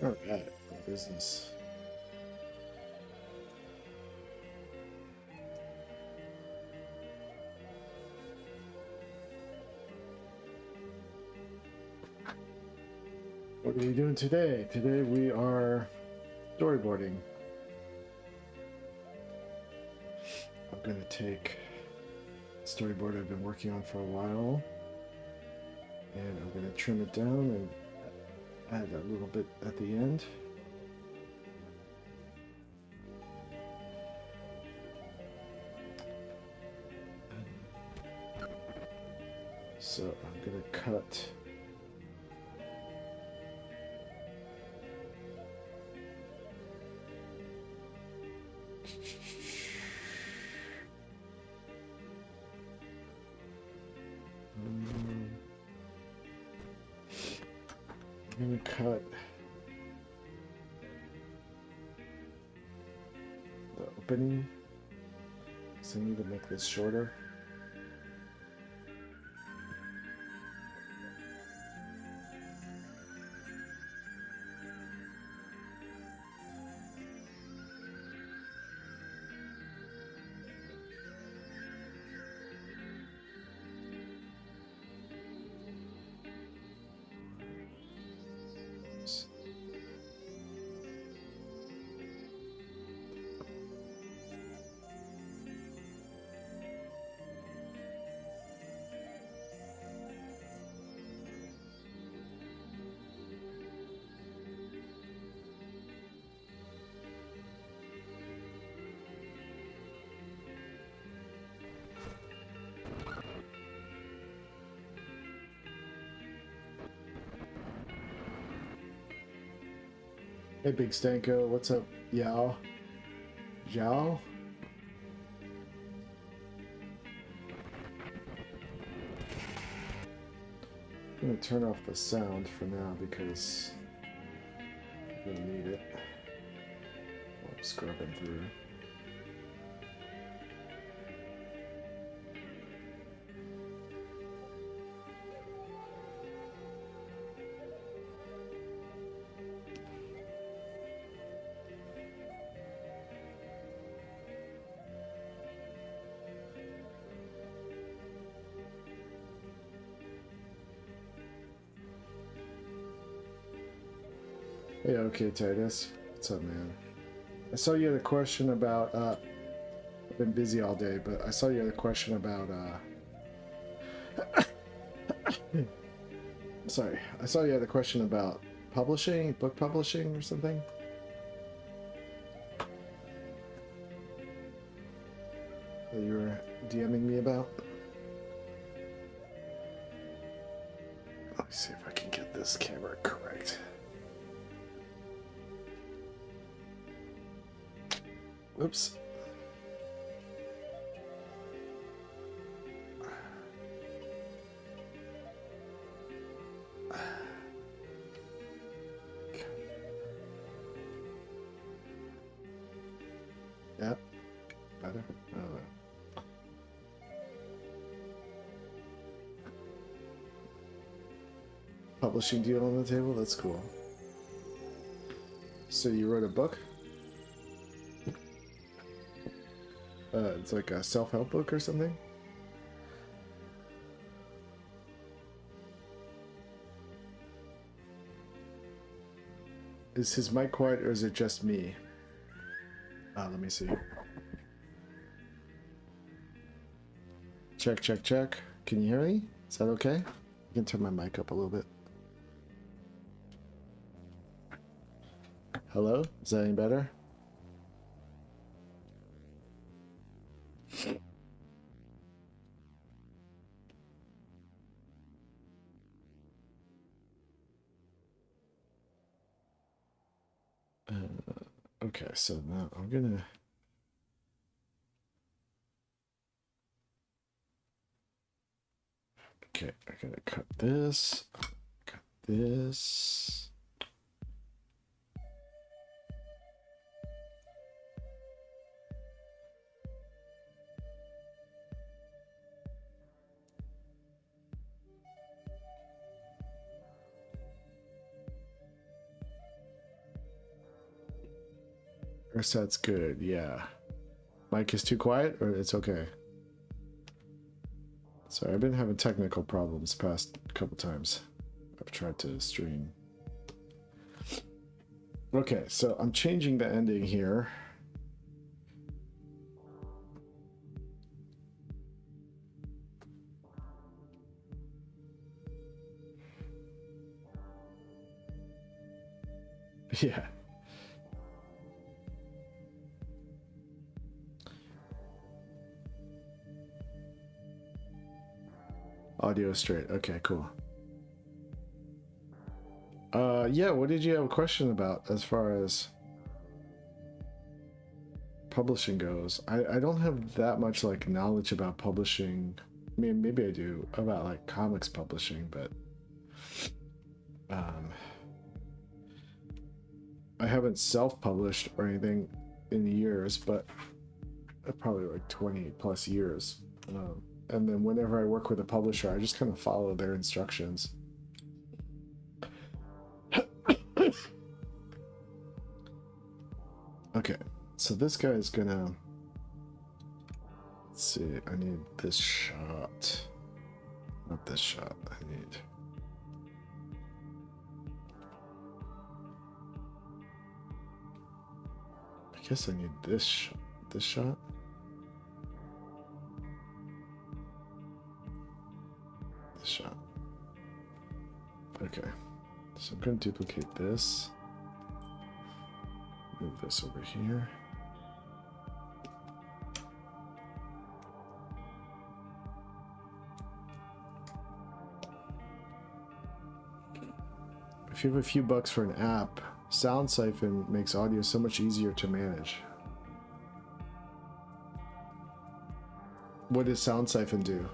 All right, business. What are we doing today? Today we are storyboarding. I'm gonna take a storyboard I've been working on for a while, and I'm gonna trim it down and add a little bit at the end. So I'm gonna cut I'm gonna cut the opening, so I need to make this shorter. Hey, Big Stanko, what's up, Yao? Yao? I'm gonna turn off the sound for now because I'm gonna need it. I'm scrubbing through. Hey, okay, Titus. What's up, man? I saw you had a question about, I've been busy all day, but I saw you had a question about, sorry. I saw you had a question about publishing, book publishing or something. That you were DMing me about. Let me see if I can get this camera correct. Oops. Yep. Better? I don't know. Publishing deal on the table? That's cool. So you wrote a book? It's like a self-help book or something? Is his mic quiet or is it just me? Let me see. Check, check, check. Can you hear me? Is that okay? I can turn my mic up a little bit. Hello? Is that any better? Okay, so now I'm gonna... Okay, I gotta cut this. Cut this. That's good, yeah. Mic is too quiet, or it's okay? Sorry, I've been having technical problems past couple times. I've tried to stream. Okay, so I'm changing the ending here. Yeah. Audio straight. Okay, cool. Yeah, what did you have a question about as far as publishing goes? I don't have that much like knowledge about publishing. I mean, maybe I do about like comics publishing, but I haven't self-published or anything in years, but probably like 20 plus years. And then whenever I work with a publisher, I just kind of follow their instructions. Okay, so this guy is gonna, let's see, I need this shot, not this shot. I guess I need this shot. This shot. Okay, so I'm going to duplicate this, move this over here. If you have a few bucks for an app, Sound Siphon makes audio so much easier to manage. What does Sound Siphon do?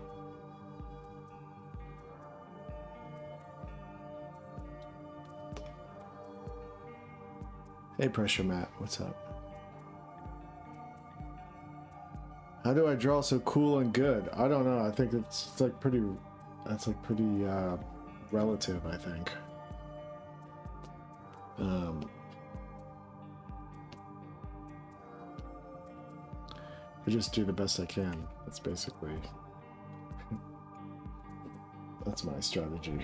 Hey, Pressure Matt, what's up? How do I draw so cool and good? I don't know. I think it's like pretty. That's like pretty relative, I think. I just do the best I can. That's basically. That's my strategy.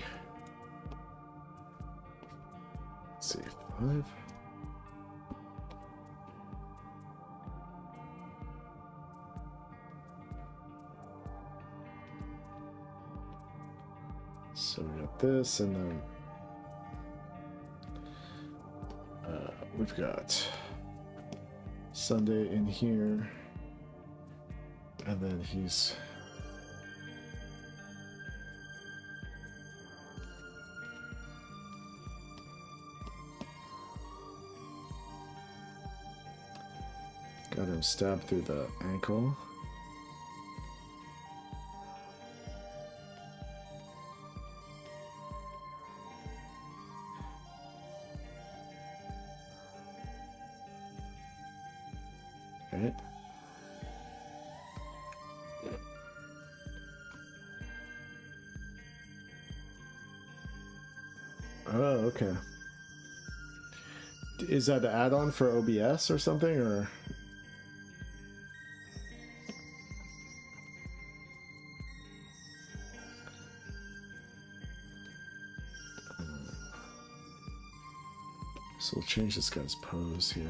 Let's see, 5. So we got this, and then we've got Sunday in here, and then he's got him stabbed through the ankle. Okay. Oh, okay. Is that an add-on for OBS or something, or? So we'll change this guy's pose here.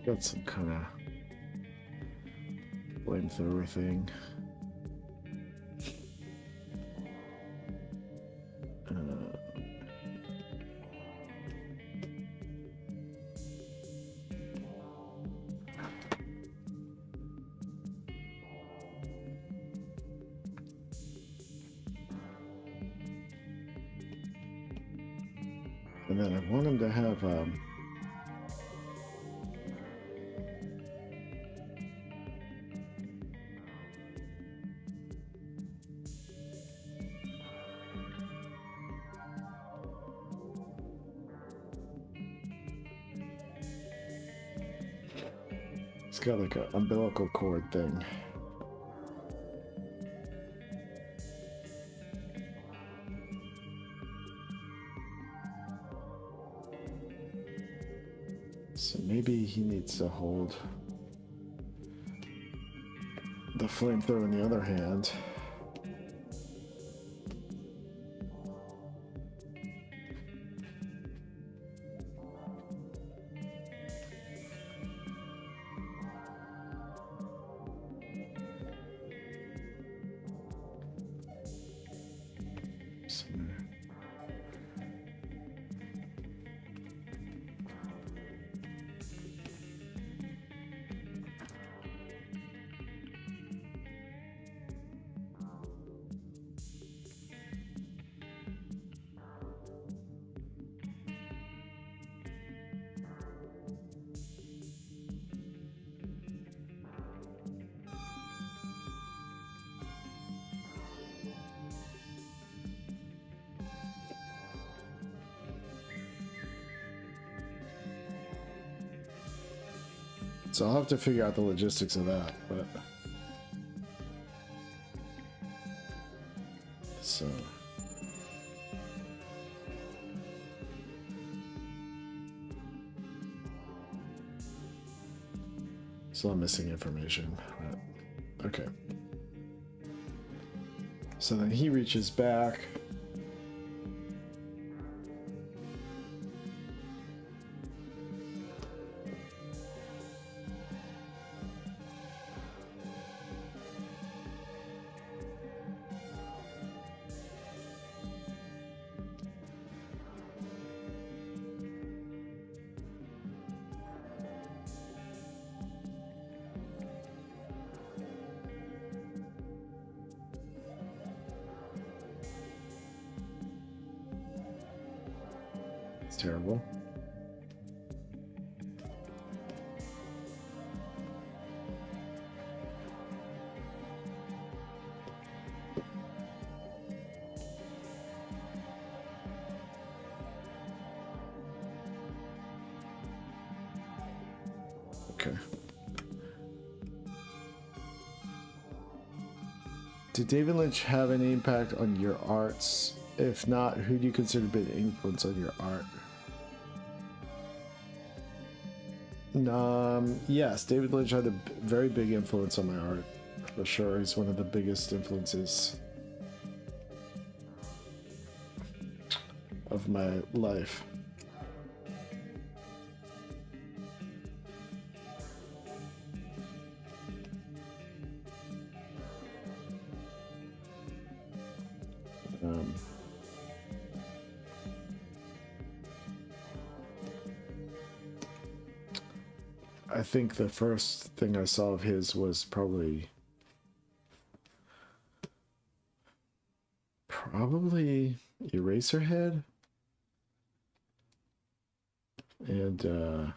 Got some kind of flamethrower thing. And then I want him to have it's got like an umbilical cord thing. So maybe he needs to hold the flamethrower in the other hand. So I'll have to figure out the logistics of that, but so still missing information. But okay. So then he reaches back. Terrible. Okay. Did David Lynch have any impact on your arts? If not, who do you consider a big influence on your art? Yes, David Lynch had a very big influence on my art, for sure. He's one of the biggest influences of my life. I think the first thing I saw of his was probably Eraserhead, and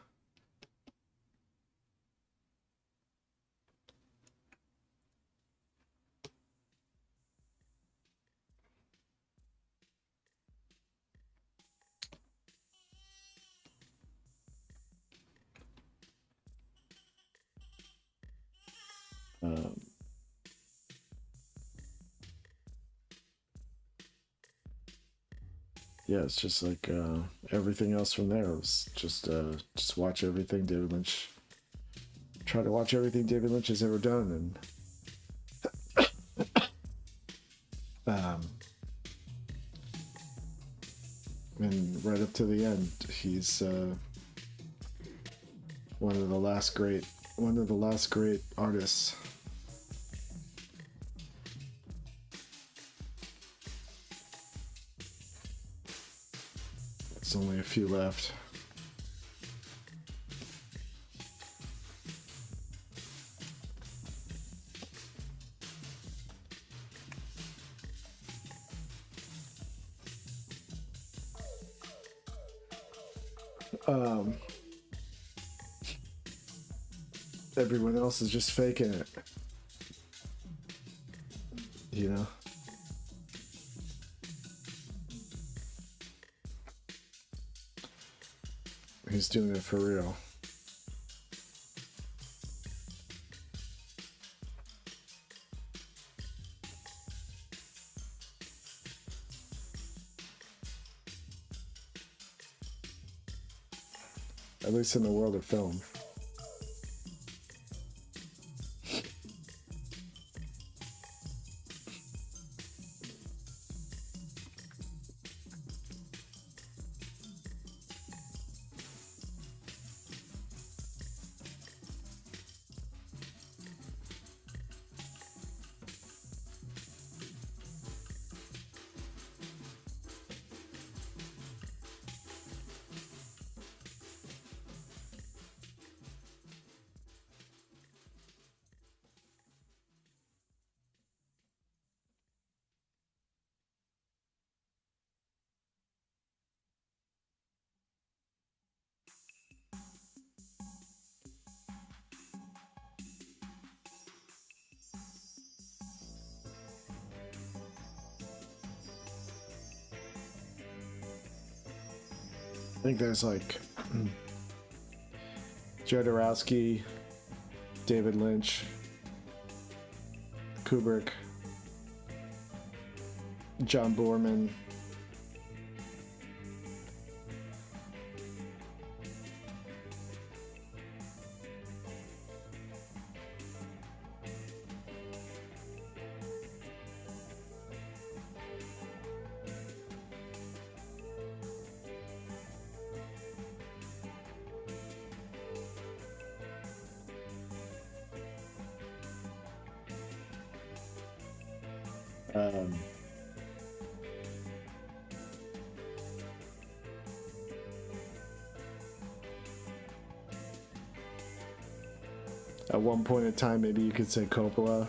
yeah, it's just like everything else from there. It was just watch everything David Lynch. Try to watch everything David Lynch has ever done, and right up to the end, he's one of the last great artists. There's only a few left. Everyone else is just faking it. You know? He's doing it for real. At least in the world of film. I think there's like Jodorowsky, David Lynch, Kubrick, John Boorman. At one point in time, maybe you could say Coppola.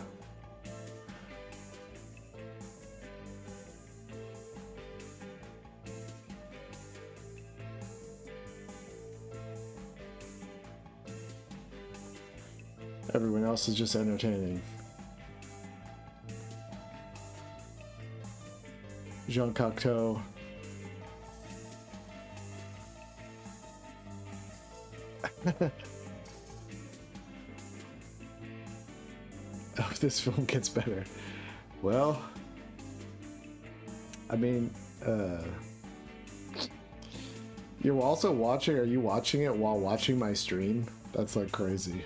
Everyone else is just entertaining. Jean Cocteau. Oh, this film gets better. Well, I mean, you're also watching, are you watching it while watching my stream? That's like crazy.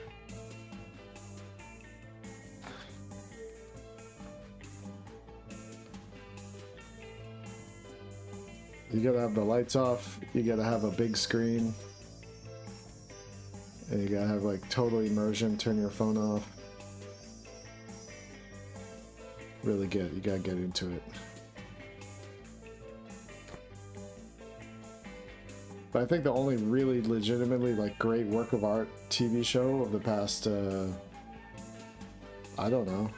You gotta have the lights off, you gotta have a big screen, and you gotta have like total immersion, turn your phone off. Really you gotta get into it. But I think the only really legitimately like great work of art TV show of the past, I don't know,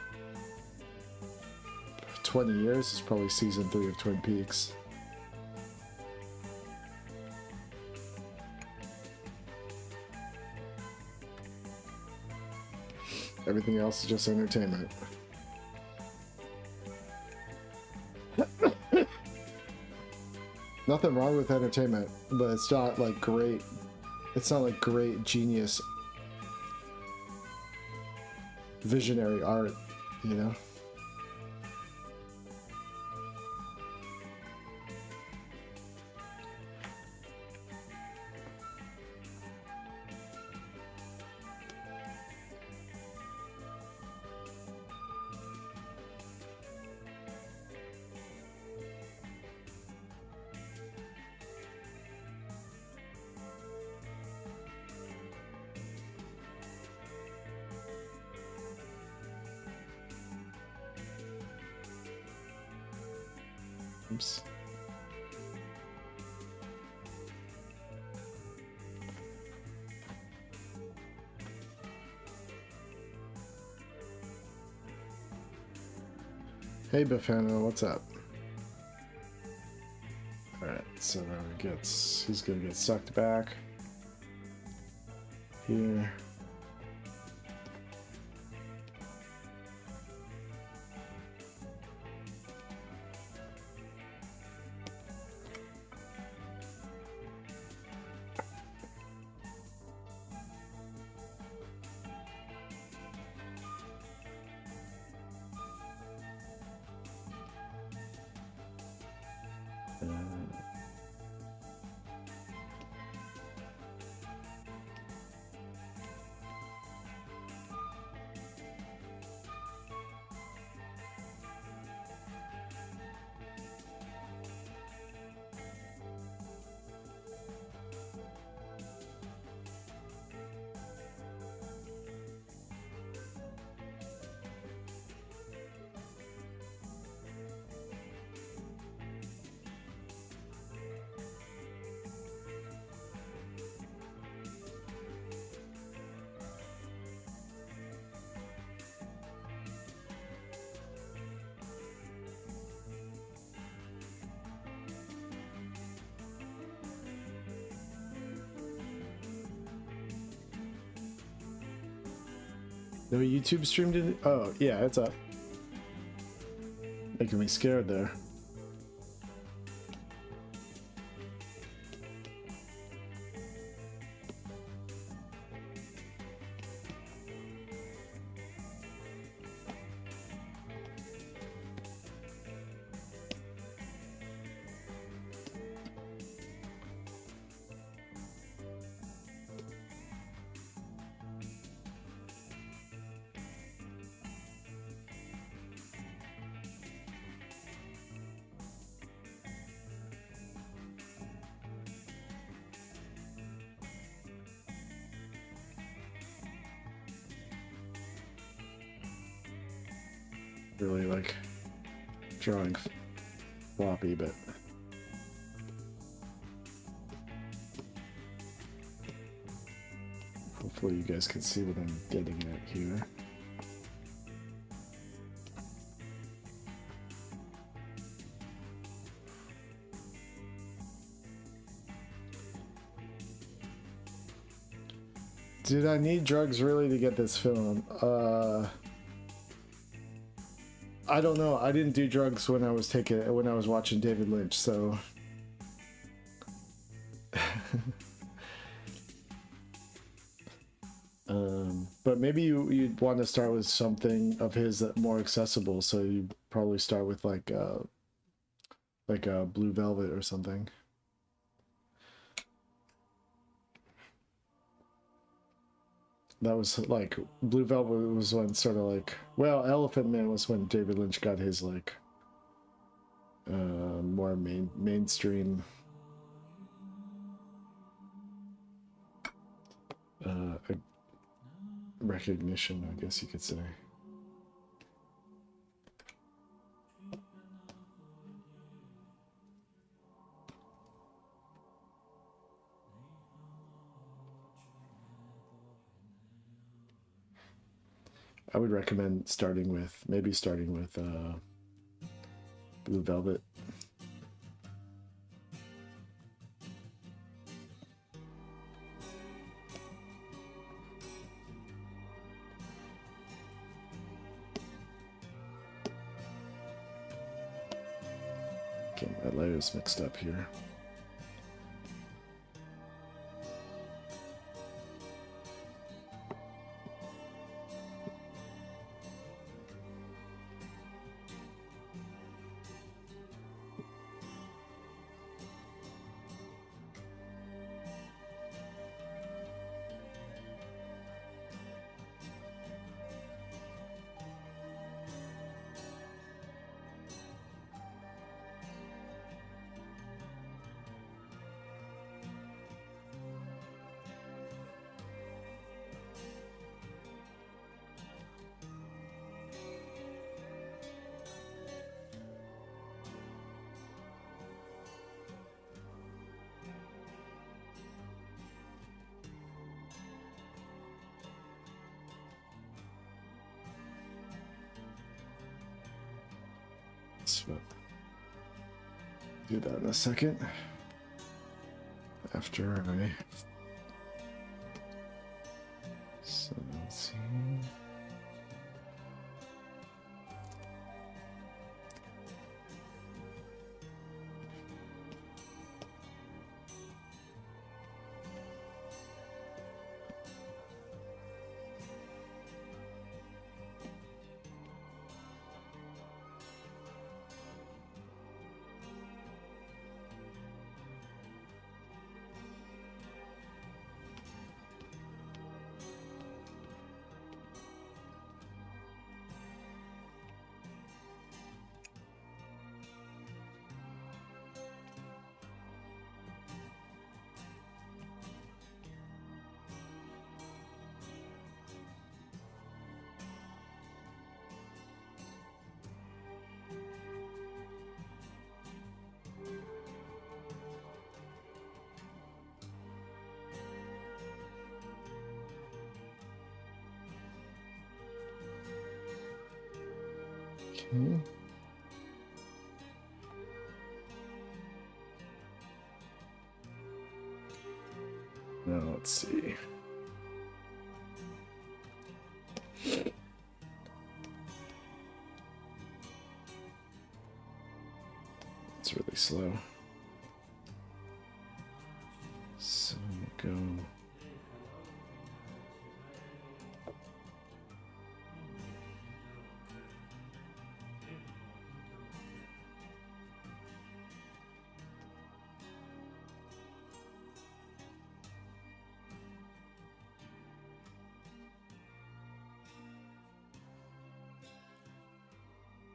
20 years is probably season 3 of Twin Peaks. Everything else is just entertainment. Nothing wrong with entertainment, but it's not like great. It's not like great genius visionary art, you know? Oops. Hey Bafano, what's up? All right. So now he's gonna get sucked back here. No YouTube stream did it? Oh, yeah, it's up. Making me scared there. Really like drawing floppy, but hopefully you guys can see what I'm getting at here. Did I need drugs really to get this film? I don't know. I didn't do drugs when I was watching David Lynch, so but maybe you'd want to start with something of his that more accessible, so you probably start with like a Blue Velvet or something. That was like Blue Velvet was when sort of like, well, Elephant Man was when David Lynch got his like more mainstream recognition, I guess you could say. I would recommend starting with Blue Velvet. Okay, my layer's mixed up here. Do that in a second. after I... So let's see. Okay. Now let's see. It's really slow. So go.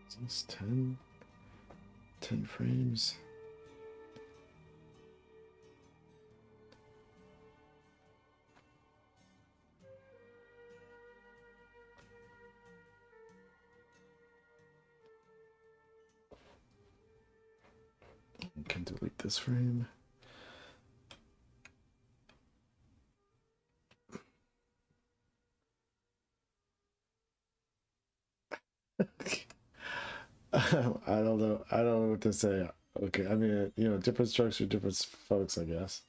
Is this 10 frames? I can delete this frame. I don't know. I don't know what to say. Okay, I mean, you know, different strokes for different folks, I guess.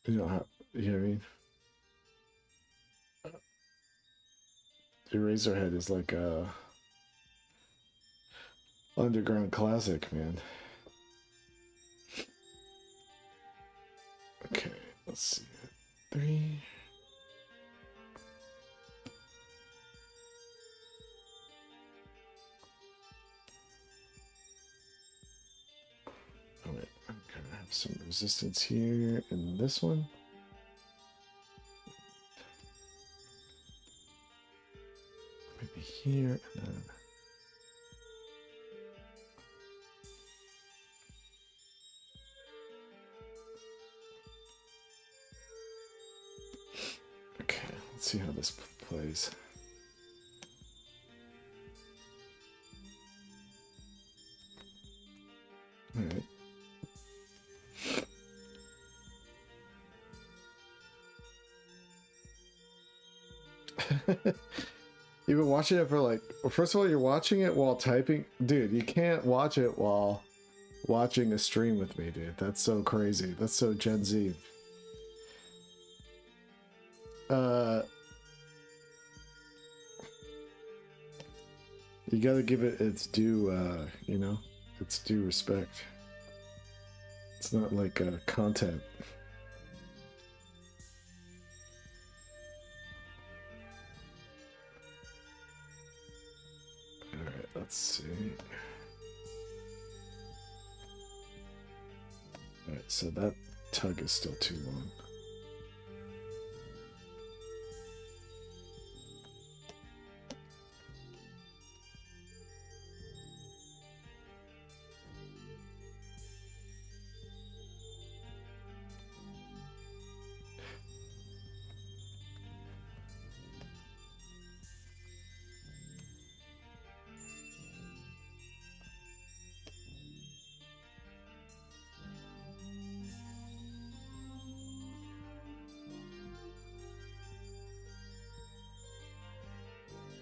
You know how, you know what I mean? Eraserhead is like a underground classic, man. Okay, let's see. 3. Oh wait, I'm gonna have some resistance here in this one. Maybe here and then. Okay, let's see how this plays. All right. You've been watching it for like, well, first of all, you're watching it while typing. Dude, you can't watch it while watching a stream with me, dude. That's so crazy. That's so Gen Z. You gotta give it its due, you know, its due respect. It's not like content. Alright, let's see. Alright, so that tug is still too long.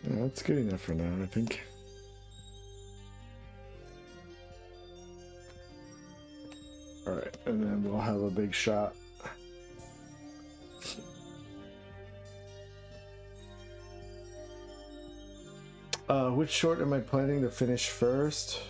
That's good enough for now, I think. Alright, and then we'll have a big shot. Which short am I planning to finish first?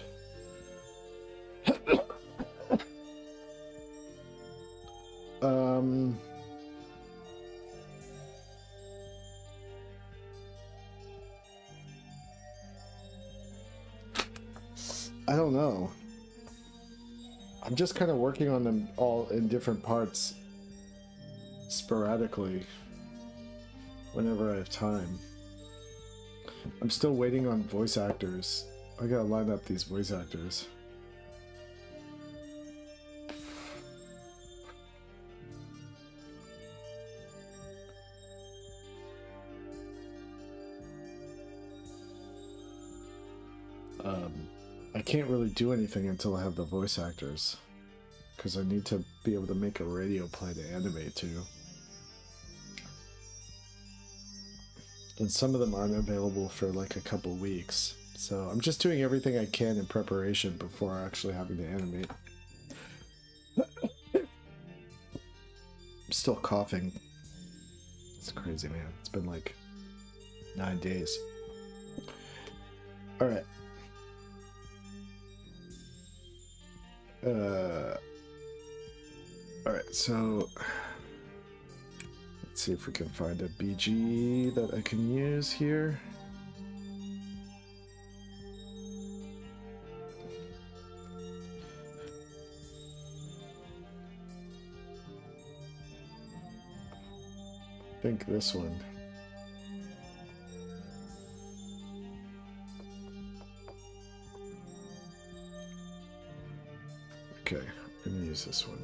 I don't know. I'm just kind of working on them all in different parts sporadically whenever I have time. I'm still waiting on voice actors. I gotta line up these voice actors. I can't really do anything until I have the voice actors, because I need to be able to make a radio play to animate to. And some of them aren't available for like a couple weeks. So I'm just doing everything I can in preparation before actually having to animate. I'm still coughing. It's crazy, man. It's been like 9 days. All right. All right, so let's see if we can find a BG that I can use here. I think this one. Okay, I'm gonna use this one.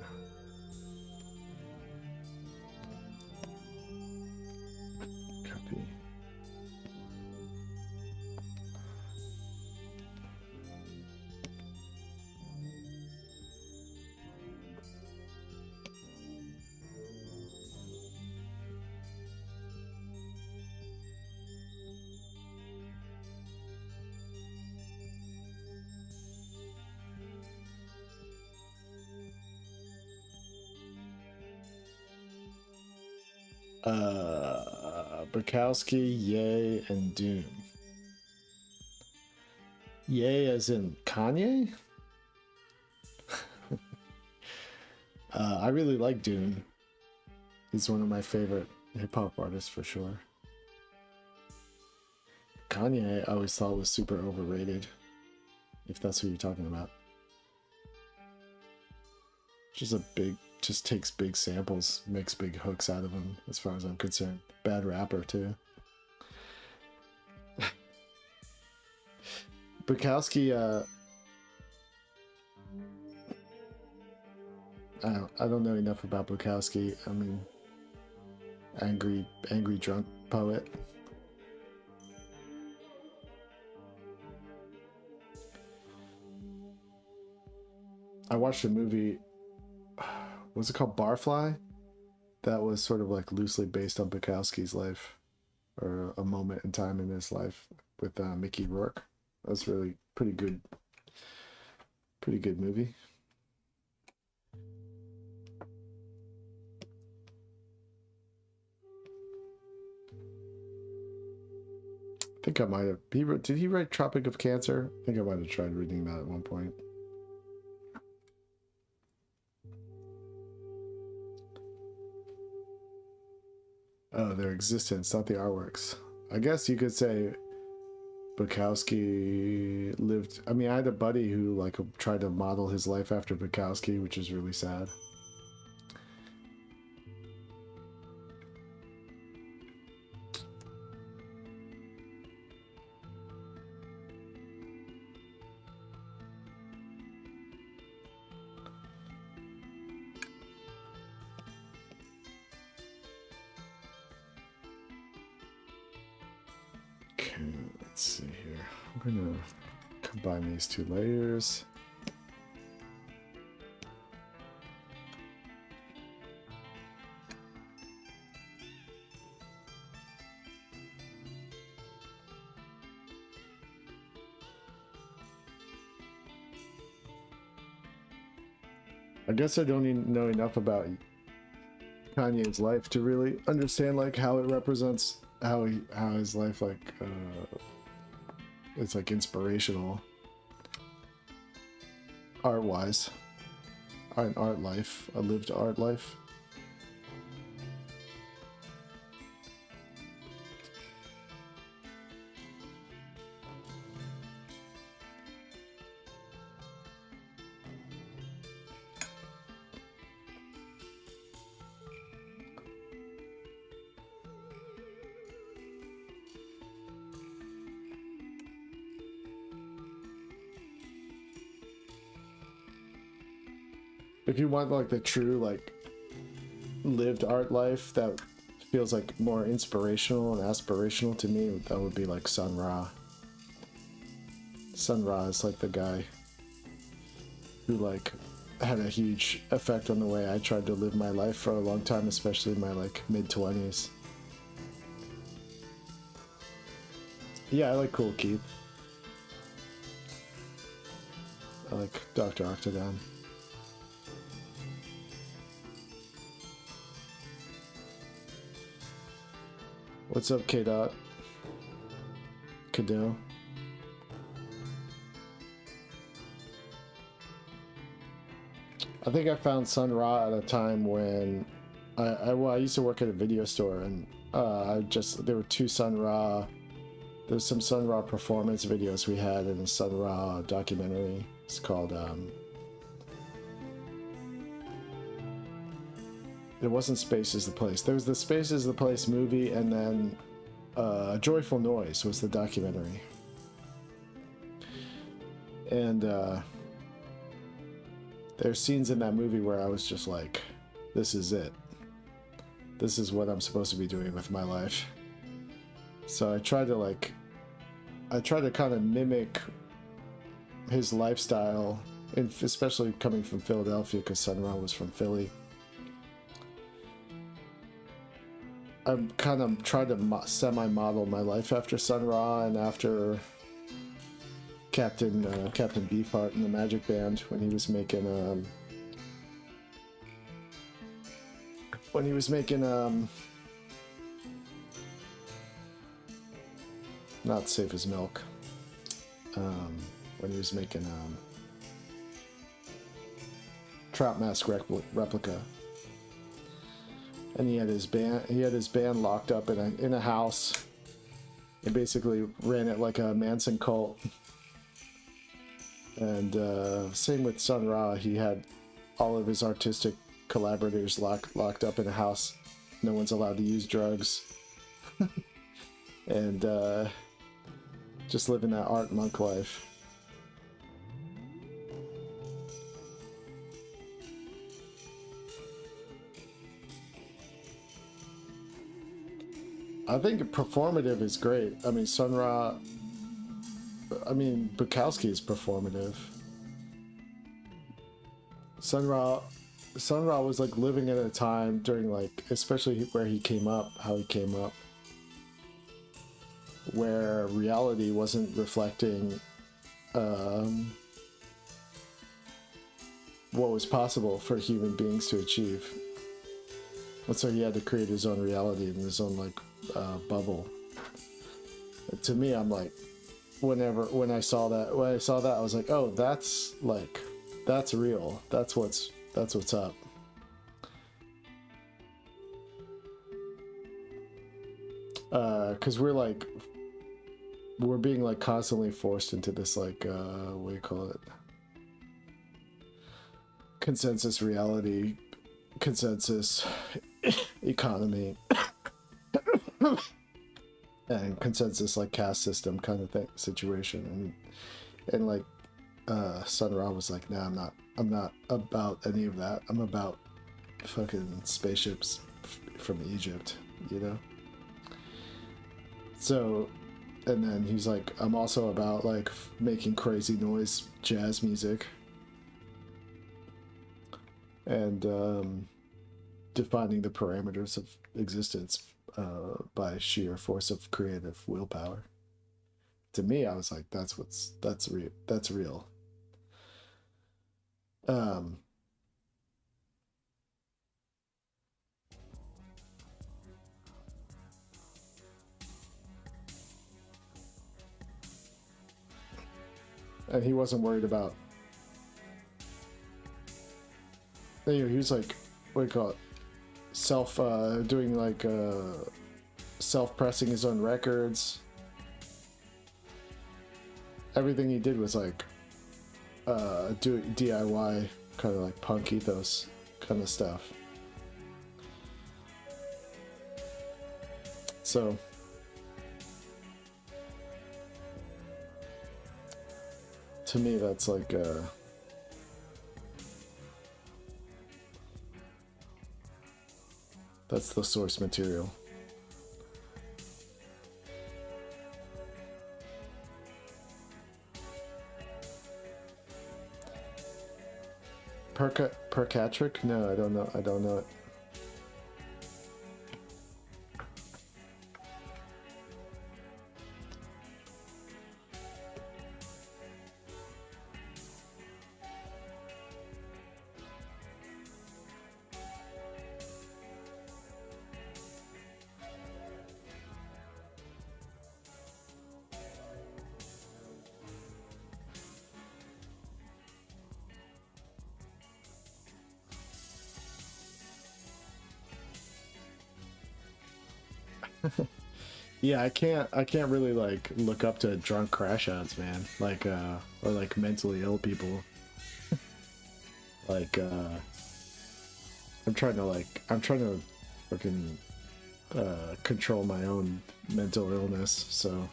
Copy. Bukowski, Ye, and Dune. Ye as in Kanye? I really like Dune. He's one of my favorite hip-hop artists for sure. Kanye I always thought was super overrated, if that's what you're talking about. Just takes big samples, makes big hooks out of them, as far as I'm concerned. Bad rapper, too. Bukowski, I don't know enough about Bukowski. I mean, angry drunk poet. I watched a movie, was it called Barfly? That was sort of like loosely based on Bukowski's life, or a moment in time in his life, with Mickey Rourke. That was really pretty good movie. I think I might have. Did he write Tropic of Cancer? I think I might have tried reading that at one point. Oh, their existence, not the artworks. I guess you could say Bukowski lived. I mean, I had a buddy who like tried to model his life after Bukowski, which is really sad. Let's see here. I'm gonna combine these two layers. I guess I don't even know enough about Kanye's life to really understand like how it represents how his life like it's like inspirational art wise, an art life, a lived art life. If you want like the true like lived art life that feels like more inspirational and aspirational to me, that would be like Sun Ra. Sun Ra is like the guy who like had a huge effect on the way I tried to live my life for a long time, especially in my like mid-20s. Yeah, I like Cool Keith. I like Dr. Octagon. What's up, K-Dot? Cadell? I think I found Sun Ra at a time when I used to work at a video store, and there were two Sun Ra. There's some Sun Ra performance videos we had in a Sun Ra documentary. It's called it wasn't Space is the Place. There was the Space is the Place movie, and then Joyful Noise was the documentary. And there's scenes in that movie where I was just like, this is it. This is what I'm supposed to be doing with my life. So I tried to kind of mimic his lifestyle, and especially coming from Philadelphia, because Sun Ra was from Philly. I kind of tried to semi-model my life after Sun Ra and after Captain Beefheart in the Magic Band when he was making not Safe as Milk, when he was making Trout Mask Replica. And he had his band locked up in a house, and basically ran it like a Manson cult. And same with Sun Ra, he had all of his artistic collaborators locked up in a house. No one's allowed to use drugs. And just living that art monk life. I think performative is great. I mean, Bukowski is performative. Sun Ra was like living at a time during like, especially where he came up, how he came up, where reality wasn't reflecting what was possible for human beings to achieve. And so he had to create his own reality in his own like bubble. And to me, I'm like, when I saw that, I was like, oh, that's real. That's what's up. Because we're being like constantly forced into this like what do you call it? Consensus reality, consensus economy, and consensus like caste system kind of thing situation, and like Sun Ra was like, nah, I'm not about any of that. I'm about fucking spaceships from Egypt, you know? So, and then he's like, I'm also about like making crazy noise jazz music and defining the parameters of existence by sheer force of creative willpower. To me, I was like, that's real. and he wasn't worried about. You know, he was like, what do you call it? Doing like self-pressing his own records. Everything he did was like do DIY, kind of like punk ethos kind of stuff. So to me, that's like that's the source material. Percatric? No, I don't know. I don't know it. Yeah, I can't really like look up to drunk crash outs, man. Like or like mentally ill people. Like I'm trying to fucking control my own mental illness, so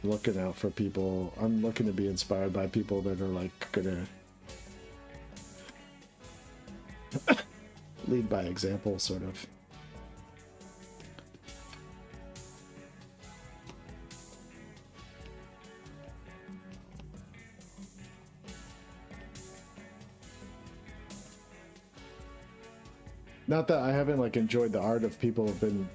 I'm looking out for people. I'm looking to be inspired by people that are like gonna lead by example, sort of. Not that I haven't like enjoyed the art of people who've been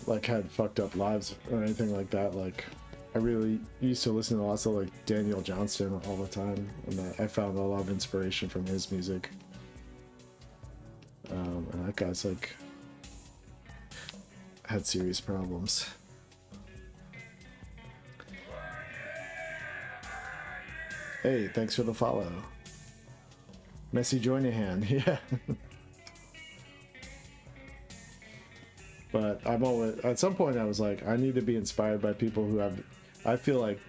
like had fucked up lives or anything like that. Like I really used to listen to lots of like Daniel Johnston all the time, and I found a lot of inspiration from his music. And that guy's like had serious problems. Hey, thanks for the follow. Messi Joynihan, yeah. But I'm always, at some point I was like, I need to be inspired by people who have, I feel like,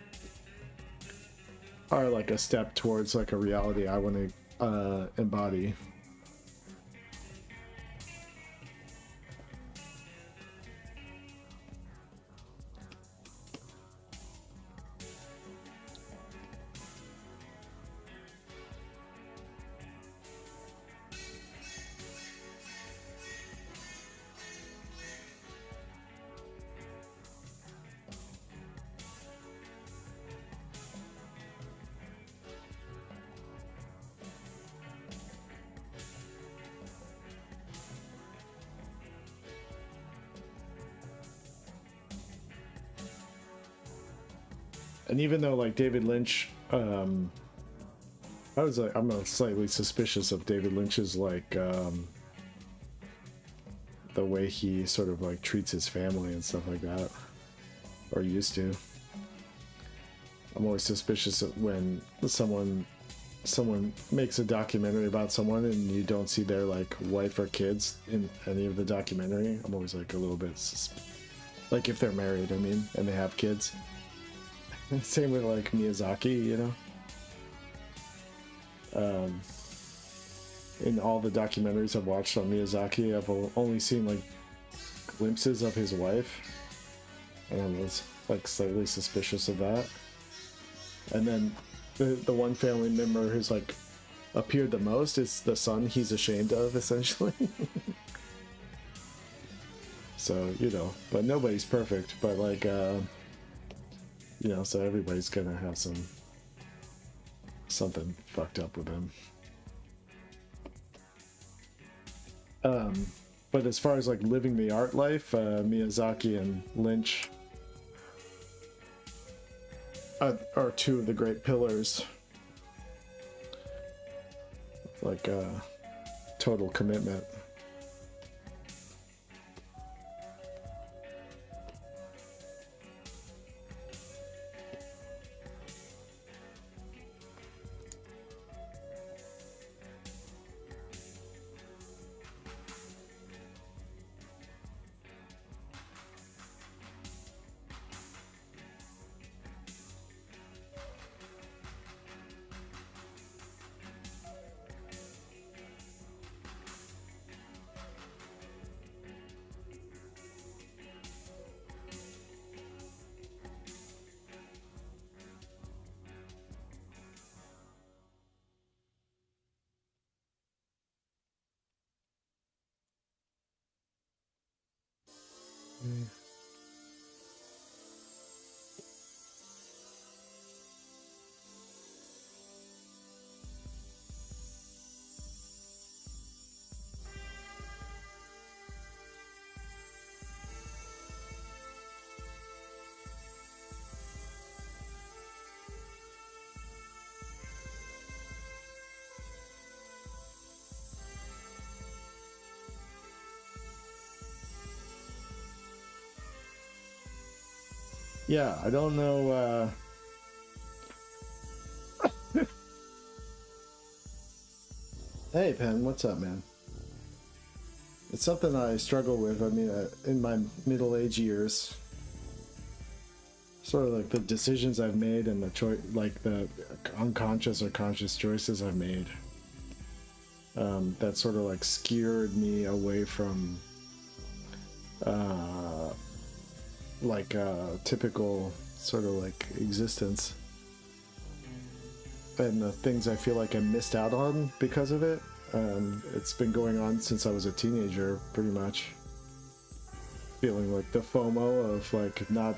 are like a step towards like a reality I want to embody. And even though like David Lynch, I'm slightly suspicious of David Lynch's like the way he sort of like treats his family and stuff like that, or used to. I'm always suspicious of when someone makes a documentary about someone and you don't see their like wife or kids in any of the documentary. I'm always like a little bit like if they're married, I mean, and they have kids. Same with like Miyazaki, you know. In all the documentaries I've watched on Miyazaki, I've only seen like glimpses of his wife, and I was like slightly suspicious of that. And then the one family member who's like appeared the most is the son he's ashamed of, essentially. So, you know, but nobody's perfect, but like you know, so everybody's gonna have something fucked up with them. But as far as like living the art life, Miyazaki and Lynch are two of the great pillars. Like total commitment. Yeah, I don't know. Hey, Pen, what's up, man? It's something I struggle with. I mean, in my middle-age years, sort of like the decisions I've made and the choice, like the unconscious or conscious choices I've made, that sort of like scared me away from like typical sort of like existence, and the things I feel like I missed out on because of it. It's been going on since I was a teenager, pretty much. Feeling like the FOMO of like not,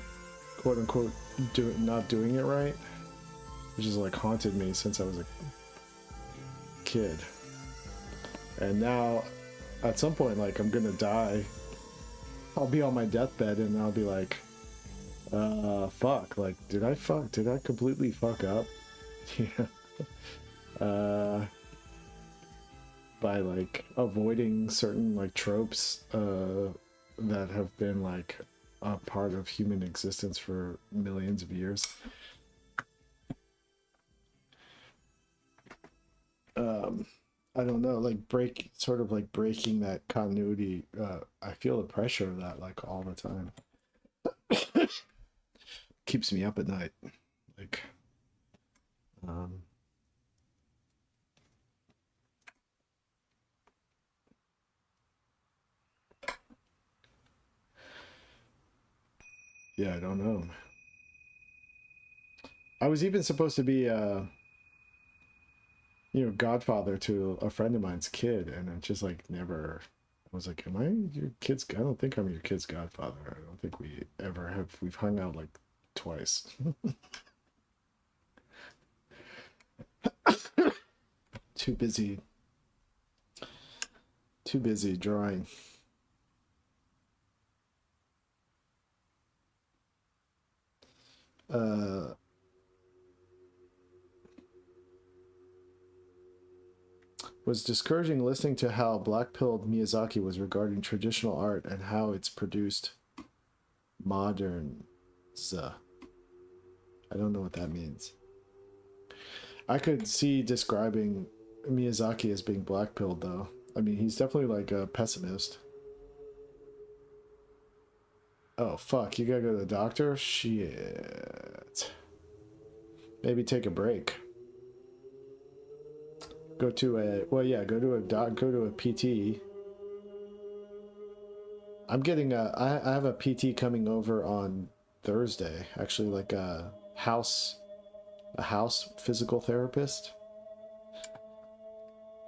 quote unquote, not doing it right, which has like haunted me since I was a kid. And now, at some point, like I'm gonna die. I'll be on my deathbed and I'll be like, fuck, like, did I completely fuck up? Yeah. By like avoiding certain like tropes that have been like a part of human existence for millions of years. I don't know, like sort of like breaking that continuity. I feel the pressure of that like all the time. Keeps me up at night. Like, yeah, I don't know. I was even supposed to be godfather to a friend of mine's kid, and it just like never. I was like, am I your kid's? I don't think I'm your kid's godfather. I don't think we ever have. We've hung out like twice. Too busy. Too busy drawing. Was discouraging listening to how black-pilled Miyazaki was regarding traditional art and how it's produced modern. I don't know what that means. I could see describing Miyazaki as being black-pilled, though. I mean, he's definitely like a pessimist. Oh, fuck, you gotta go to the doctor? Shit. Maybe take a break. Go to a, well, yeah, go to a PT. I'm getting I have a PT coming over on Thursday, actually, like a house physical therapist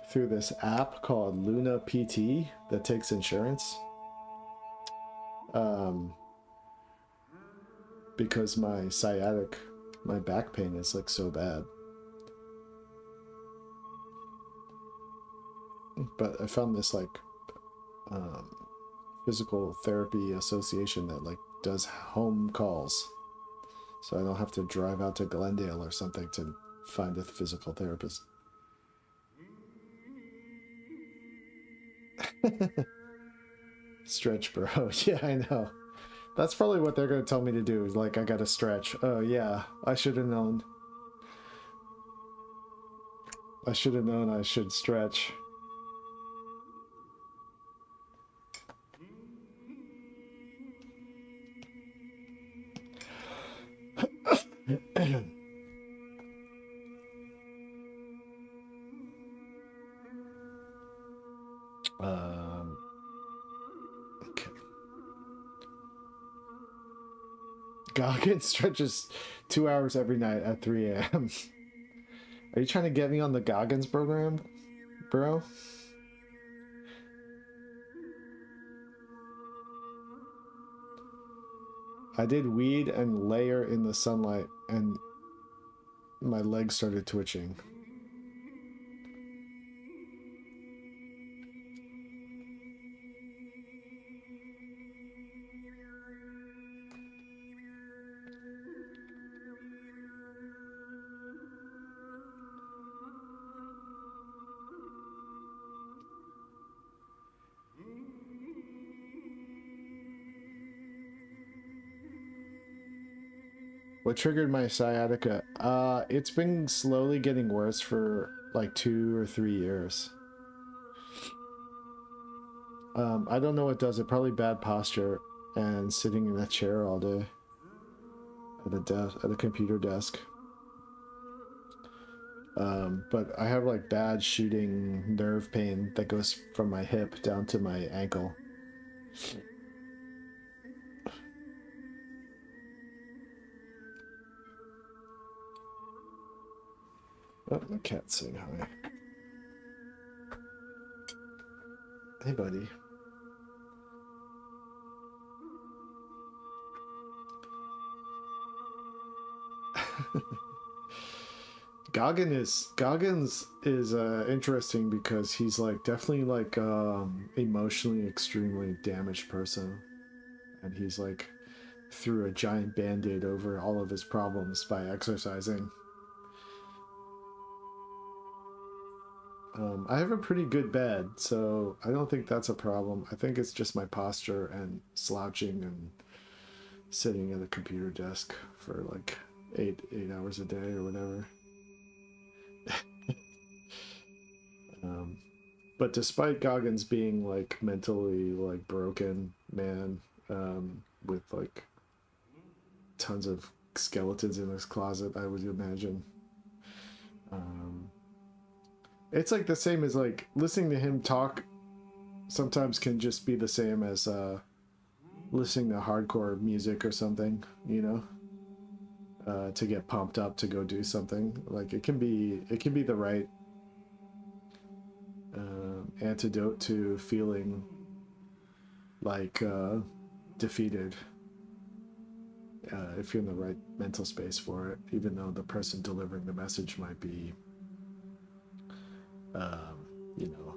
through this app called Luna PT that takes insurance. Because my back pain is like so bad. But I found this like physical therapy association that like does home calls, so I don't have to drive out to Glendale or something to find a physical therapist. Stretch, bro. Yeah, I know. That's probably what they're gonna tell me to do. Is like, I gotta stretch. Oh yeah, I should have known. I should have known I should stretch. Okay. Goggins stretches 2 hours every night at 3 a.m. Are you trying to get me on the Goggins program, bro? I did weed and layer in the sunlight, and my legs started twitching. What triggered my sciatica? It's been slowly getting worse for like 2 or 3 years. I don't know what does it. Probably bad posture and sitting in a chair all day at a desk, at a computer desk. But I have like bad shooting nerve pain that goes from my hip down to my ankle. Oh, my cat's saying hi. Hey, buddy. Goggins is interesting because he's like definitely like emotionally extremely damaged person, and he's like threw a giant band-aid over all of his problems by exercising. I have a pretty good bed, so I don't think that's a problem. I think it's just my posture and slouching and sitting at a computer desk for like eight hours a day or whatever. But despite Goggins being like mentally like broken man, with like tons of skeletons in his closet, I would imagine. It's like the same as like listening to him talk sometimes can just be the same as listening to hardcore music or something, you know, to get pumped up to go do something. Like it can be the right antidote to feeling like defeated, if you're in the right mental space for it, even though the person delivering the message might be you know,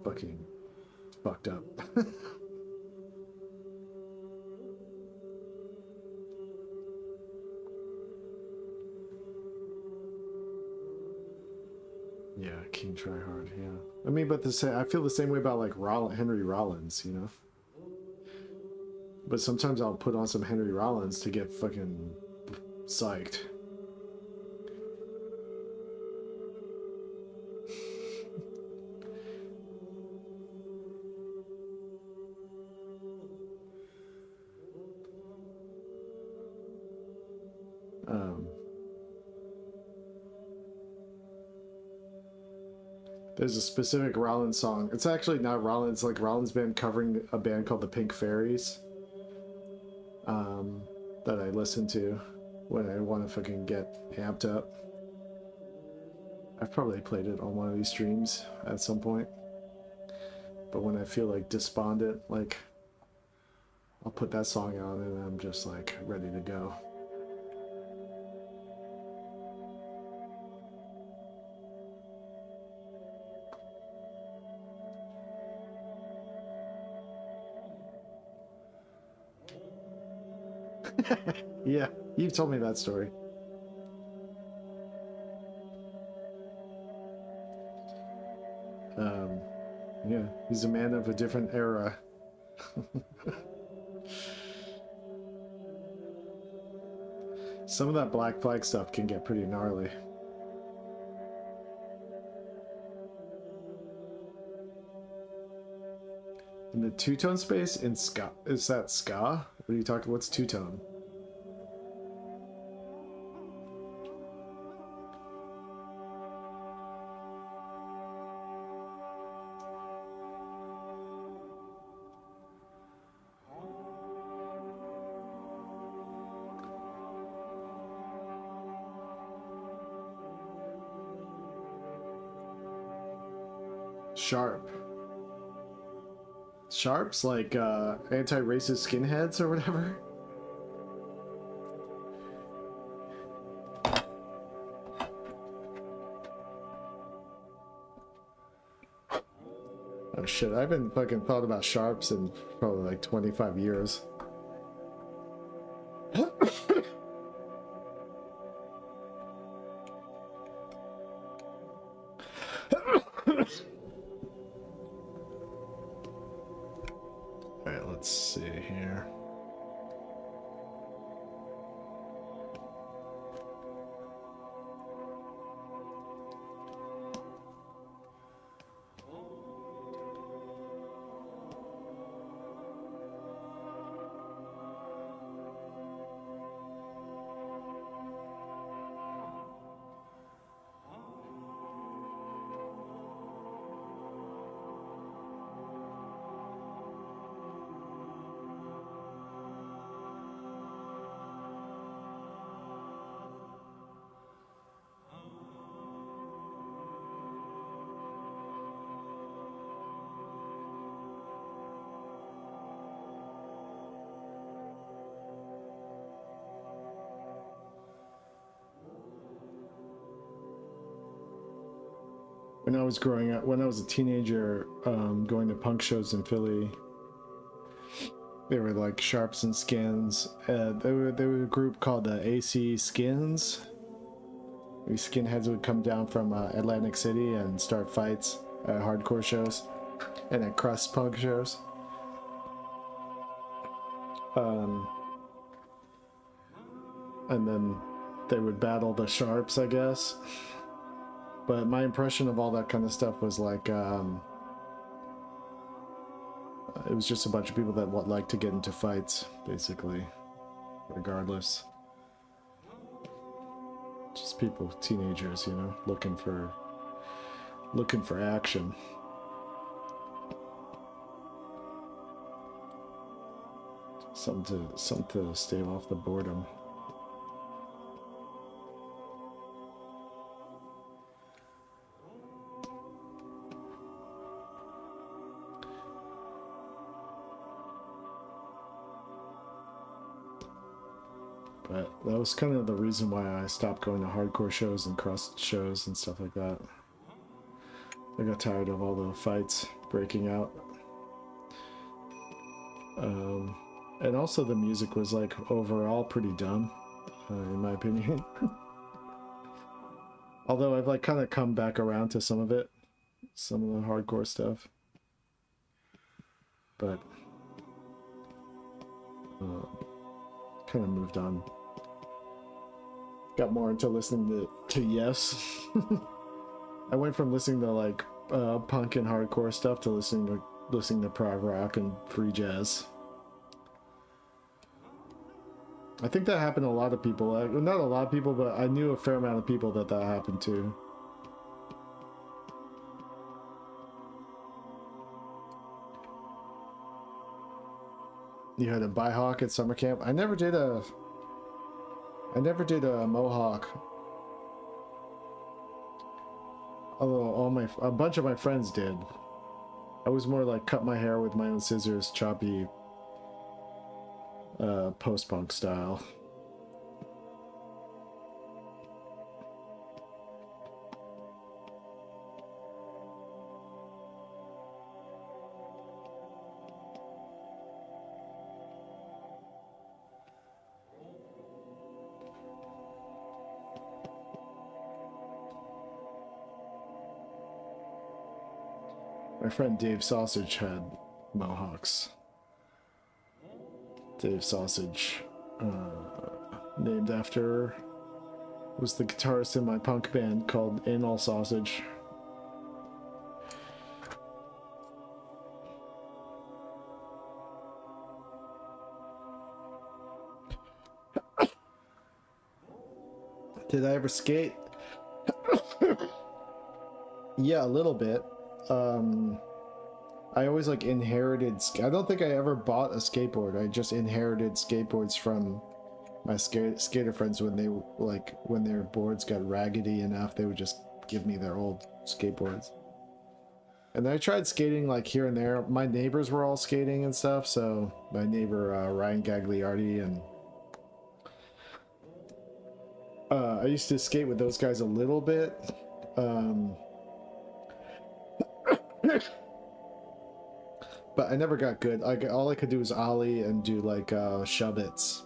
fucking fucked up. Yeah, King Tryhard, yeah. I mean, but I feel the same way about like Henry Rollins, you know? But sometimes I'll put on some Henry Rollins to get fucking psyched. There's a specific Rollins song. It's actually not Rollins, like Rollins band covering a band called the Pink Fairies. That I listen to when I want to fucking get amped up. I've probably played it on one of these streams at some point. But when I feel like despondent, like I'll put that song on and I'm just like ready to go. Yeah, you've told me that story. Yeah, he's a man of a different era. Some of that Black Flag stuff can get pretty gnarly. In the two-tone space in ska, is that ska? What are you talking? What's two-tone? Sharp. Sharps like anti-racist skinheads or whatever. Oh shit, I haven't fucking thought about sharps in probably like 25 years. Alright, let's see here. When I was growing up, when I was a teenager, going to punk shows in Philly, they were like Sharps and Skins. They were a group called the AC Skins. These skinheads would come down from Atlantic City and start fights at hardcore shows and at crust punk shows. And then they would battle the Sharps, I guess. But my impression of all that kind of stuff was like, it was just a bunch of people that like to get into fights, basically, regardless. Just people, teenagers, you know, looking for action. Something to stave off the boredom. But that was kind of the reason why I stopped going to hardcore shows and crust shows and stuff like that. I got tired of all the fights breaking out. And also the music was like overall pretty dumb, in my opinion. Although I've like kind of come back around to some of it, some of the hardcore stuff. But kind of moved on. Got more into listening to Yes. I went from listening to like punk and hardcore stuff to listening to prog rock and free jazz. I think that happened to a lot of people. Not a lot of people, but I knew a fair amount of people that happened to. You had a Bihawk at summer camp. I never did a Mohawk. Although a bunch of my friends did. I was more like cut my hair with my own scissors, choppy, post-punk style. My friend Dave Sausage had Mohawks. Dave Sausage, named after, was the guitarist in my punk band called Anal Sausage. Did I ever skate? Yeah, a little bit. I always like inherited. I don't think I ever bought a skateboard. I just inherited skateboards from my skater friends when when their boards got raggedy enough, they would just give me their old skateboards. And I tried skating like here and there. My neighbors were all skating and stuff, so my neighbor Ryan Gagliardi and I used to skate with those guys a little bit. but I never got good. Like all I could do was ollie and do like shubbits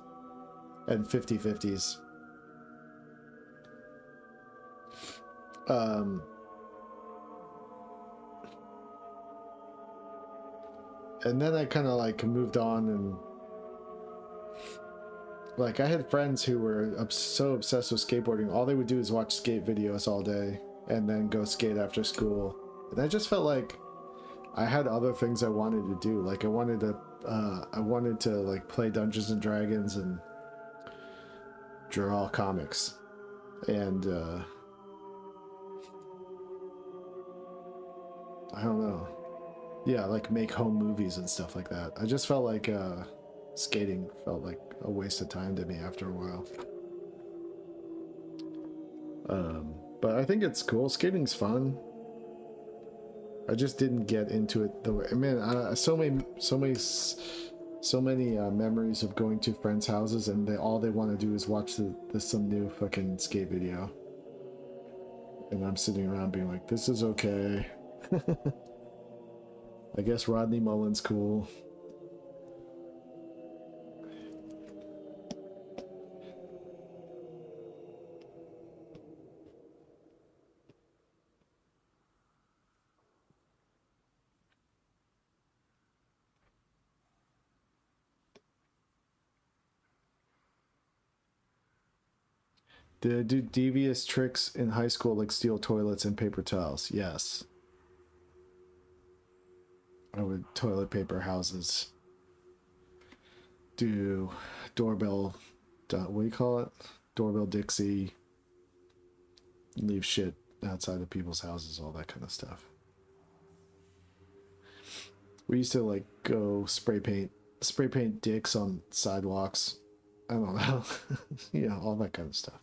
and 50-50s. And then I kind of like moved on, and like I had friends who were so obsessed with skateboarding. All they would do is watch skate videos all day and then go skate after school. And I just felt like I had other things I wanted to do. Like I wanted to like play Dungeons and Dragons and draw comics. And I don't know. Yeah, like make home movies and stuff like that. I just felt like skating felt like a waste of time to me after a while. But I think it's cool. Skating's fun. I just didn't get into it the way. Man, so many memories of going to friends' houses, and all they want to do is watch some new fucking skate video. And I'm sitting around being like, this is okay. I guess Rodney Mullen's cool. Did I do devious tricks in high school like steal toilets and paper towels? Yes. I would toilet paper houses. Do doorbell, what do you call it? Doorbell Dixie. Leave shit outside of people's houses, all that kind of stuff. We used to like go spray paint dicks on sidewalks. I don't know. You know, all that kind of stuff.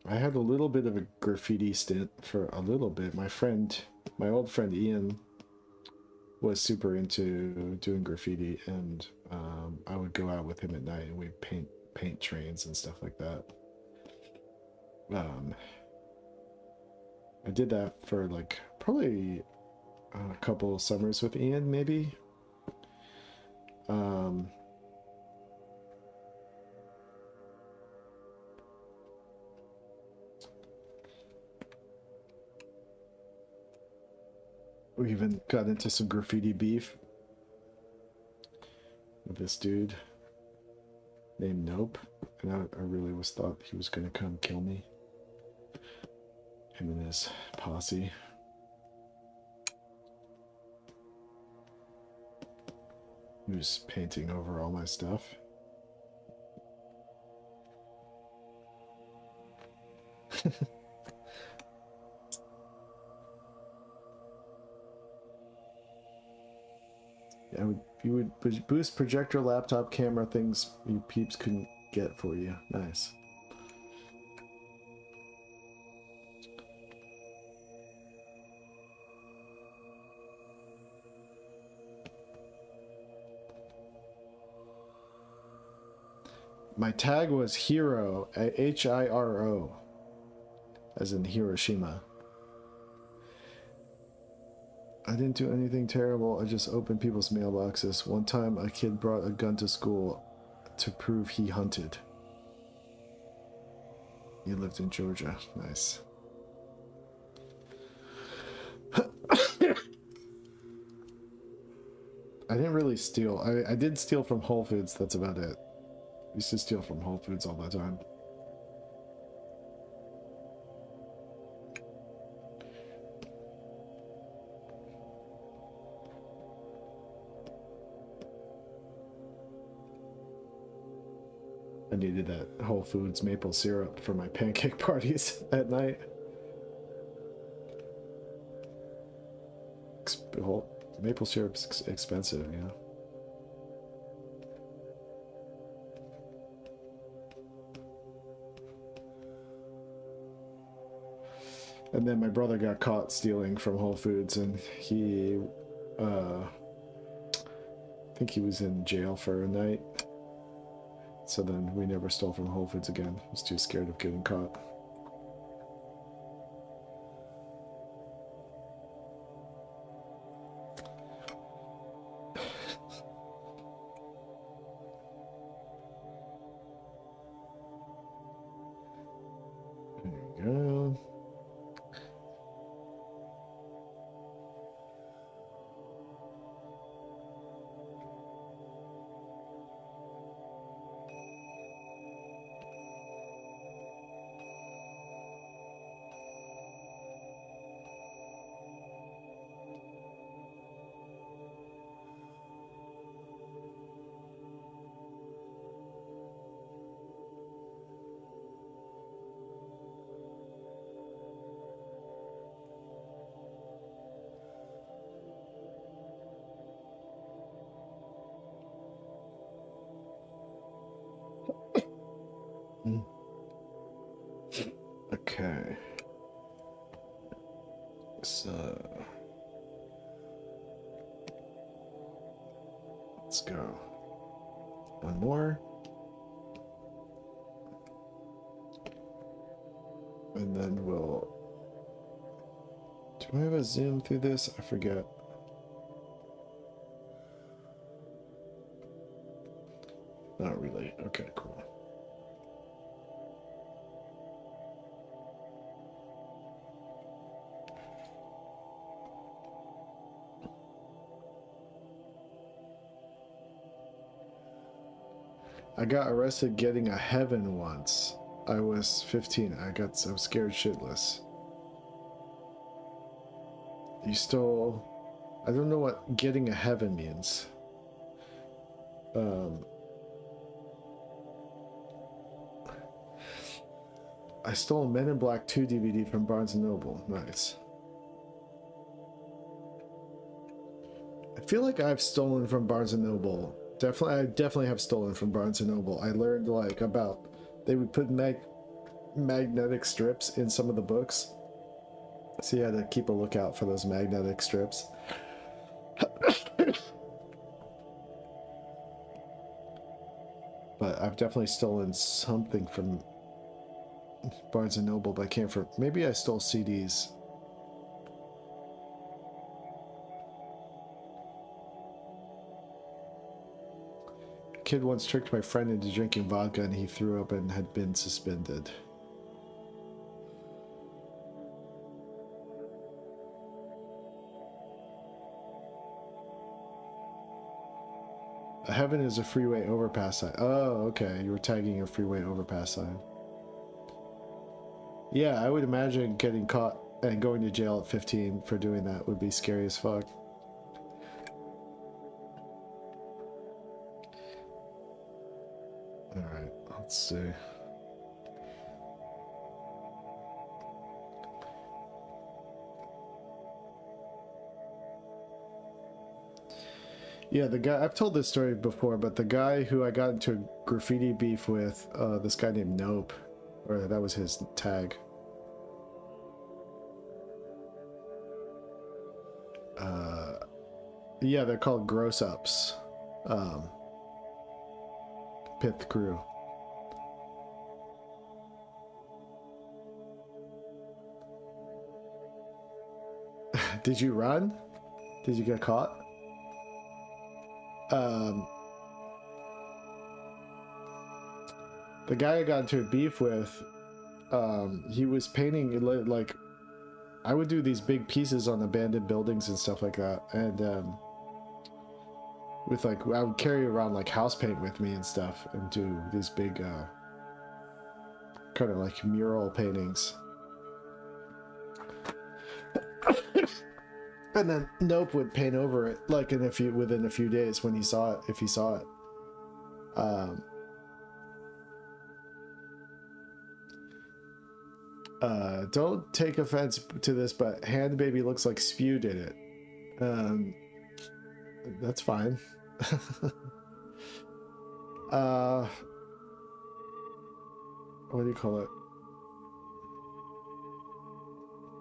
I had a little bit of a graffiti stint for a little bit. My old friend Ian was super into doing graffiti, and I would go out with him at night and we'd paint trains and stuff like that. I did that for like probably a couple summers with Ian, maybe. We even got into some graffiti beef with this dude named Nope, and I really thought he was gonna come kill me. Him and his posse. He was painting over all my stuff. Yeah, you would boost projector, laptop, camera, things you peeps couldn't get for you. Nice. My tag was Hiro, Hiro, as in Hiroshima. I didn't do anything terrible. I just opened people's mailboxes. One time, a kid brought a gun to school to prove he hunted. He lived in Georgia. Nice. I didn't really steal. I did steal from Whole Foods. That's about it. I used to steal from Whole Foods all the time. I needed that Whole Foods maple syrup for my pancake parties at night. Maple syrup's expensive, you know. And then my brother got caught stealing from Whole Foods, and he, I think he was in jail for a night. So then we never stole from Whole Foods again. I was too scared of getting caught. There we go. Okay. So let's go. One more. And then we'll... Do I have a zoom through this? I forget. Not really. Okay, cool. I got arrested getting a heaven once. I was 15. I was scared shitless. You stole... I don't know what getting a heaven means. I stole Men in Black 2 DVD from Barnes & Noble. Nice. I feel like I've stolen from Barnes & Noble. I definitely have stolen from Barnes & Noble. I learned like about... They would put magnetic strips in some of the books. So you had to keep a lookout for those magnetic strips. But I've definitely stolen something from Barnes & Noble, but I can't for... Maybe I stole CDs. A kid once tricked my friend into drinking vodka and he threw up and had been suspended. A heaven is a freeway overpass sign. Oh, okay. You were tagging a freeway overpass sign. Yeah, I would imagine getting caught and going to jail at 15 for doing that would be scary as fuck. Alright, let's see. Yeah, the guy, I've told this story before, but the guy who I got into a graffiti beef with, this guy named Nope, or that was his tag. Yeah, they're called gross ups. Pith crew. Did you run? Did you get caught? The guy I got into a beef with, he was painting, like, I would do these big pieces on abandoned buildings and stuff like that, and with like, I would carry around like house paint with me and stuff, and do these big, kind of like mural paintings. And then Nope would paint over it, like within a few days when he saw it, if he saw it. Don't take offense to this, but Hand Baby looks like Spew did it. That's fine. What do you call it?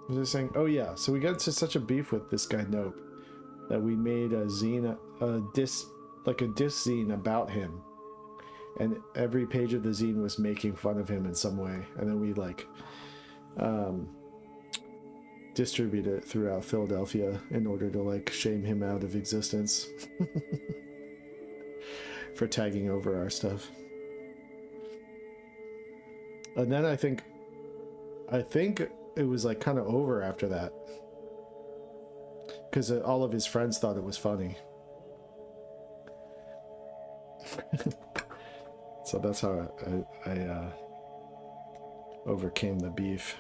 Was I saying? Oh yeah, so we got into such a beef with this guy Nope that we made a zine, a disc zine about him, and every page of the zine was making fun of him in some way, and then we like distribute it throughout Philadelphia in order to like shame him out of existence for tagging over our stuff. And then I think it was like kind of over after that, because all of his friends thought it was funny. So that's how I overcame the beef.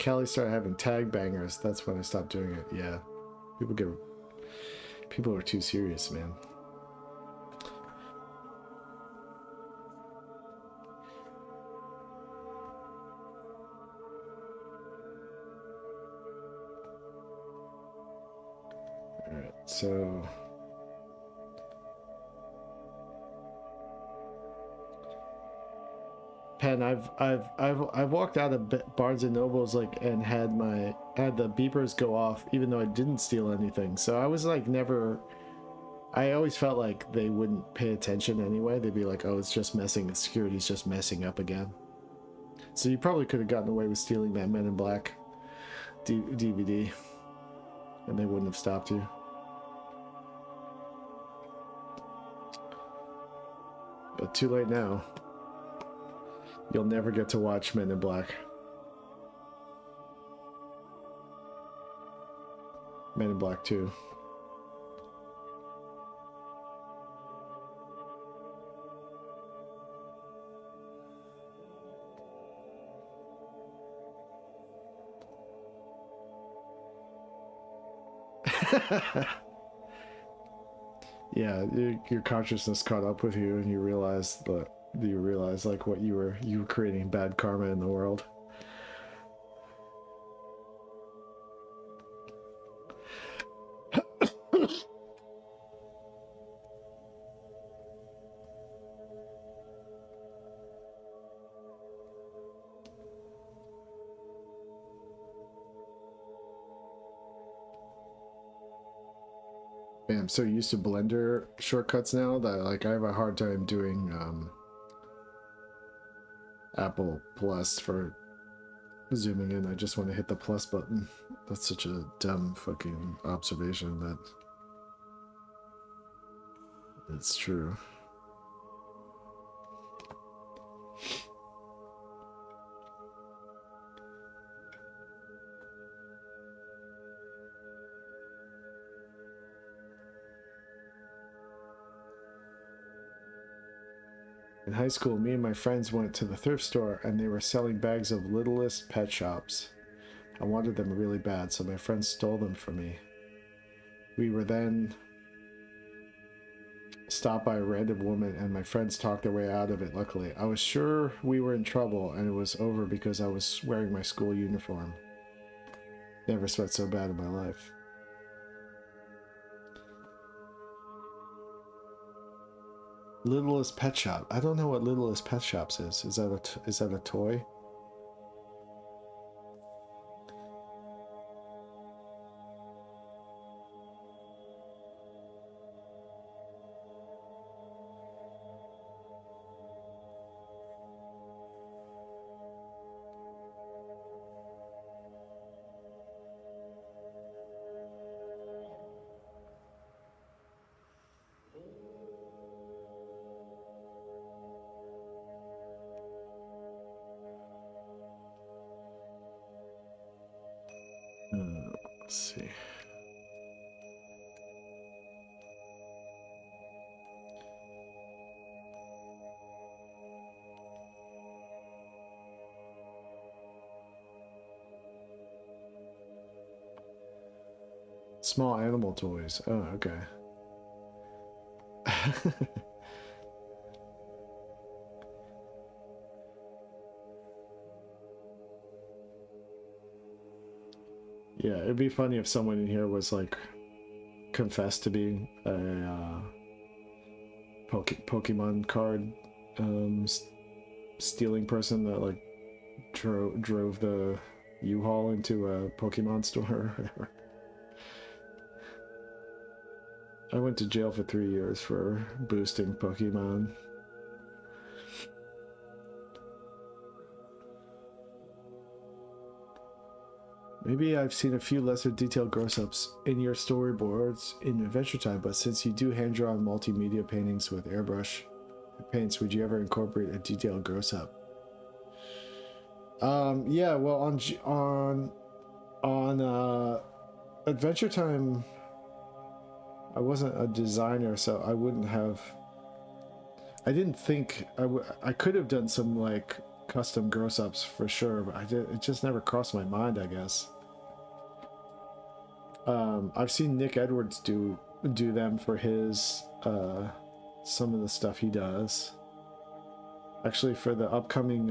Callie started having tag bangers. That's when I stopped doing it. Yeah, people are too serious, man. All right, so Pen, I've walked out of Barnes and Nobles like and had the beepers go off even though I didn't steal anything. So I was like I always felt like they wouldn't pay attention anyway. They'd be like, "Oh, it's just messing. Security's just messing up again." So you probably could have gotten away with stealing that Men in Black DVD, and they wouldn't have stopped you. But too late now. You'll never get to watch Men in Black. Men in Black 2. Yeah, your consciousness caught up with you, and you realize like what you were creating bad karma in the world. I'm so used to Blender shortcuts now that like I have a hard time doing Apple Plus for zooming in. I just want to hit the plus button. That's such a dumb fucking observation, but it's true. In high school, me and my friends went to the thrift store and they were selling bags of Littlest Pet Shops. I wanted them really bad, so my friends stole them from me. We were then stopped by a random woman and my friends talked their way out of it, luckily. I was sure we were in trouble and it was over because I was wearing my school uniform. Never sweat so bad in my life. Littlest Pet Shop. I don't know what Littlest Pet Shops is. Is that a toy? Let's see. Small animal toys. Oh, okay. Yeah, it'd be funny if someone in here was like confessed to being a Pokemon card stealing person that like drove the U-Haul into a Pokemon store or whatever. I went to jail for 3 years for boosting Pokemon. Maybe I've seen a few lesser detailed gross-ups in your storyboards in Adventure Time, but since you do hand-drawn multimedia paintings with airbrush paints, would you ever incorporate a detailed gross-up? Yeah, well, on Adventure Time, I wasn't a designer, so I wouldn't have. I didn't think I could have done some like custom gross-ups for sure, but it just never crossed my mind, I guess. I've seen Nick Edwards do them for his some of the stuff he does. Actually, for the upcoming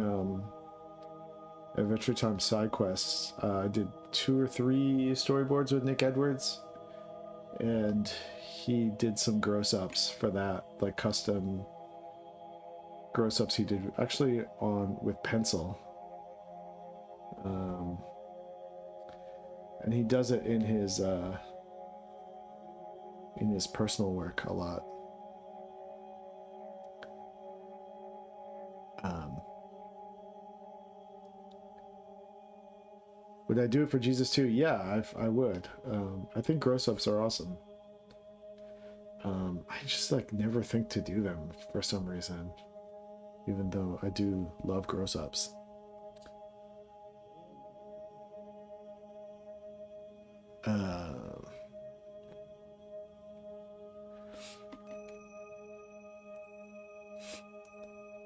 Adventure Time side quests, I did 2 or 3 storyboards with Nick Edwards, and he did some gross-ups for that, like custom gross-ups he did actually with pencil. And he does it in his personal work a lot. Would I do it for Jesus too? Yeah, I would. I think gross-ups are awesome. I just like never think to do them for some reason, even though I do love gross-ups.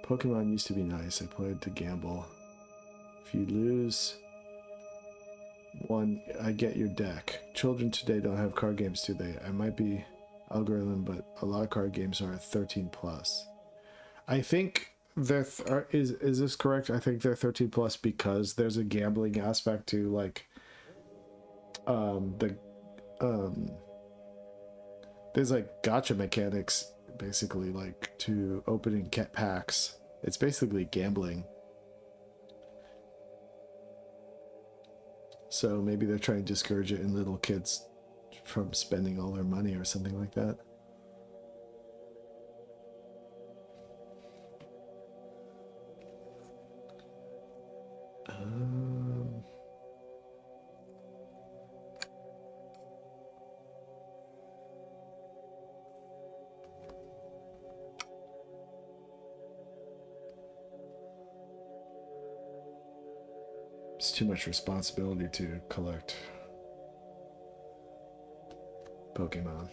Pokemon used to be nice. I played to gamble. If you lose one, I get your deck. Children today don't have card games, do they? I might be algorithm, but a lot of card games are 13 plus. I think they're is this correct? I think they're 13 plus because there's a gambling aspect to like there's like gacha mechanics basically, like to opening packs. It's basically gambling. So maybe they're trying to discourage it in little kids from spending all their money or something like that. It's too much responsibility to collect Pokemon.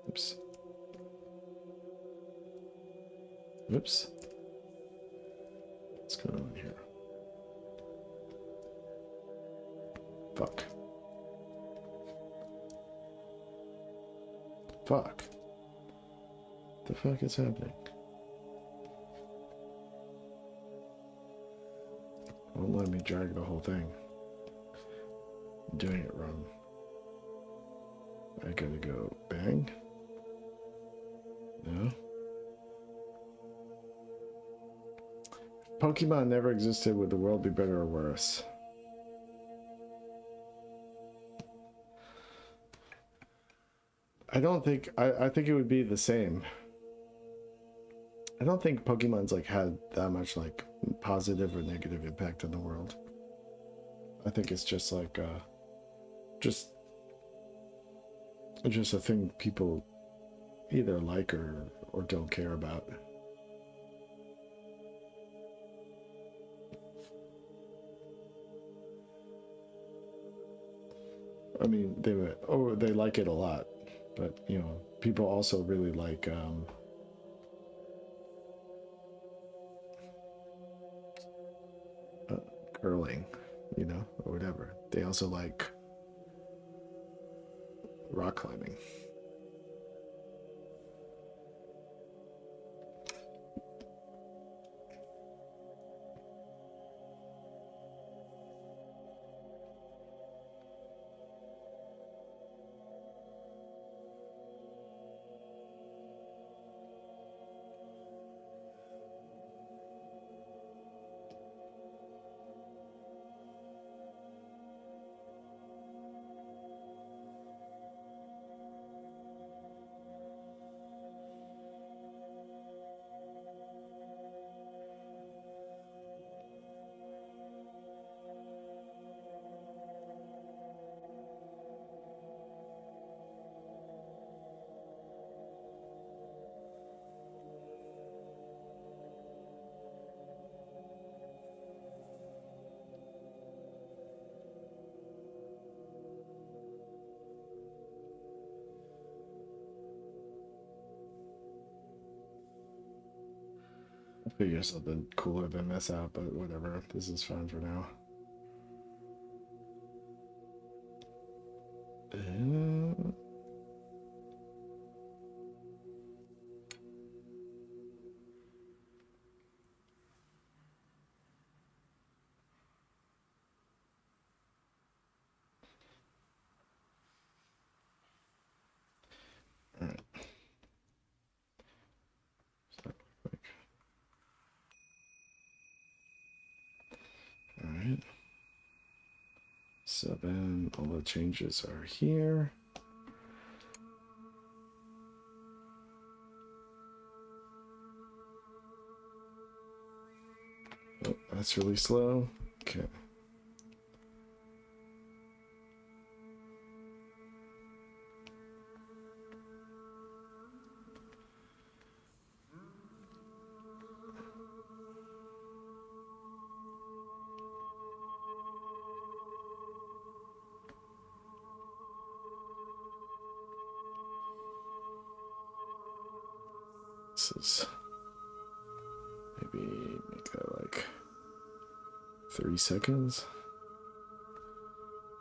Oops. Oops. What's going on here? Fuck. Fuck. What the fuck is happening? Won't let me drag the whole thing. I'm doing it wrong. I gotta go bang. No. If Pokemon never existed, would the world be better or worse? I don't think I think it would be the same. I don't think Pokemon's like had that much like positive or negative impact on the world. I think it's just like just a thing people either like or don't care about. I mean, they like it a lot, but you know, people also really like curling, you know, or whatever. They also like rock climbing. I'll figure something cooler than this out, but whatever. This is fine for now. All right. All right. So then all the changes are here. Oh, that's really slow. Okay. This is maybe make that like 3 seconds.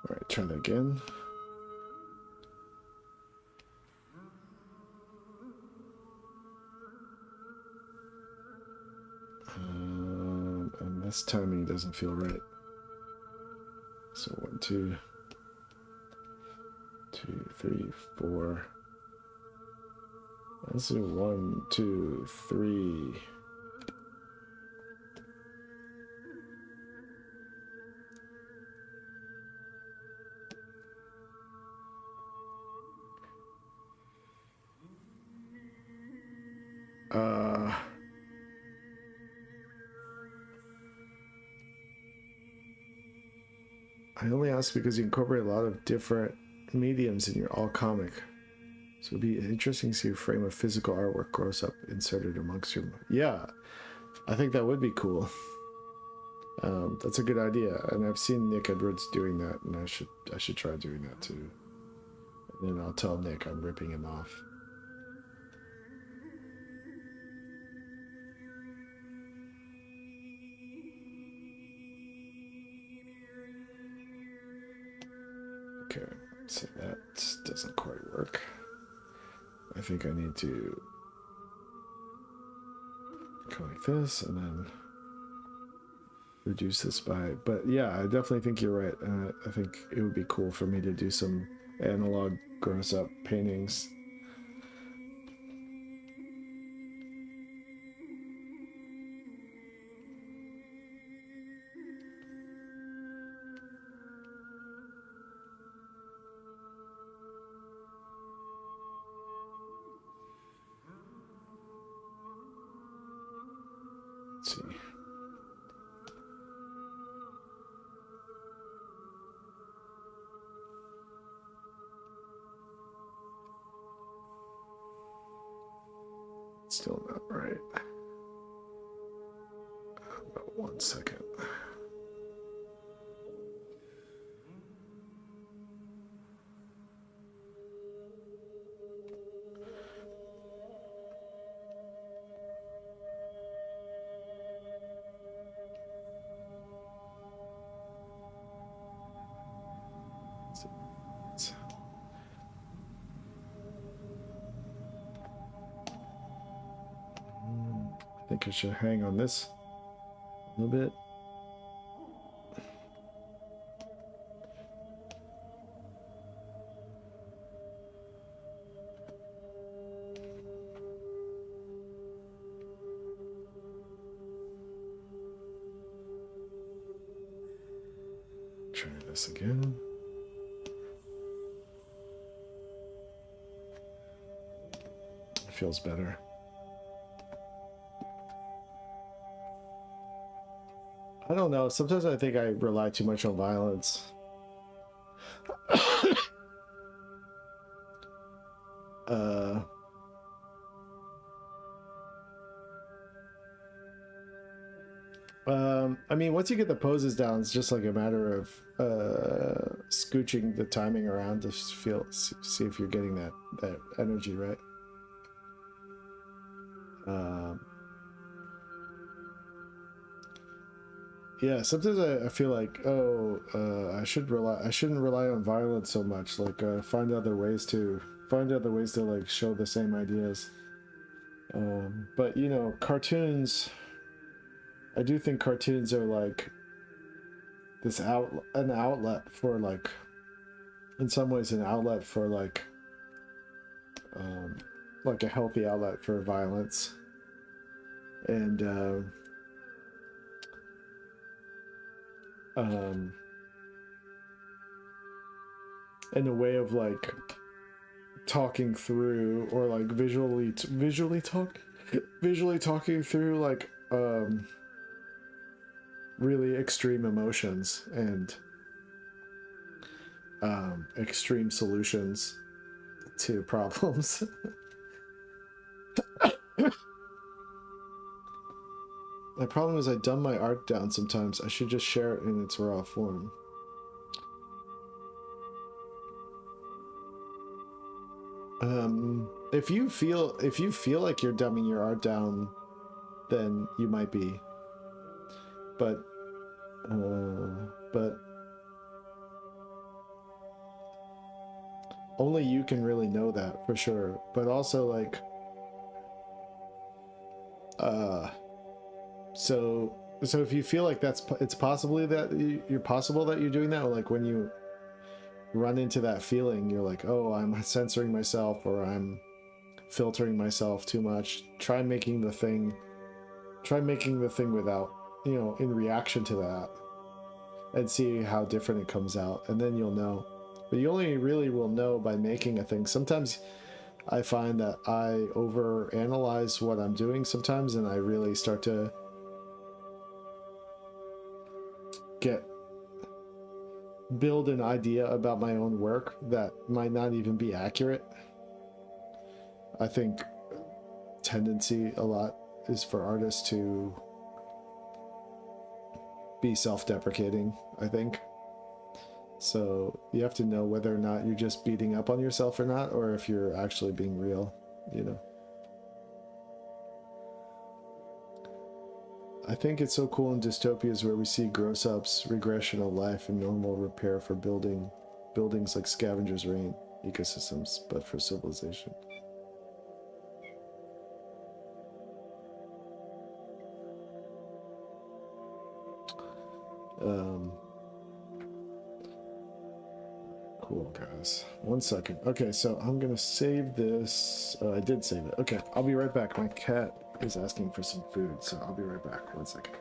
All right, try that again. And this timing doesn't feel right. So 1, 2, 2, 3, 4. Let's do 1, 2, 3. I only asked because you incorporate a lot of different mediums in your all comic. So it'd be interesting to see a frame of physical artwork grows up inserted amongst your... Yeah, I think that would be cool. That's a good idea, and I've seen Nick Edwards doing that, and I should try doing that too. And then I'll tell Nick I'm ripping him off. Okay, so that doesn't quite work. I think I need to go like this and then reduce this by, but yeah, I definitely think you're right. I think it would be cool for me to do some analog gross up paintings. Let's see. Still not right. About 1 second. think I should hang on this a little bit. Try this again. It feels better. I don't know. Sometimes I think I rely too much on violence. I mean, once you get the poses down, it's just like a matter of scooching the timing around to see if you're getting that energy right. Yeah, sometimes I feel like, I shouldn't rely on violence so much. Like, find other ways to like show the same ideas. But you know, cartoons. I do think cartoons are like an outlet for like, in some ways, an outlet for like a healthy outlet for violence, and in a way of like talking through, or like visually talking through like really extreme emotions and extreme solutions to problems. My problem is I dumb my art down sometimes. I should just share it in its raw form. If you feel like you're dumbing your art down, then you might be. But only you can really know that for sure. But also like, so if you feel like it's possibly that you're doing that, or like when you run into that feeling, you're like, oh, I'm censoring myself, or I'm filtering myself too much. Try making the thing without, you know, in reaction to that, and see how different it comes out, and then you'll know. But you only really will know by making a thing. Sometimes I find that I overanalyze what I'm doing sometimes, and I really start to build an idea about my own work that might not even be accurate. I think tendency a lot is for artists to be self-deprecating, I think. So you have to know whether or not you're just beating up on yourself or not, or if you're actually being real, you know. I think it's so cool in dystopias where we see gross-ups, regression of life, and normal repair for buildings like Scavenger's Reign ecosystems, but for civilization. Cool, guys. 1 second. Okay, so I'm gonna save this. I did save it. Okay, I'll be right back. My cat is asking for some food, so I'll be right back. 1 second.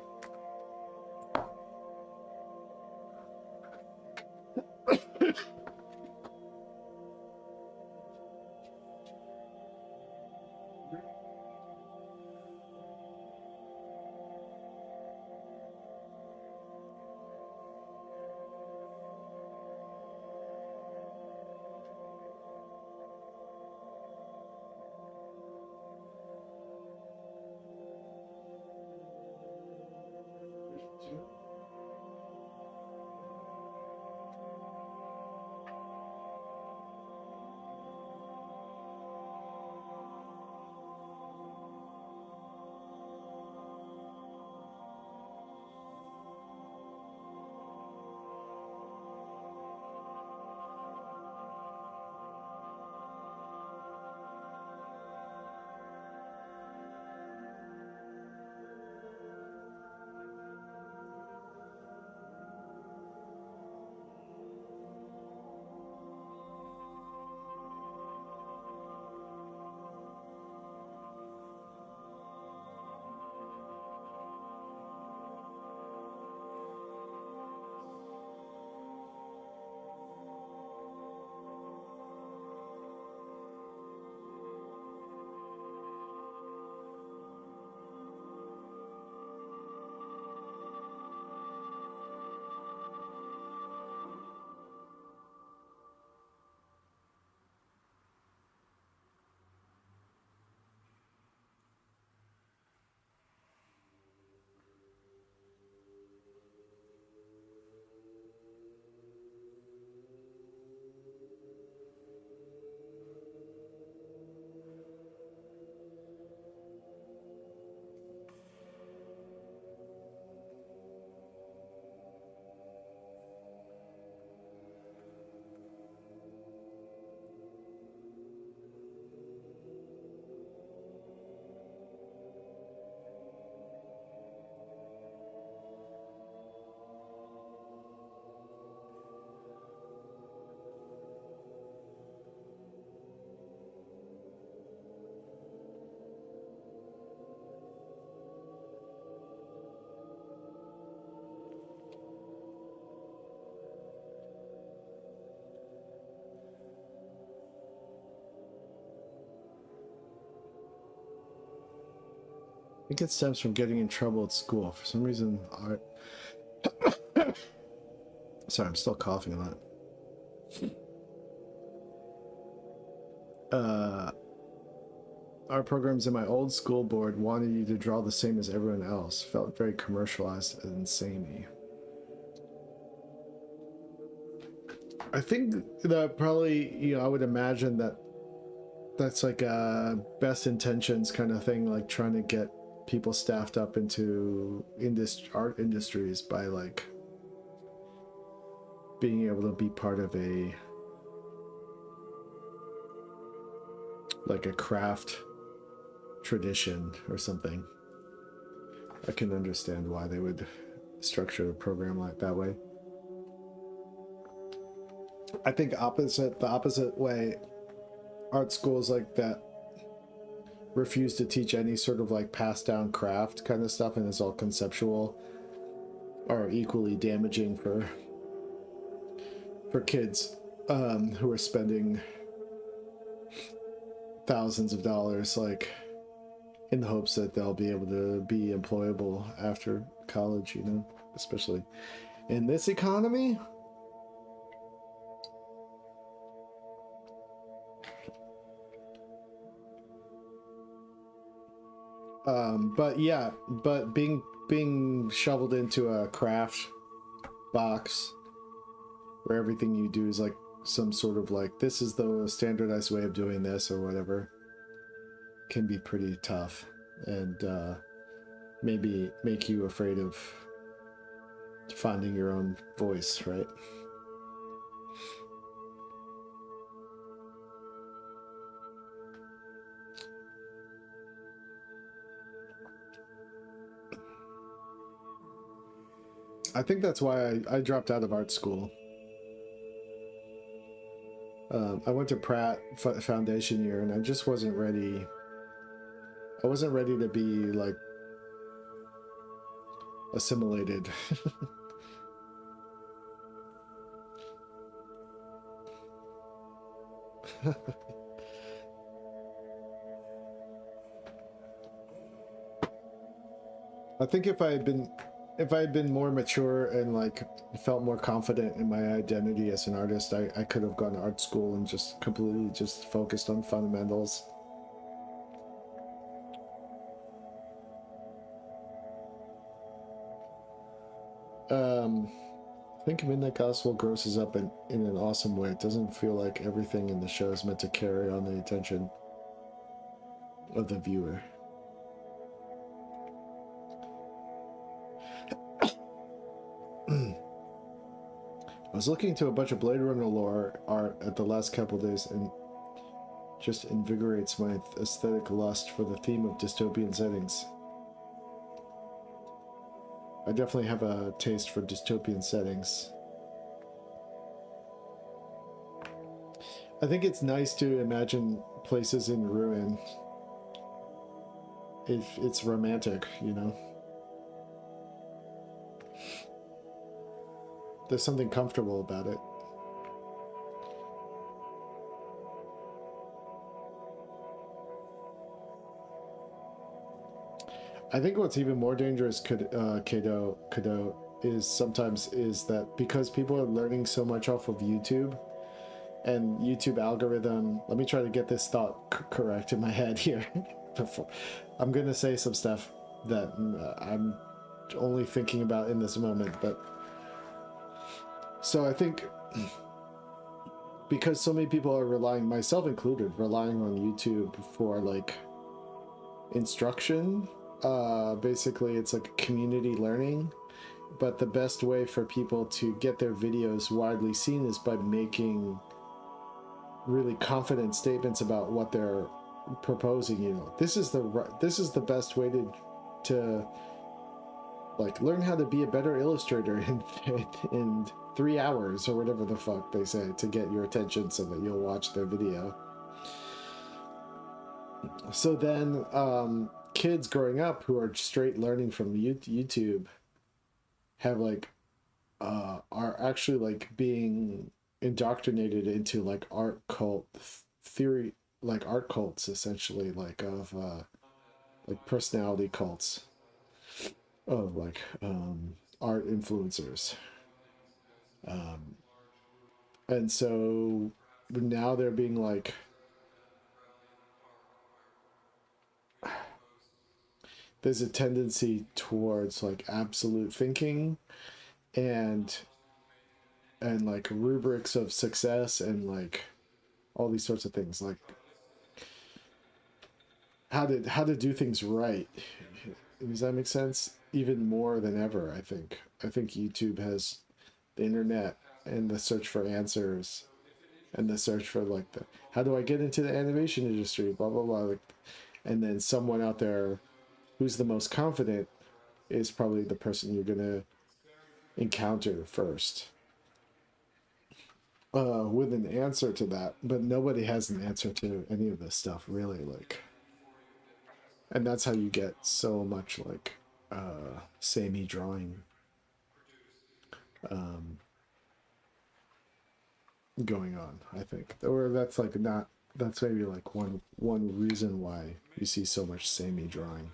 think it stems from getting in trouble at school. For some reason, art. Sorry, I'm still coughing a lot. Art programs in my old school board wanted you to draw the same as everyone else. Felt very commercialized and samey. I think that probably, you know, I would imagine that that's like a best intentions kind of thing, like trying to get people staffed up into art industries by like being able to be part of a like a craft tradition or something. I can understand why they would structure a program like that way. I think the opposite way, art schools like that refuse to teach any sort of like passed down craft kind of stuff, and it's all conceptual, are equally damaging for kids who are spending thousands of dollars like in the hopes that they'll be able to be employable after college, you know, especially in this economy. But yeah, but being shoveled into a craft box where everything you do is like some sort of like, this is the standardized way of doing this or whatever, can be pretty tough and maybe make you afraid of finding your own voice, right? I think that's why I dropped out of art school. I went to Pratt foundation year and I just wasn't ready. I wasn't ready to be like assimilated. I think if I had been more mature and like felt more confident in my identity as an artist, I could have gone to art school and just completely just focused on fundamentals. I think Midnight Gospel grosses up in an awesome way. It doesn't feel like everything in the show is meant to carry on the attention of the viewer. I was looking to a bunch of Blade Runner lore art at the last couple days and just invigorates my aesthetic lust for the theme of dystopian settings. I definitely have a taste for dystopian settings. I think it's nice to imagine places in ruin if it's romantic, you know? There's something comfortable about it. I think what's even more dangerous, Kado, is sometimes is that because people are learning so much off of YouTube and YouTube algorithm. Let me try to get this thought correct in my head here. Before I'm gonna say some stuff that I'm only thinking about in this moment, but so I think because so many people are relying, myself included, relying on YouTube for like instruction. Basically it's like community learning, but the best way for people to get their videos widely seen is by making really confident statements about what they're proposing. You know, this is the best way to like learn how to be a better illustrator in 3 hours or whatever the fuck they say to get your attention so that you'll watch their video. So then kids growing up who are straight learning from YouTube have like are actually like being indoctrinated into like art cult theory, like art cults essentially, like of like personality cults of like art influencers. Um, and so now they're being like, there's a tendency towards like absolute thinking and like rubrics of success and like all these sorts of things, like how to do things right. Does that make sense? Even more than ever, I think. I think YouTube has the internet and the search for answers and the search for like the how do I get into the animation industry, blah blah blah. Like, and then someone out there who's the most confident is probably the person you're gonna encounter first with an answer to that. But nobody has an answer to any of this stuff really, like, and that's how you get so much like samey drawing um, going on, I think. Or that's like not, that's maybe like one reason why you see so much samey drawing.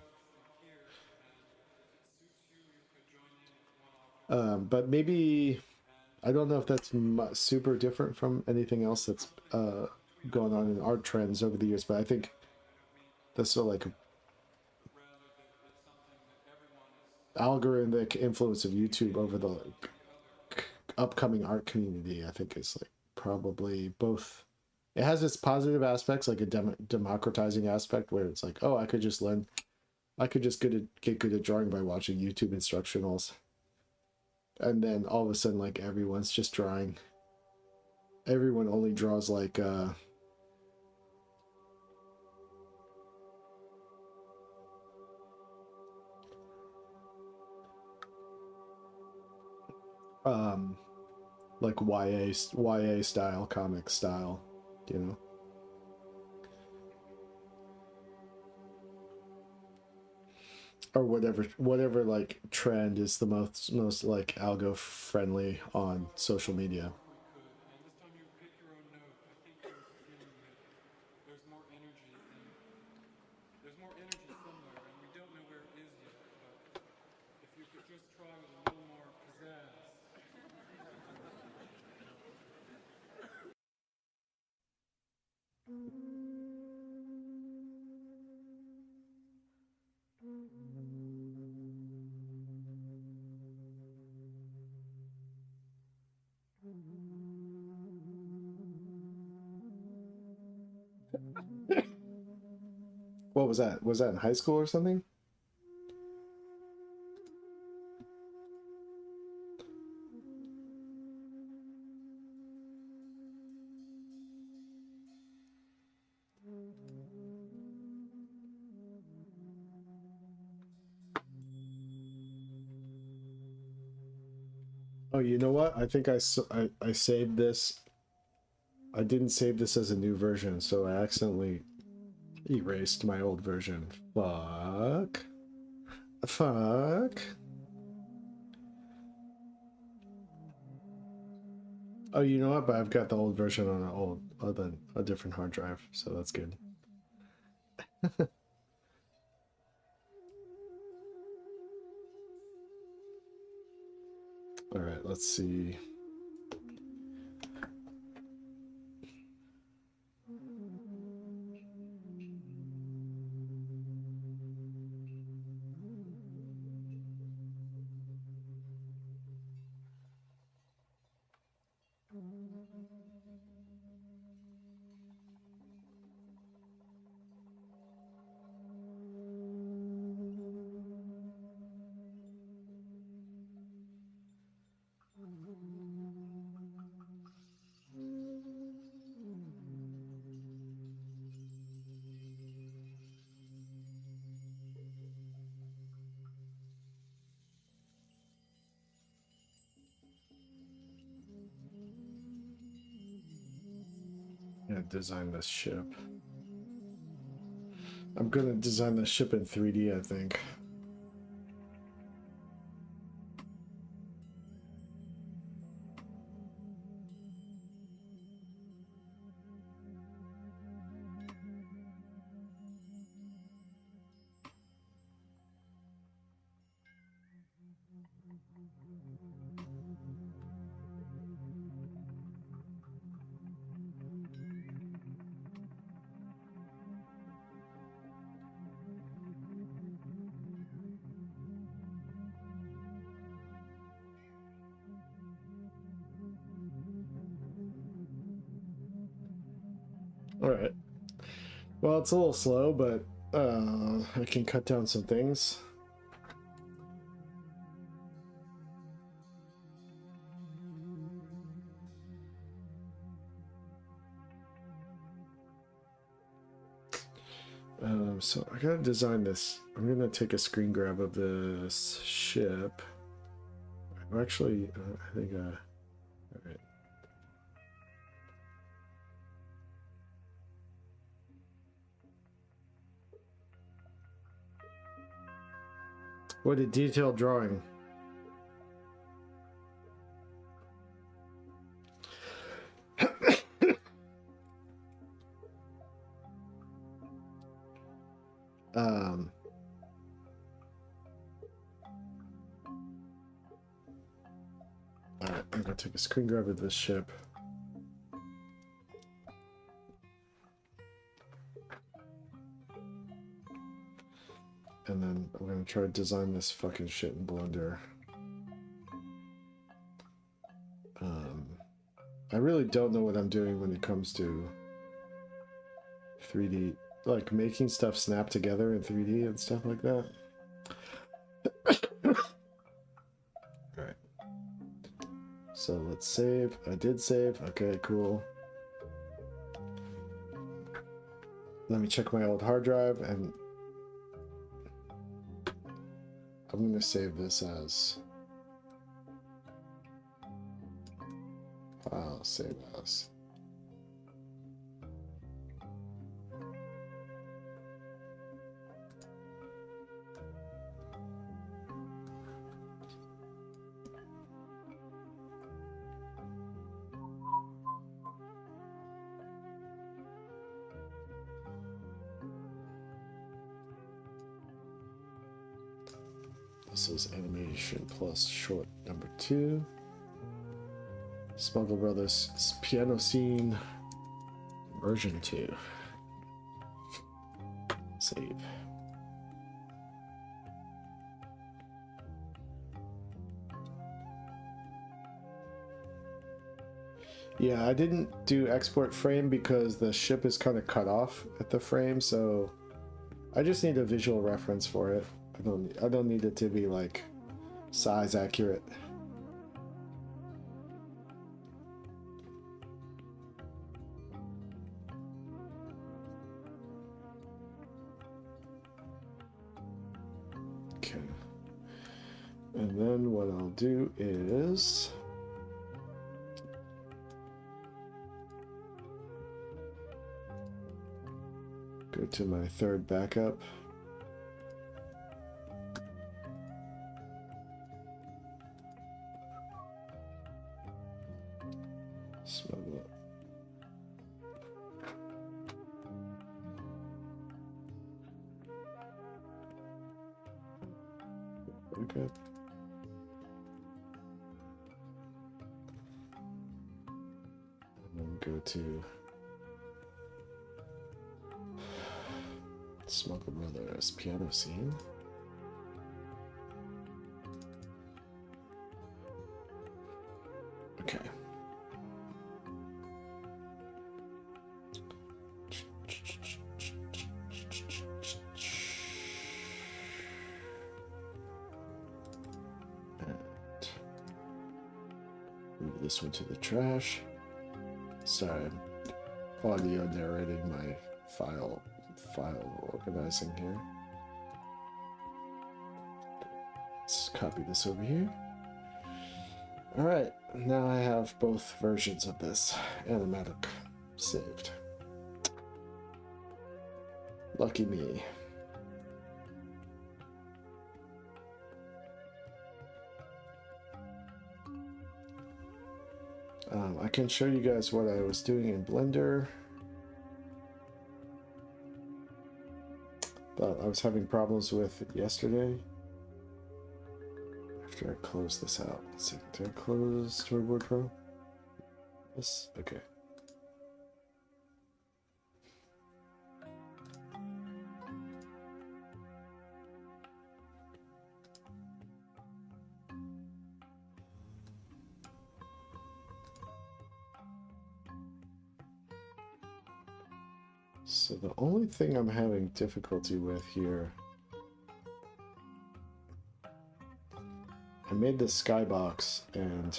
But maybe I don't know if that's super different from anything else that's going on in art trends over the years, but I think that's sort of like algorithmic influence of YouTube over the like, upcoming art community. I think is like probably both. It has its positive aspects, like a democratizing aspect, where it's like, oh, I could just learn, I could just get good at drawing by watching YouTube instructionals, and then all of a sudden, like everyone's just drawing. Everyone only draws like um like YA style, comic style, you know. Or whatever like trend is the most like algo friendly on social media. What was that? Was that in high school or something? Oh, you know what? I think I saved this. I didn't save this as a new version, so I accidentally erased my old version. Fuck. Fuck. Oh, you know what? But I've got the old version on a different hard drive, so that's good. All right, let's see. Yeah, design this ship. I'm gonna design the ship in 3D, I think. All right. Well, it's a little slow, but I can cut down some things. So I gotta design this. I'm gonna take a screen grab of this ship. Actually, I think, all right. What a detailed drawing. Alright, I'm gonna take a screen grab of this ship. And then I'm gonna try to design this fucking shit in Blender. I really don't know what I'm doing when it comes to 3D, like making stuff snap together in 3D and stuff like that. Alright. So let's save. I did save. Okay, cool. Let me check my old hard drive, and I'm going to save this as file, save as. This is Animation Plus short number 2. Smuggle Brothers Piano Scene version 2. Save. Yeah, I didn't do export frame because the ship is kind of cut off at the frame, so I just need a visual reference for it. I don't need it to be like size accurate. Okay. And then what I'll do is go to my third backup. Smuggle it. Okay. And then go to Smuggle Brothers Piano Scene. Okay. Move this one to the trash. Sorry, I'm audio narrating my file organizing here. Let's copy this over here. Alright, now I have both versions of this animatic saved. Lucky me. I can show you guys what I was doing in Blender. That I was having problems with yesterday. after I close this out. Let's see. Did I close Storyboard Pro? Yes. Okay. So the only thing I'm having difficulty with here, I made this skybox and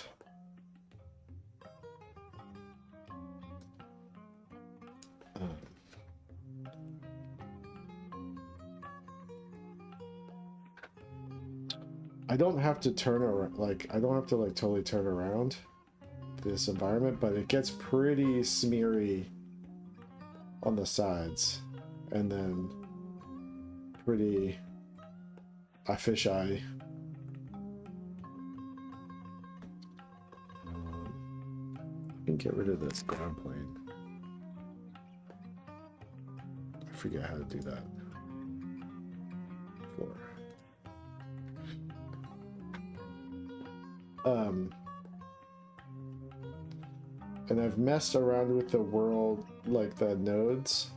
I don't have to turn around, like I don't have to like totally turn around this environment, but it gets pretty smeary on the sides, and then pretty fisheye. I can get rid of this ground plane. I forget how to do that. Before. And I've messed around with the world, like the nodes.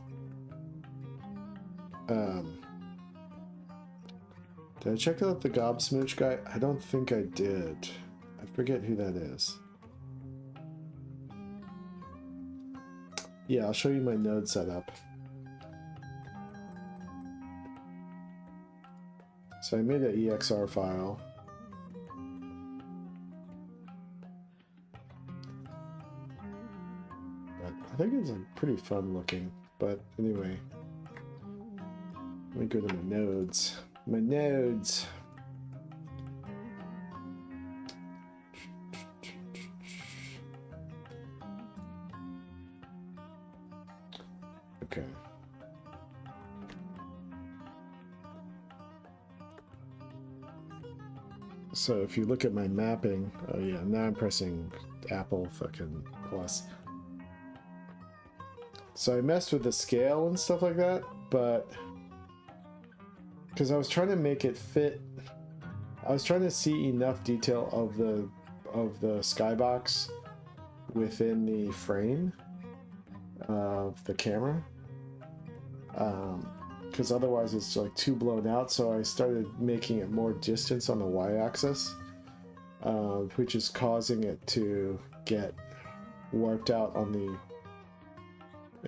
Did I check out the Gobsmooch guy? I don't think I did. I forget who that is. Yeah, I'll show you my node setup. So I made an EXR file. I think it's pretty fun looking, but anyway, let me go to my nodes. My nodes. Okay. So if you look at my mapping, oh yeah, now I'm pressing Apple fucking plus. So I messed with the scale and stuff like that, but because I was trying to make it fit, I was trying to see enough detail of the skybox within the frame of the camera, because otherwise it's like too blown out. So I started making it more distance on the y-axis, which is causing it to get warped out on the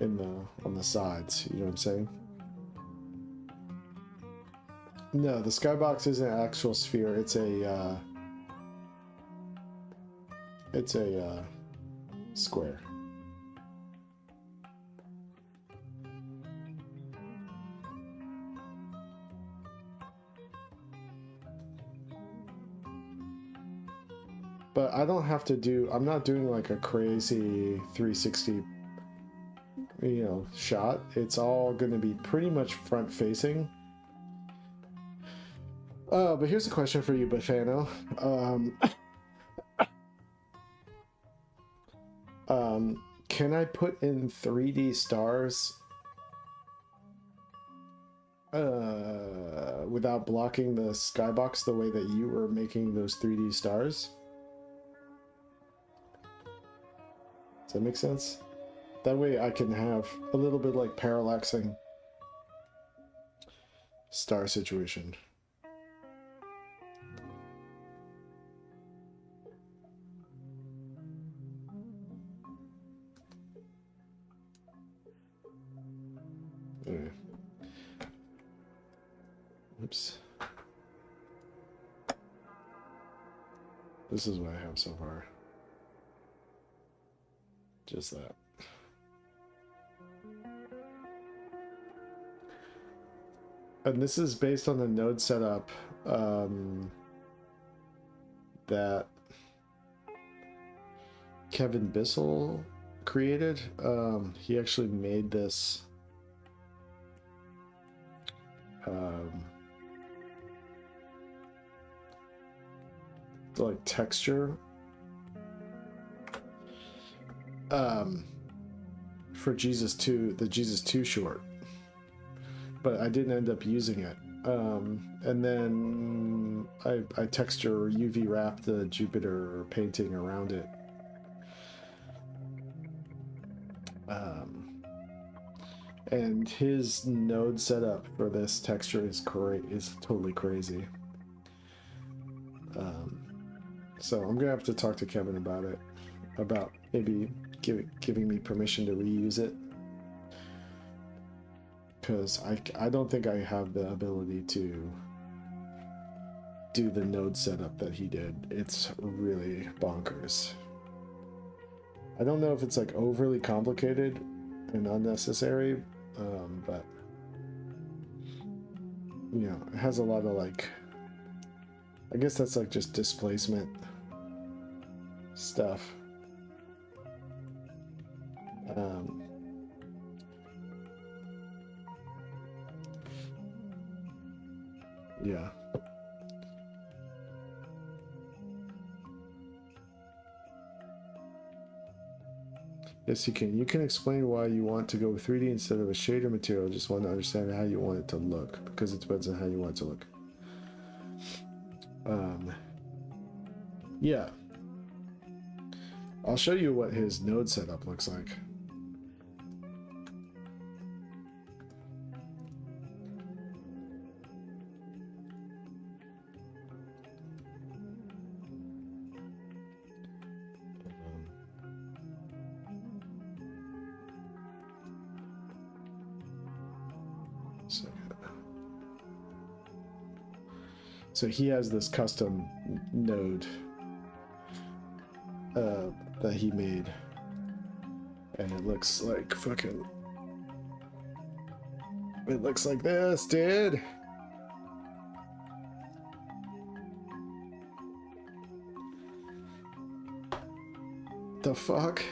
on the sides. You know what I'm saying? No, the skybox isn't an actual sphere. It's a square. But I don't have to do, I'm not doing like a crazy 360, you know, shot. It's all going to be pretty much front facing. But here's a question for you, Bafano. Can I put in 3D stars without blocking the skybox the way that you were making those 3D stars? Does that make sense? That way I can have a little bit like parallaxing star situation. Oops. This is what I have so far. Just that. And this is based on the node setup that Kevin Bissell created. He actually made this like texture for Jesus 2, the Jesus 2 short, but I didn't end up using it And then I texture UV wrap the Jupiter painting around it. And his node setup for this texture is totally crazy. So I'm gonna have to talk to Kevin about it, about maybe giving me permission to reuse it, because I don't think I have the ability to do the node setup that he did. It's really bonkers. I don't know if it's like overly complicated and unnecessary, but you know, it has a lot of like, I guess that's like just displacement stuff. Yeah. Yes, you can. You can explain why you want to go with 3D instead of a shader material. Just want to understand how you want it to look, because it depends on how you want it to look. Yeah. I'll show you what his node setup looks like. So he has this custom node that he made, and it looks like fucking. It looks like this, dude. The fuck?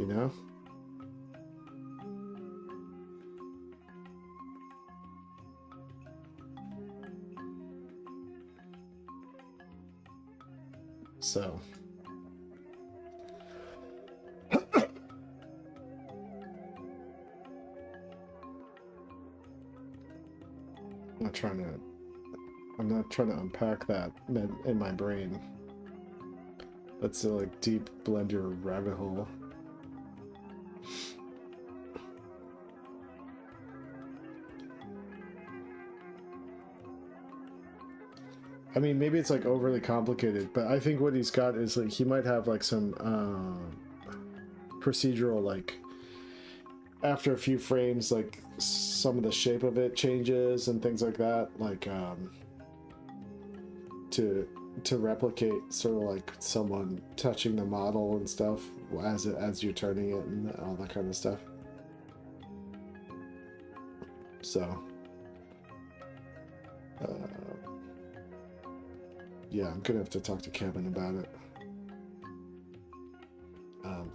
You know? So I'm not trying to unpack that in my brain. That's a like deep Blender rabbit hole. I mean, maybe it's like overly complicated, but I think what he's got is like he might have like some procedural, like after a few frames, like some of the shape of it changes and things like that, like to replicate sort of like someone touching the model and stuff as you're turning it and all that kind of stuff. So yeah, I'm gonna have to talk to Kevin about it.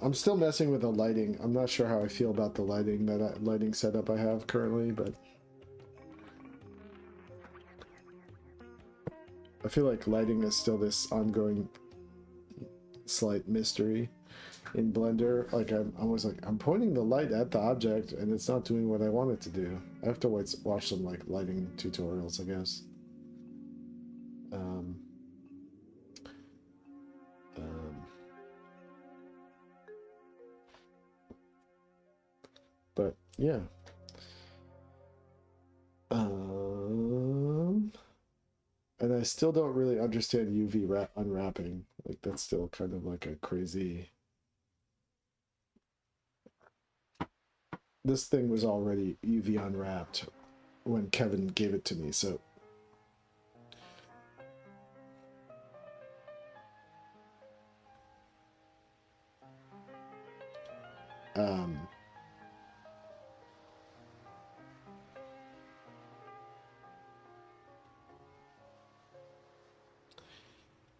I'm still messing with the lighting. I'm not sure how I feel about the lighting setup I have currently, but I feel like lighting is still this ongoing slight mystery in Blender. Like I'm always like, I'm pointing the light at the object and it's not doing what I want it to do. I have to watch some like lighting tutorials, I guess. But yeah. And I still don't really understand UV unwrapping. Like that's still kind of like a crazy. This thing was already UV unwrapped when Kevin gave it to me, so.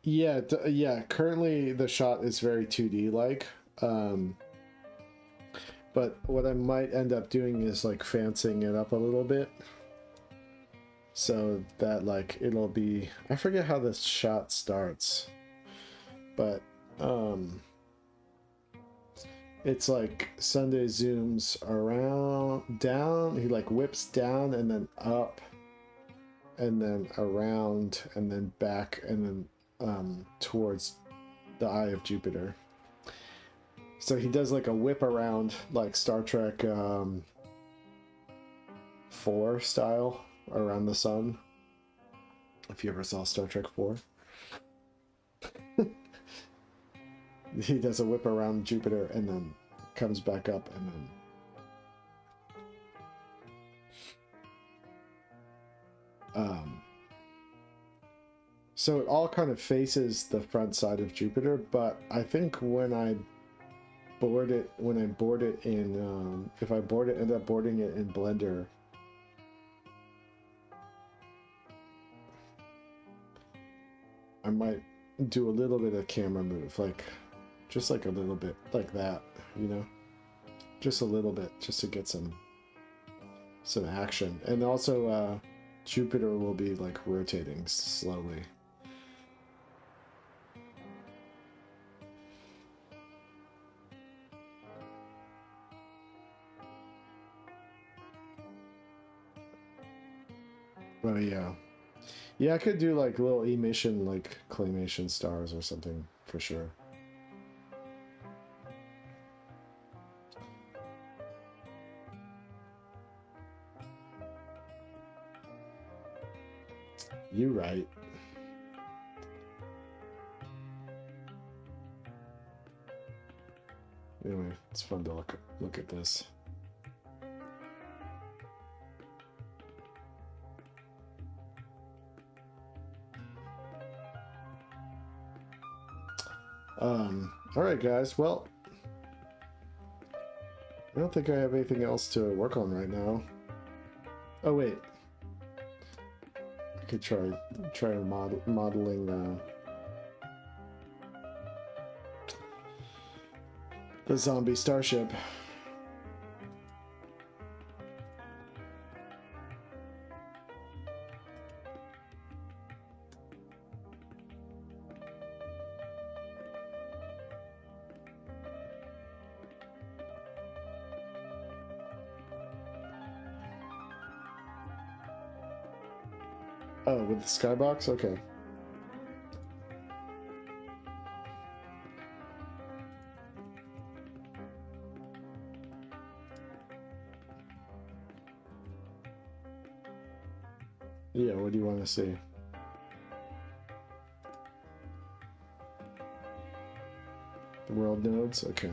Yeah, yeah. Currently, the shot is very 2D like, but what I might end up doing is like fancying it up a little bit, so that like it'll be. I forget how this shot starts, but it's like Sunday zooms around, down, he like whips down and then up and then around and then back and then towards the eye of Jupiter. So he does like a whip around, like Star Trek 4 style around the sun. If you ever saw Star Trek 4. He does a whip around Jupiter and then comes back up and then so it all kind of faces the front side of Jupiter, but I think when I board it in if I end up boarding it in Blender, I might do a little bit of camera move, like just like a little bit like that, you know, just a little bit, just to get some action. And also Jupiter will be like rotating slowly. Oh yeah. Yeah, I could do like little emission, like claymation stars or something for sure. You right. Anyway, it's fun to look at this. All right, guys. Well, I don't think I have anything else to work on right now. Oh wait, I could try modeling the zombie starship. Oh, with the skybox? Okay. Yeah, what do you want to see? The world nodes? Okay.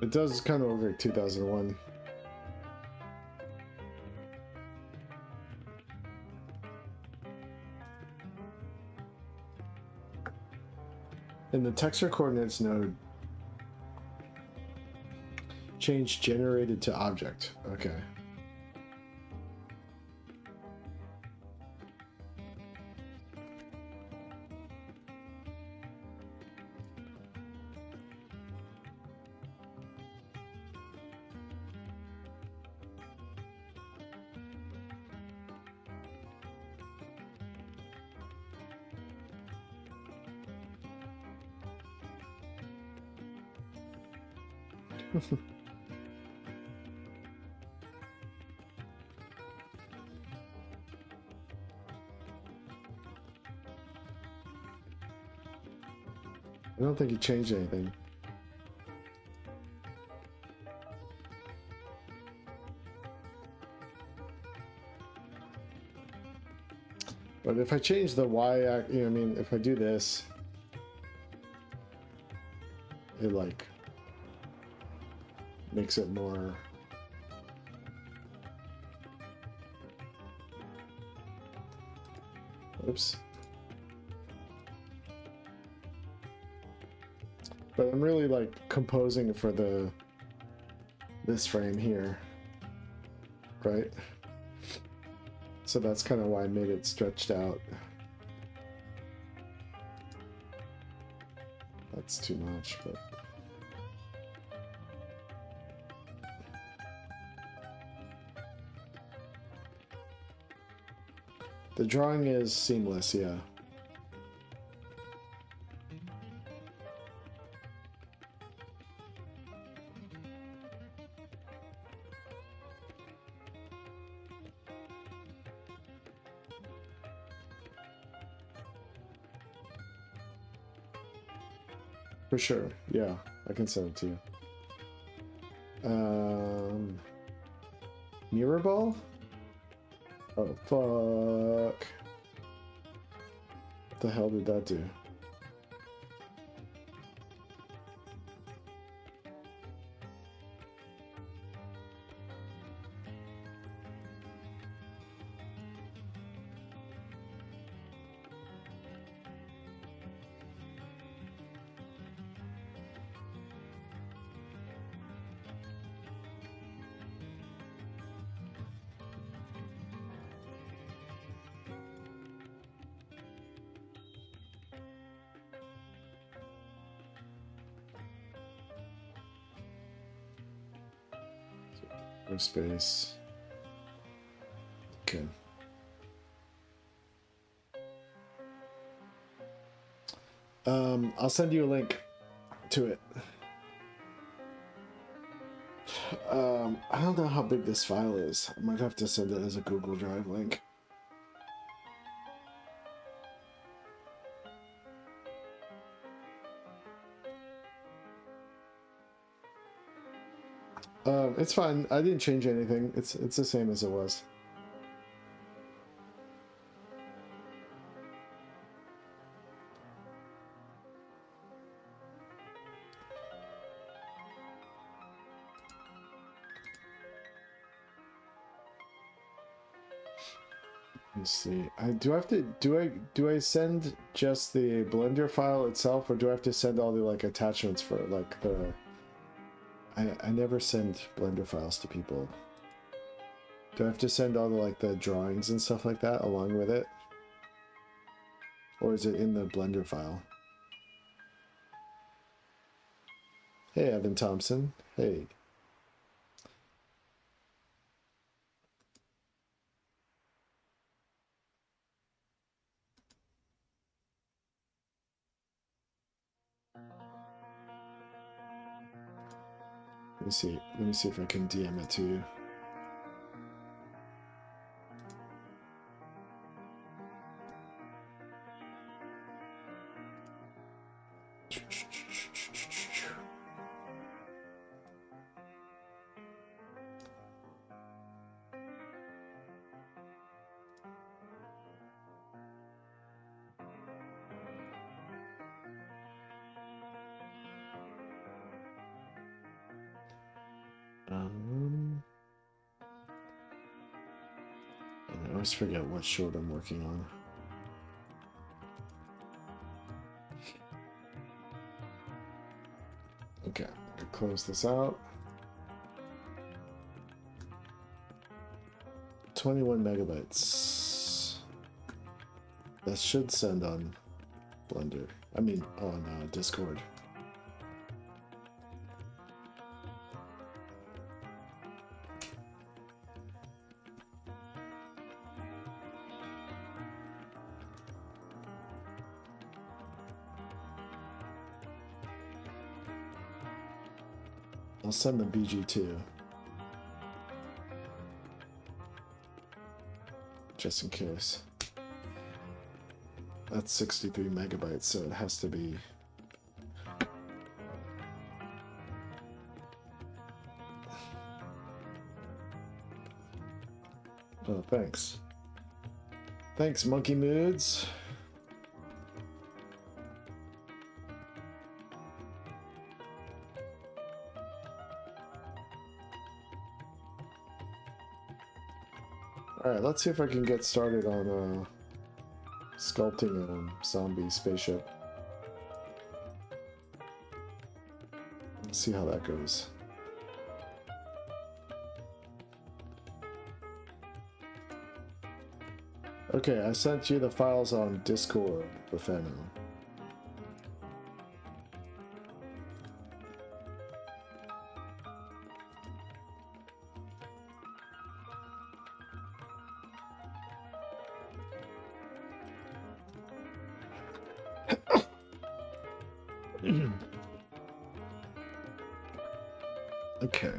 It does kind of look like 2001. In the texture coordinates node, change generated to object. Okay. I don't think he changed anything. But if I change the Y, you know, I mean, if I do this, it like makes it more. Oops. But I'm really like composing for this frame here, right? So that's kind of why I made it stretched out. that's too much, but the drawing is seamless, yeah. For sure, yeah, I can send it to you. Mirror ball? Oh, fuck. What the hell did that do? Space. Okay. I'll send you a link to it. I don't know how big this file is. I might have to send it as a Google Drive link. It's fine. I didn't change anything. It's the same as it was. Let me see. Do I send just the Blender file itself, or do I have to send all the like attachments for like the? I never send Blender files to people. Do I have to send all the like the drawings and stuff like that along with it? Or is it in the Blender file? Hey, Evan Thompson. Hey. Let me see. Let me see if I can DM it to you. I always forget what short I'm working on. Okay, I'm gonna close this out. 21 megabytes. That should send on Blender. I mean, on Discord. I'll send the BG2. Just in case. That's 63 megabytes, so it has to be... Oh, thanks. Thanks, Monkey Moods. Alright, let's see if I can get started on sculpting a zombie spaceship. Let's see how that goes. Okay, I sent you the files on Discord, Bufano. Okay.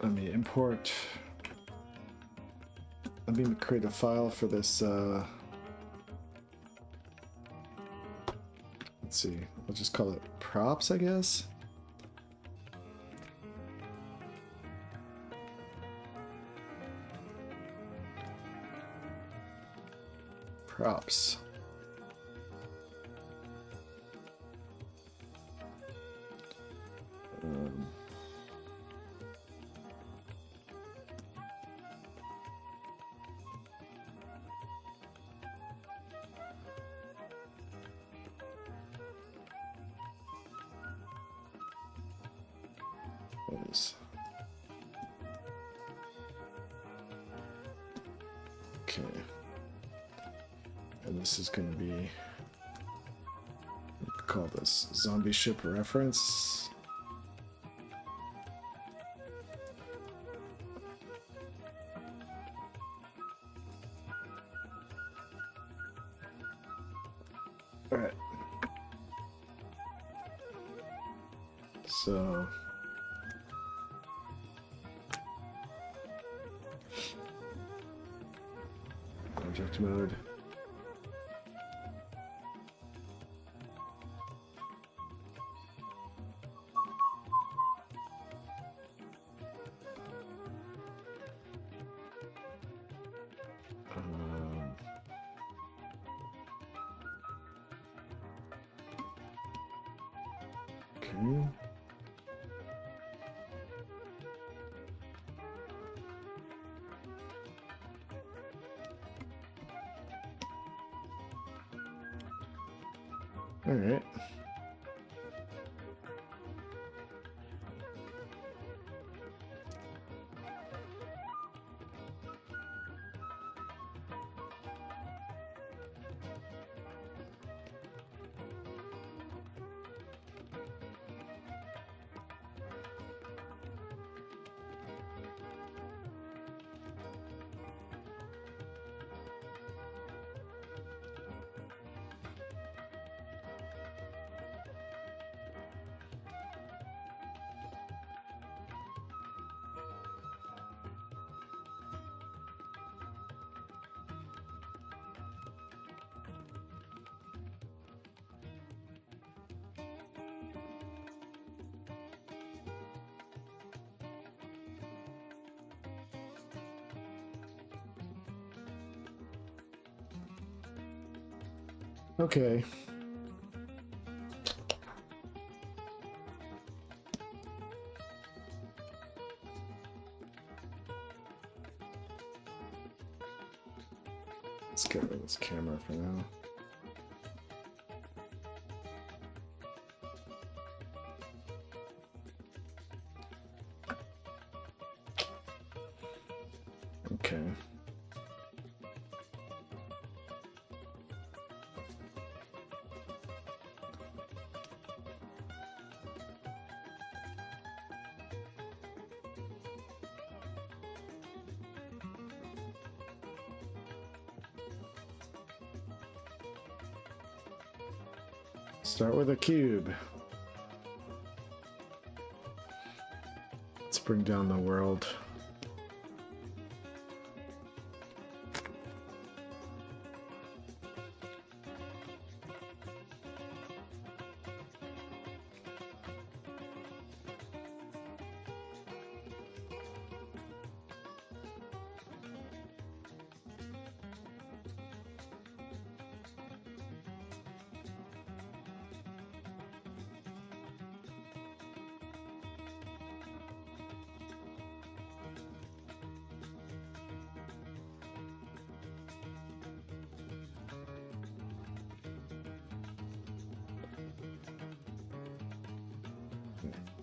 Let me import. Let me create a file for this. Let's see. I'll just call it props, I guess. Props. Okay. And this is going to be, call this zombie ship reference. All right. So object mode. Okay. All right. Okay. Let's get rid of this camera for now. Okay. Start with a cube. Let's bring down the world.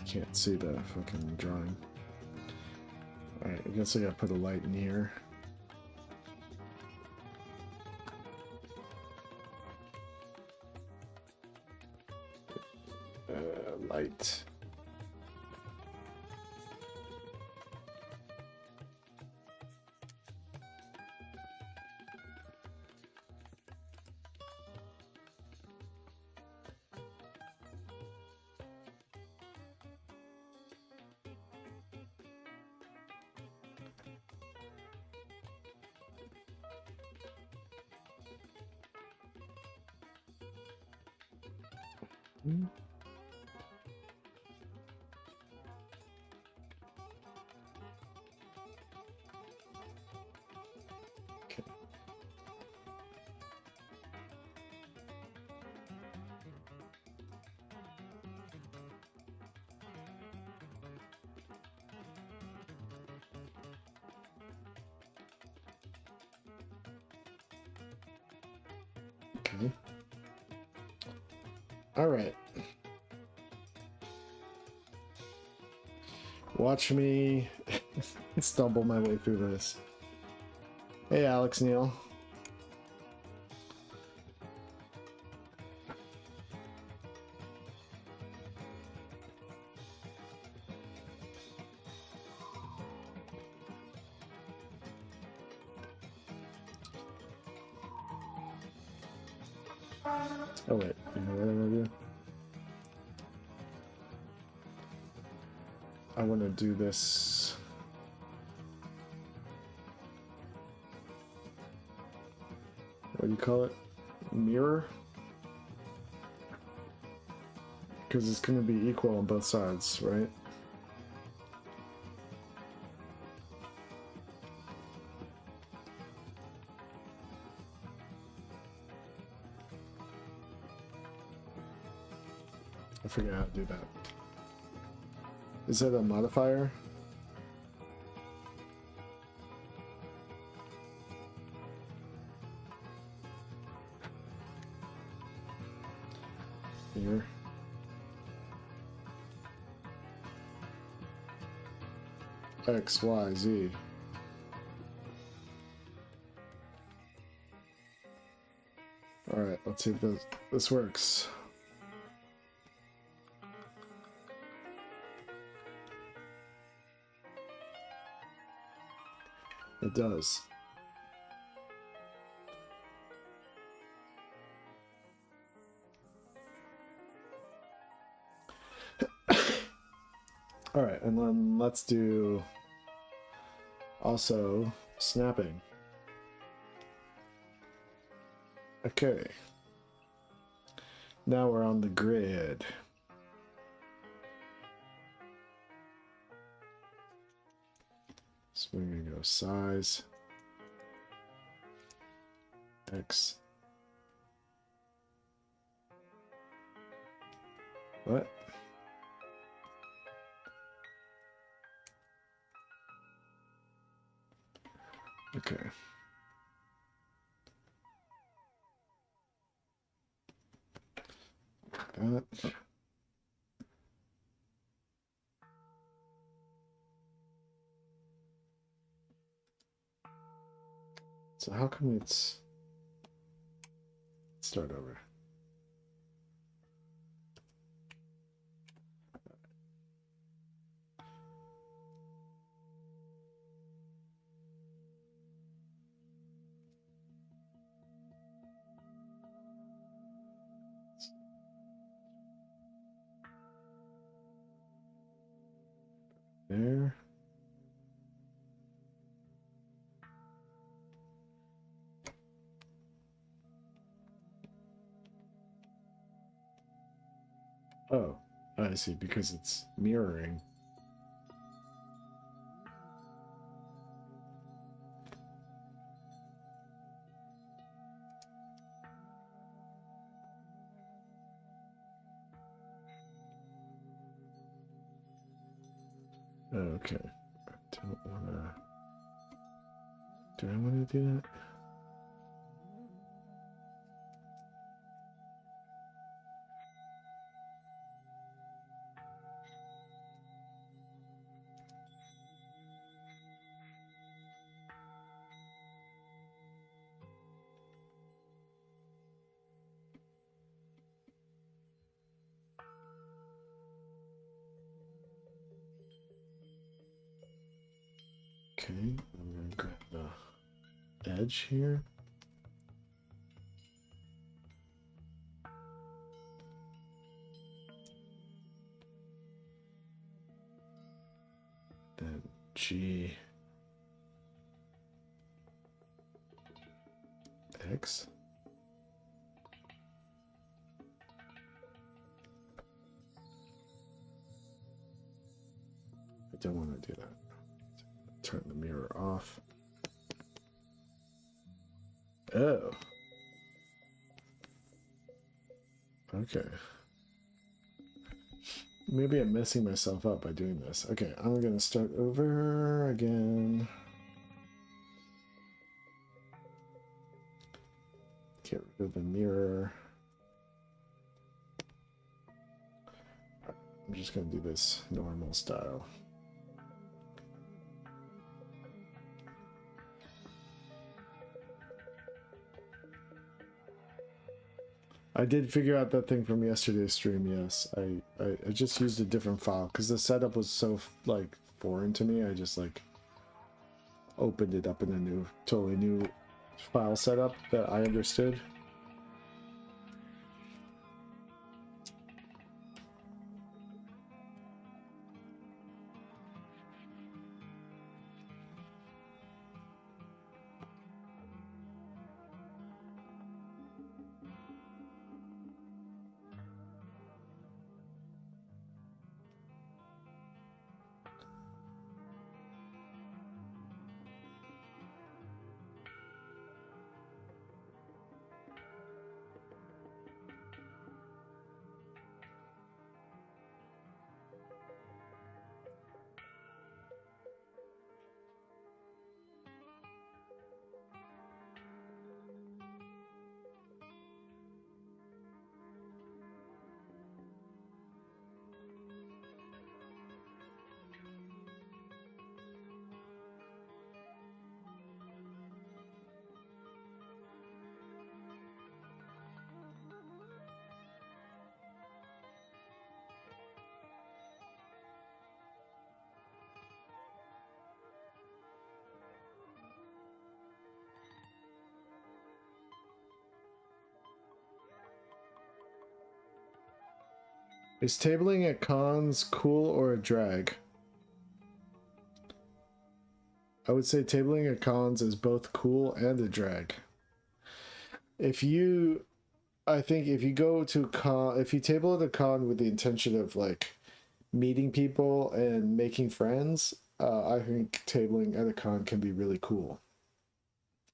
Can't see the fucking drawing. Alright, I guess I gotta put a light in here. Light. Okay. All right. Watch me stumble my way through this. Hey, Alex Neil. Oh wait, you know what I want to do? I want to do this. What do you call it? Mirror? Because it's going to be equal on both sides, right? I forget how to do that. Is that a modifier? Here. X, Y, Z. Alright, let's see if this works. It does. Alright, and then let's do also snapping. Okay. Now we're on the grid. So we're going to go size, X. What? Okay. That. So how come it's... Let's start over. There. Oh, I see, because it's mirroring. Okay. Don't wanna... Do I want to do that? Okay, I'm gonna grab the edge here. Then G X. don't want to do that. Turn the mirror off. Oh. Okay. Maybe I'm messing myself up by doing this. Okay, I'm gonna start over again. Get rid of the mirror. I'm just gonna do this normal style. I did figure out that thing from yesterday's stream, yes. I just used a different file because the setup was so like foreign to me. I just like opened it up in a totally new file setup that I understood. Is tabling at cons cool or a drag? I would say tabling at cons is both cool and a drag. I think if you go to if you table at a con with the intention of like meeting people and making friends, I think tabling at a con can be really cool.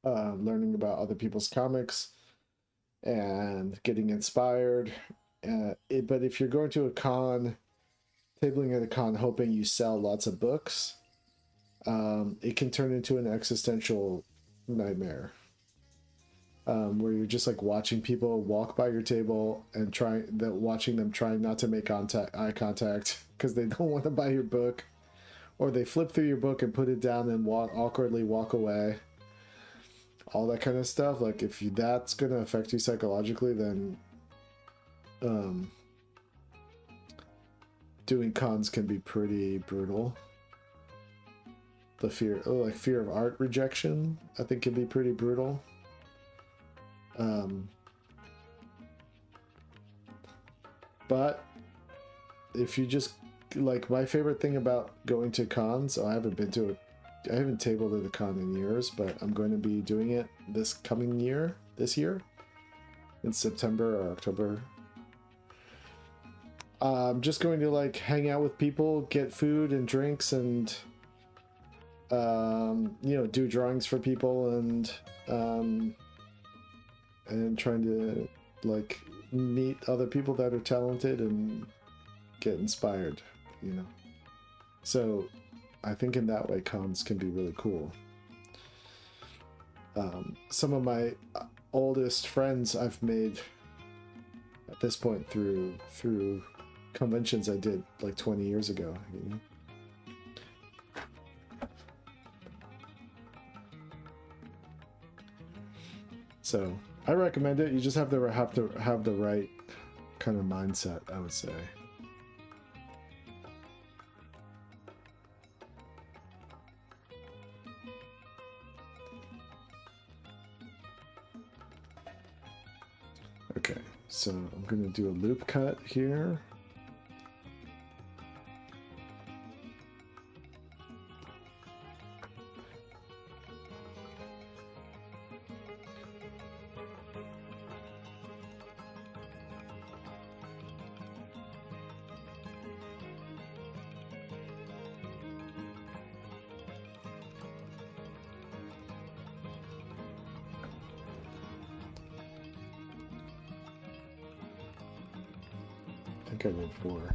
Learning about other people's comics and getting inspired. But if you're going to a con, tabling at a con hoping you sell lots of books, it can turn into an existential nightmare. Where you're just like watching people walk by your table and watching them trying not to make eye contact because they don't want to buy your book, or they flip through your book and put it down and awkwardly walk away. All that kind of stuff. Like if that's gonna affect you psychologically, then doing cons can be pretty brutal. The fear of art rejection, I think, can be pretty brutal. But if you just like, my favorite thing about going to cons, I haven't tabled at a con in years, but I'm going to be doing it this year in September or October. I'm just going to like hang out with people, get food and drinks, and do drawings for people, and trying to like meet other people that are talented and get inspired, So I think in that way cons can be really cool. Some of my oldest friends I've made at this point through conventions I did like 20 years ago. So I recommend it. You just have to have the right kind of mindset, I would say. Okay, so I'm going to do a loop cut here. think I did 4.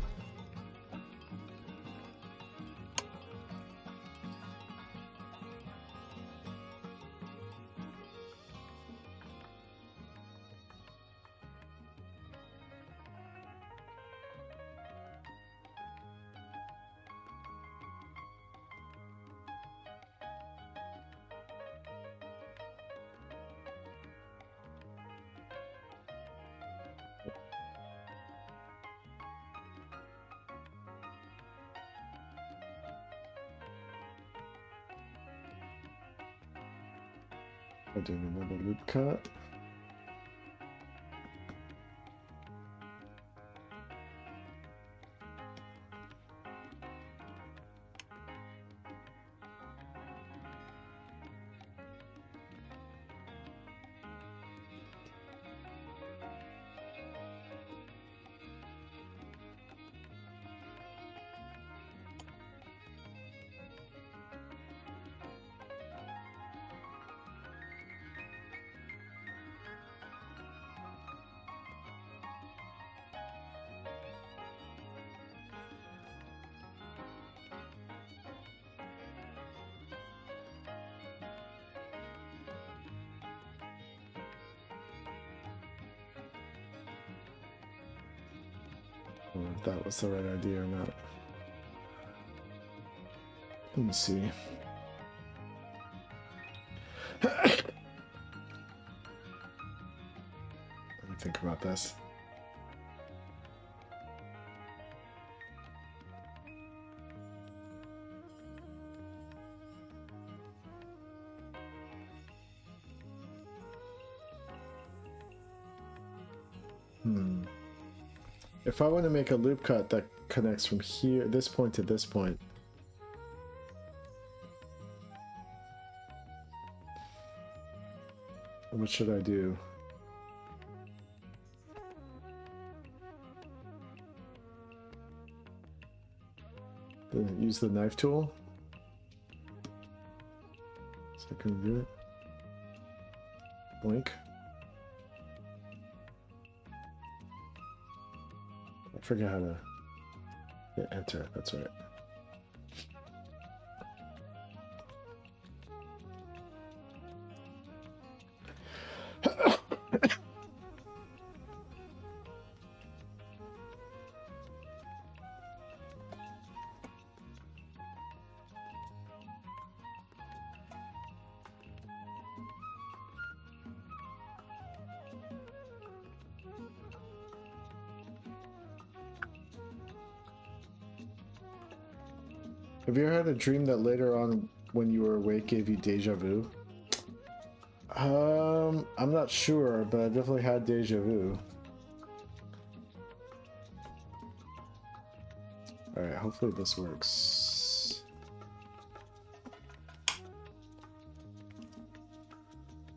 I'm doing another loop cut. I don't know if that was the right idea or not. Let me see. Let me think about this. If I want to make a loop cut that connects from here, this point to this point, what should I do? Use the knife tool? So I can do it. Blink. I forget how to hit enter, that's right. Have you ever had a dream that later on when you were awake gave you deja vu? I'm not sure, but I definitely had deja vu. Alright, hopefully this works.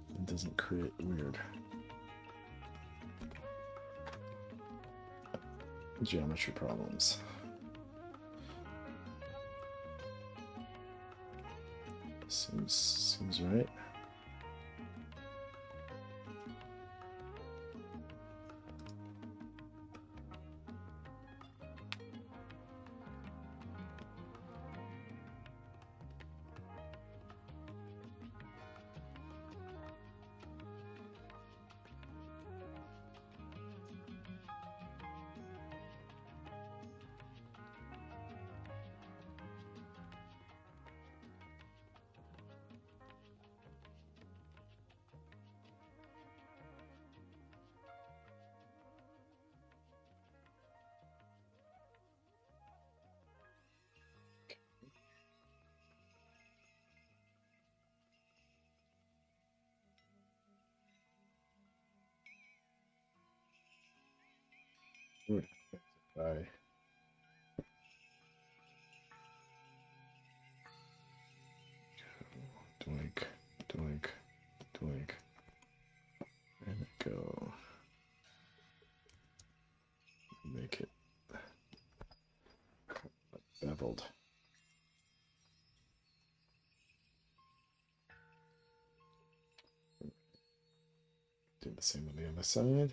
It doesn't create weird geometry problems. Seems right. Bye. Doink, doink, doink. And go. Make it beveled. Do the same on the other side.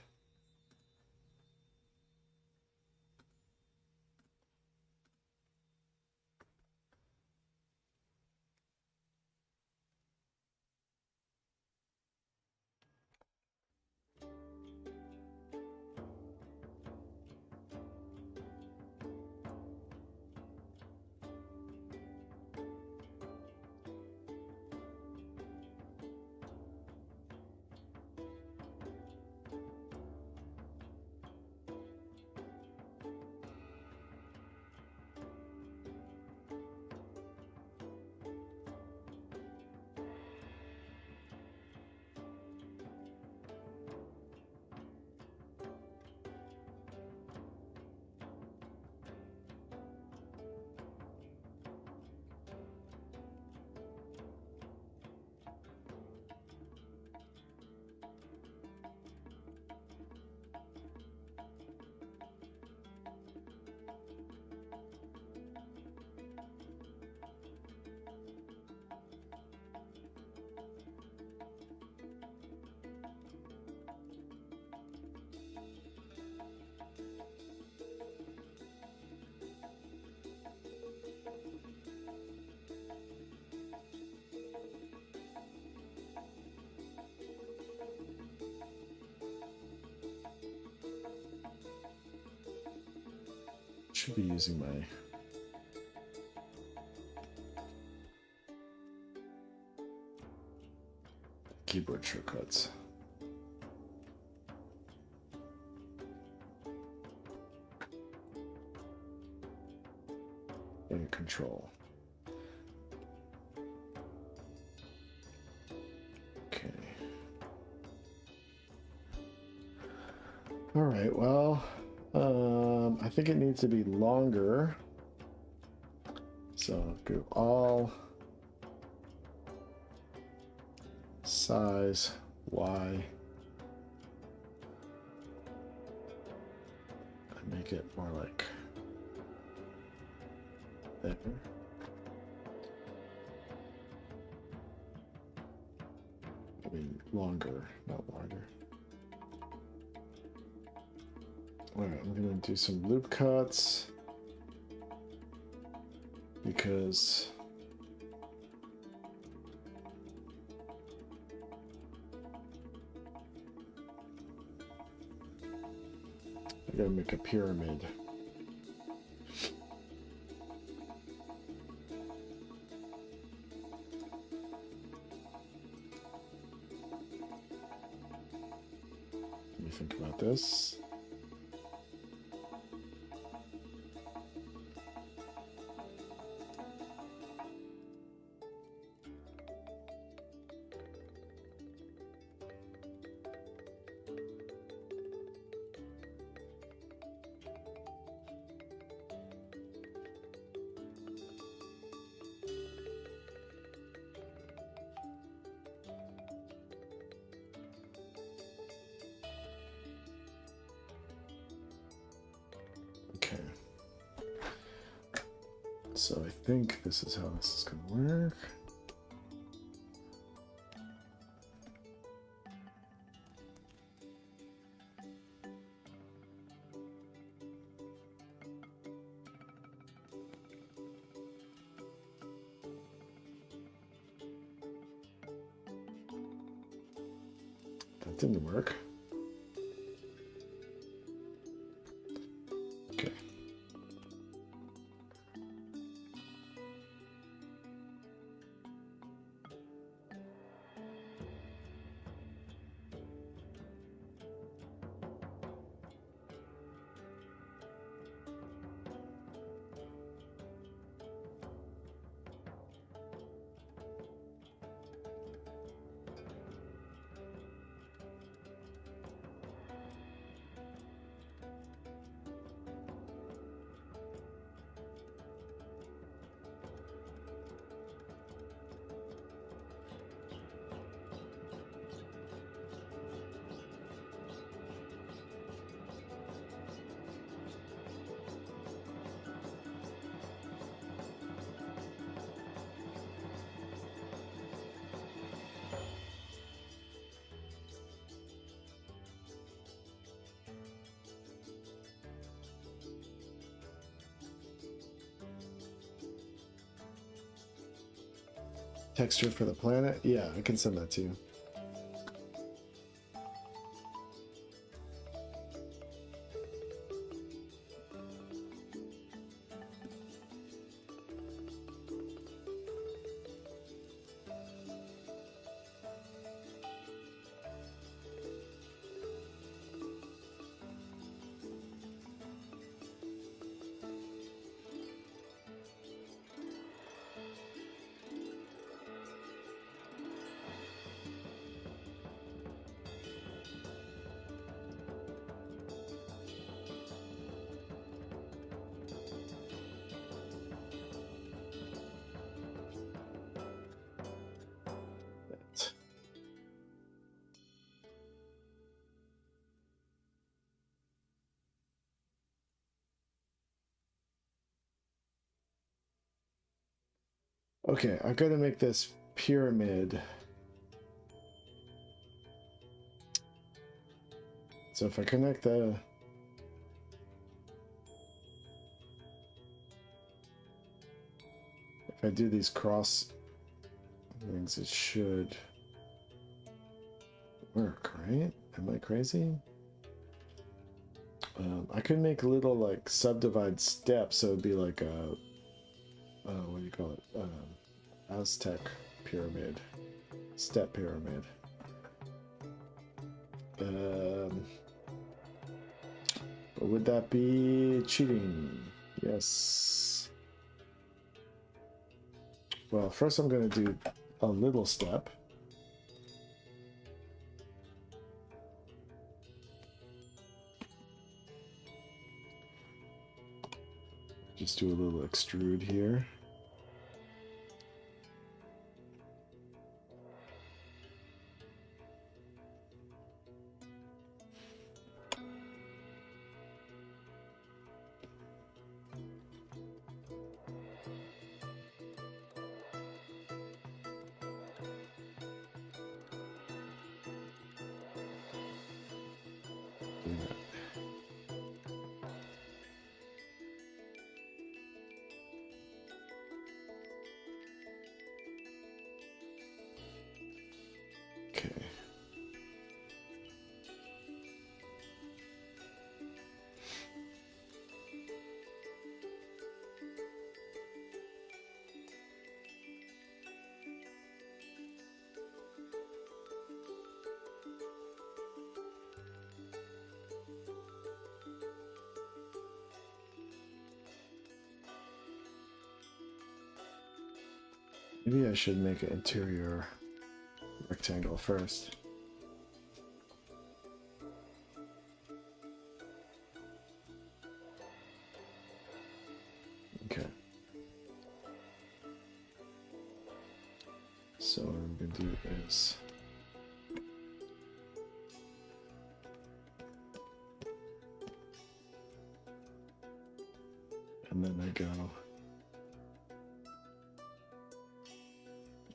should be using my keyboard shortcuts. And control. Okay. All right, well, I think it needs to be longer. So go all size Y and make it more like there. I mean longer, not wider. All right, I'm gonna do some loop cuts because I gotta make a pyramid. Let me think about this. Okay. So I think this is how this is going to work. That didn't work. Okay. Texture for the planet? Yeah, I can send that to you. Okay, I've got to make this pyramid. So if I connect the... If I do these cross things, it should work, right? Am I crazy? I could make little like subdivide steps, so it'd be like a what do you call it? Aztec pyramid, step pyramid. But would that be cheating? Yes. Well, first I'm gonna do a little step. Just do a little extrude here. Okay. Maybe I should make an interior rectangle first. Okay. So what I'm gonna do is and then I go.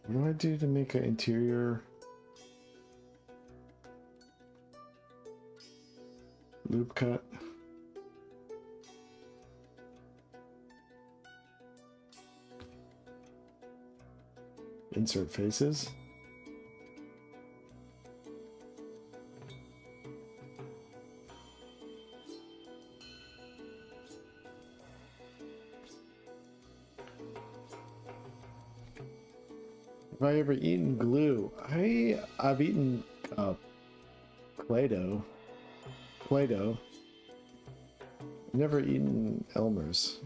What do I do to make an interior loop cut? Insert faces. Have I ever eaten glue? I've eaten Play-Doh. Play-Doh. Never eaten Elmer's.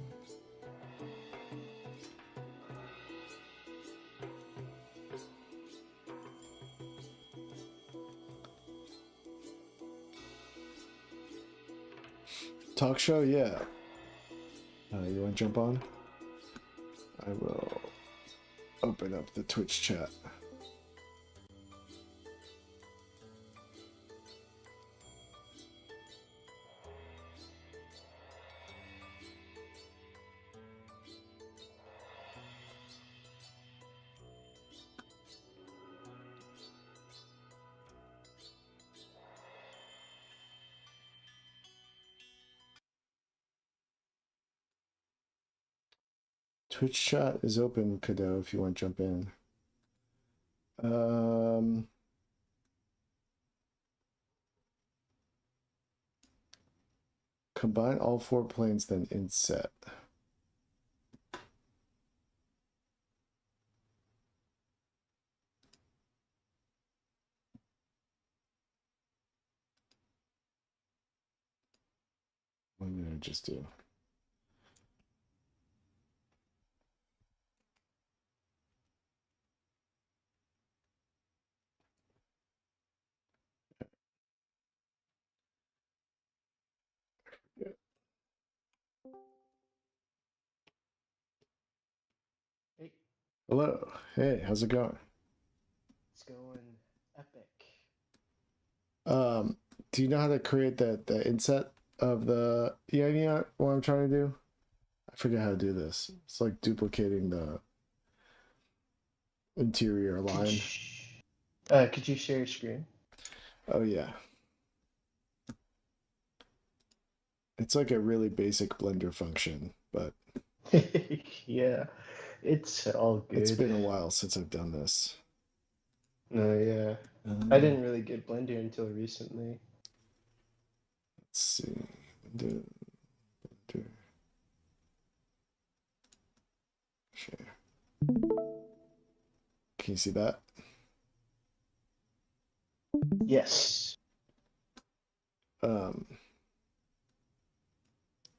Talk show, yeah. You want to jump on? I will open up the Twitch chat. Twitch chat is open, Kado, if you want to jump in. Combine all 4 planes, then inset. What did I just do? Hey, Hello. Hey, how's it going? it's going epic. Do you know how to create the inset of the what I'm trying to do? I forget how to do this. It's like duplicating the interior line. Could you share your screen? Oh yeah. It's like a really basic Blender function, but Yeah, it's all it's good. been a while since I've done this. No, yeah. I didn't really get Blender until recently. Let's see. Share. Can you see that? Yes.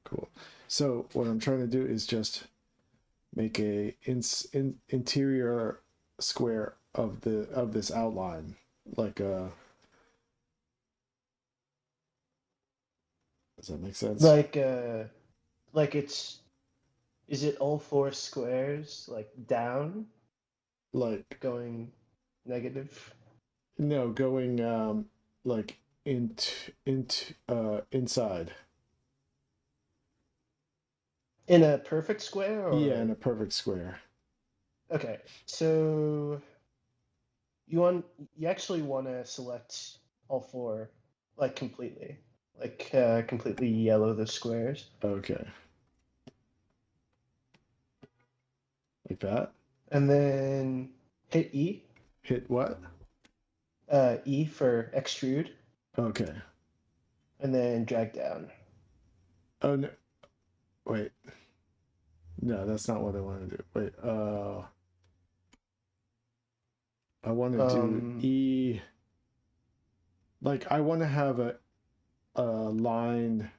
Cool. So what I'm trying to do is just make a interior square of this outline, like a. Does that make sense? Like it's, is it all four squares like down, Like going negative? no, going like into inside. In a perfect square Yeah, in a or perfect square. okay. So you actually want to select all four like completely. Like completely yellow the squares. Okay. Like that. And then hit E. Hit what? E for extrude, Okay. and then drag down. Oh no. Wait. No, that's not what I want to do. Wait. I want to do E. Like I want to have a line.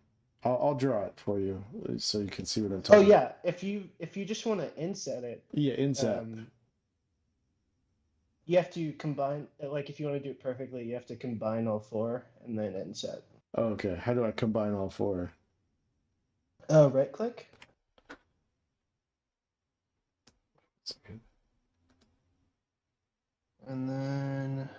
I'll draw it for you so you can see what I'm Oh talking about. yeah, if you just want to inset it, Yeah, inset. you have to combine. Like if you want to do it perfectly, you have to combine all four and then inset. Okay. How do I combine all four? Right click. And then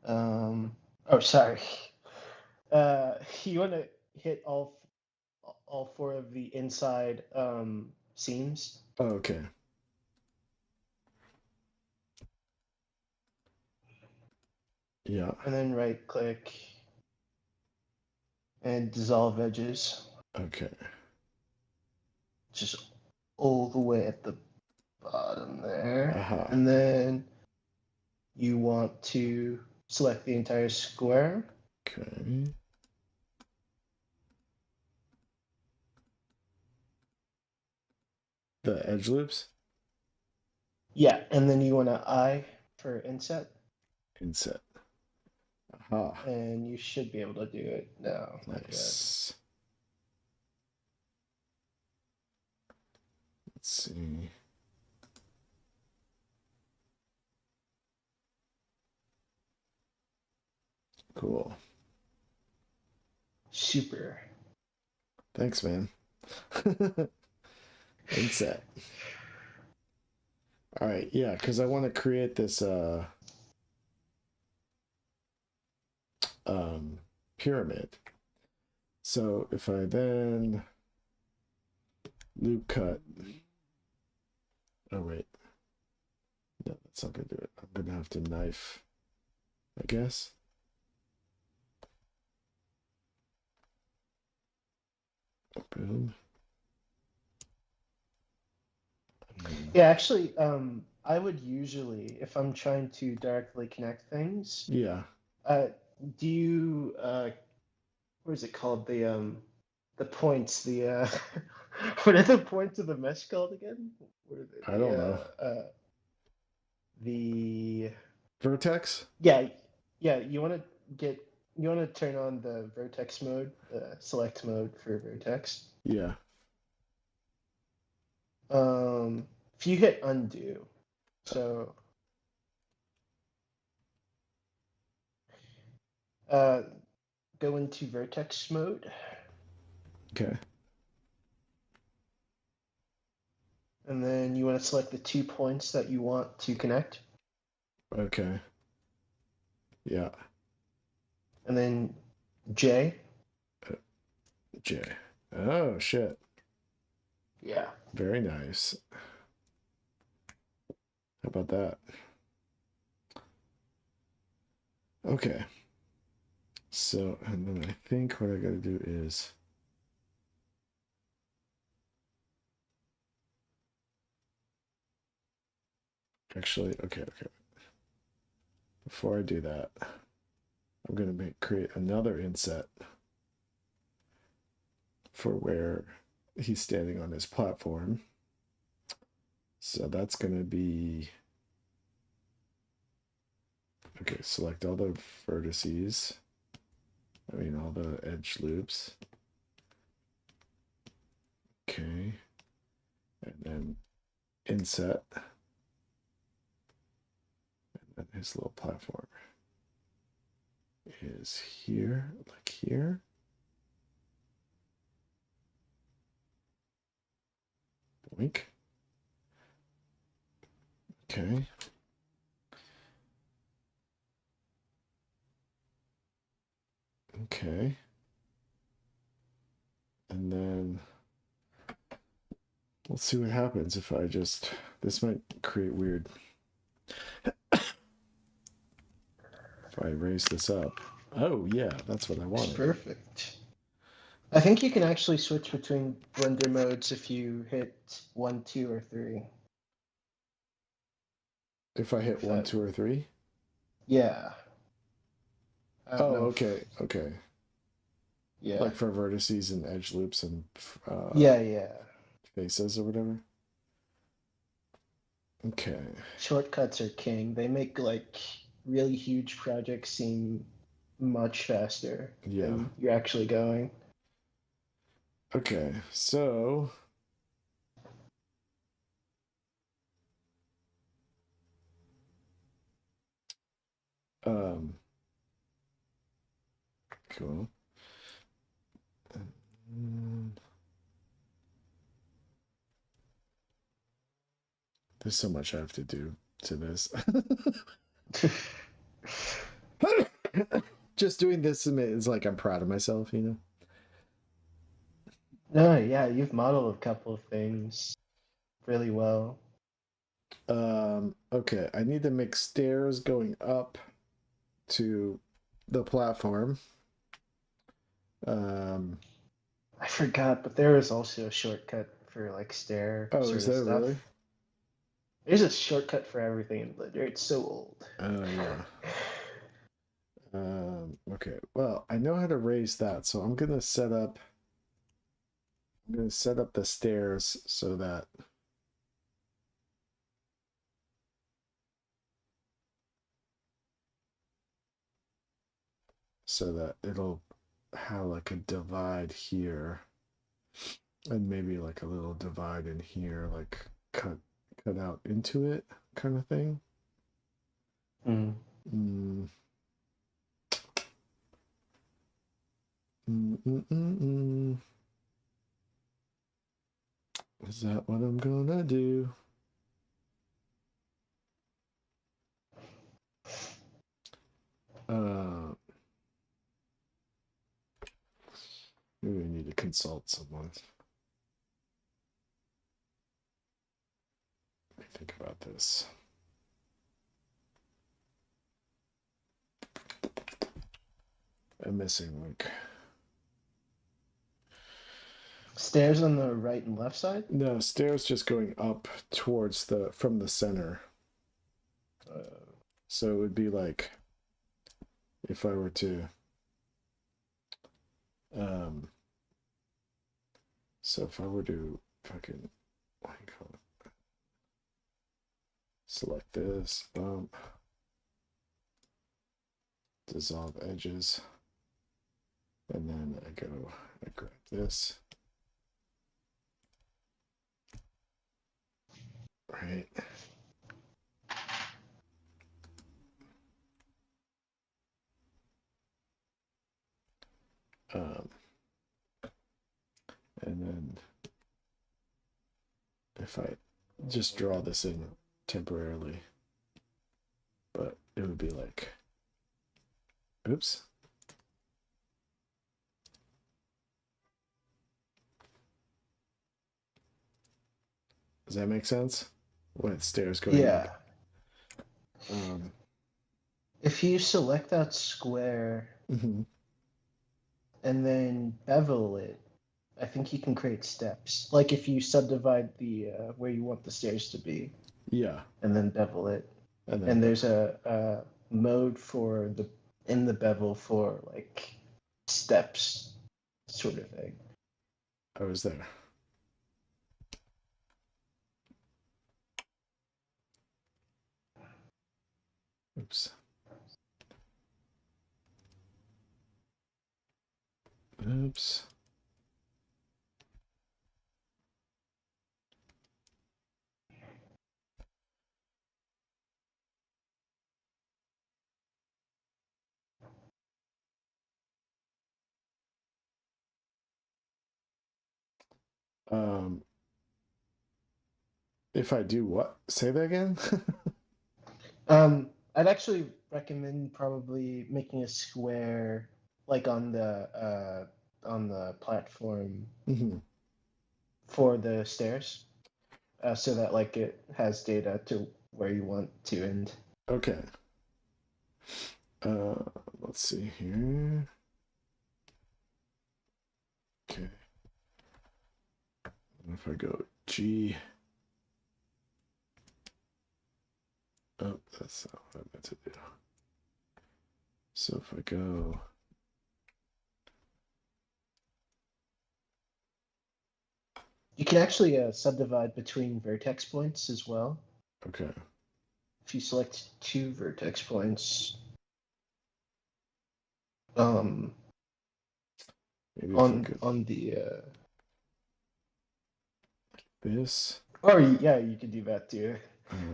oh sorry. You want to hit all four of the inside seams. Okay. Yeah. And then right click and dissolve edges. Okay. Just all the way at the bottom there. Aha. And then you want to select the entire square. Okay. The edge loops. Yeah, and then you want to I for inset. Inset. Aha. And you should be able to do it now. Nice. Let's see. Cool. Super. Thanks, man. Inset. All right, yeah, because I want to create this pyramid. So if I then loop cut. Oh wait. No, that's not gonna do it. I'm gonna have to knife, I guess. Boom. Yeah, actually, I would usually, if I'm trying to directly connect things, Yeah. do you what is it called? The points, what are the points of the mesh called again? What are I don't know. The Vertex? yeah, yeah, you want to turn on the vertex mode, the select mode for vertex. Yeah. If you hit undo, so go into vertex mode. Okay. And then you want to select the 2 points that you want to connect. Okay. Yeah. And then J. J. Oh shit. Yeah. Very nice. How about that? Okay. So, and then I think what I gotta do is actually, okay. Before I do that, I'm going to create another inset for where he's standing on his platform. So that's going to be, okay, select all the vertices. I mean, all the edge loops. Okay. And then inset. And then his little platform is here, like here. Boink. Okay. Okay. And then let's see what happens if I just, this might create weird. If I raise this up. Oh yeah, that's what I It's wanted. perfect. I think you can actually switch between Blender modes if you hit 1, 2, or 3. If I hit 1, 2, or 3? Yeah. I don't Oh, know. okay, okay. Yeah. Like for vertices and edge loops and yeah. faces or whatever. Okay. Shortcuts are king. They make like really huge projects seem much faster Yeah. than you're actually going. Okay, so cool. There's so much I have to do to this. Just doing this is like I'm proud of myself, you know? No, yeah, you've modeled a couple of things really well. Okay, I need to make stairs going up to the platform. I forgot, but there is also a shortcut for like stair Oh, sort is of there stuff. really? There's a shortcut for everything in Blender. It's so old. Oh, yeah. Okay, well, I know how to raise that, so I'm gonna set up the stairs so that it'll have like a divide here and maybe like a little divide in here, like cut out into it kind of thing. Mm. Is that what I'm gonna do? Maybe I need to consult someone. Let me think about this. A missing link. Stairs on the right and left side? No, stairs just going up towards from the center. So it would be like if I were to so if I were to fucking select this, bump, dissolve edges, and then I grab this, right? And then if I just draw this in temporarily, but it would be like, oops. Does that make sense? What stairs going up? If you select that square and then bevel it, I think you can create steps. Like if you subdivide the where you want the stairs to be. Yeah. And then bevel it. And there's a mode for the in the bevel for like steps, sort of thing. I was there. Oops. Oops. If I do what? Say that again? I'd actually recommend probably making a square like on the platform Mhm. for the stairs, so that like it has data to where you want to end. Okay. Uh, let's see here. Okay. If I go G. Oh, that's not what I meant to do. So if I go. You can actually subdivide between vertex points as well. Okay. If you select 2 vertex points, Maybe if I on could the this. or yeah, you could do that too.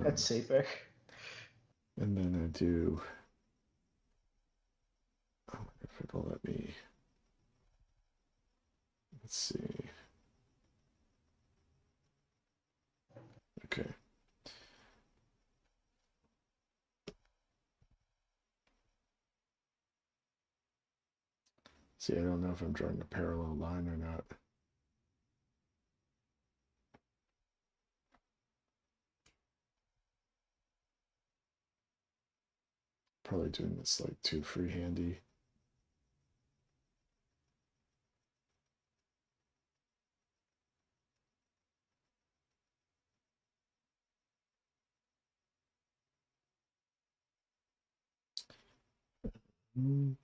That's Uh, safer. and then I do. Oh, if it'll let me. Let's see. Okay. See, I don't know if I'm drawing a parallel line or not. Probably doing this like too freehandy. Mm,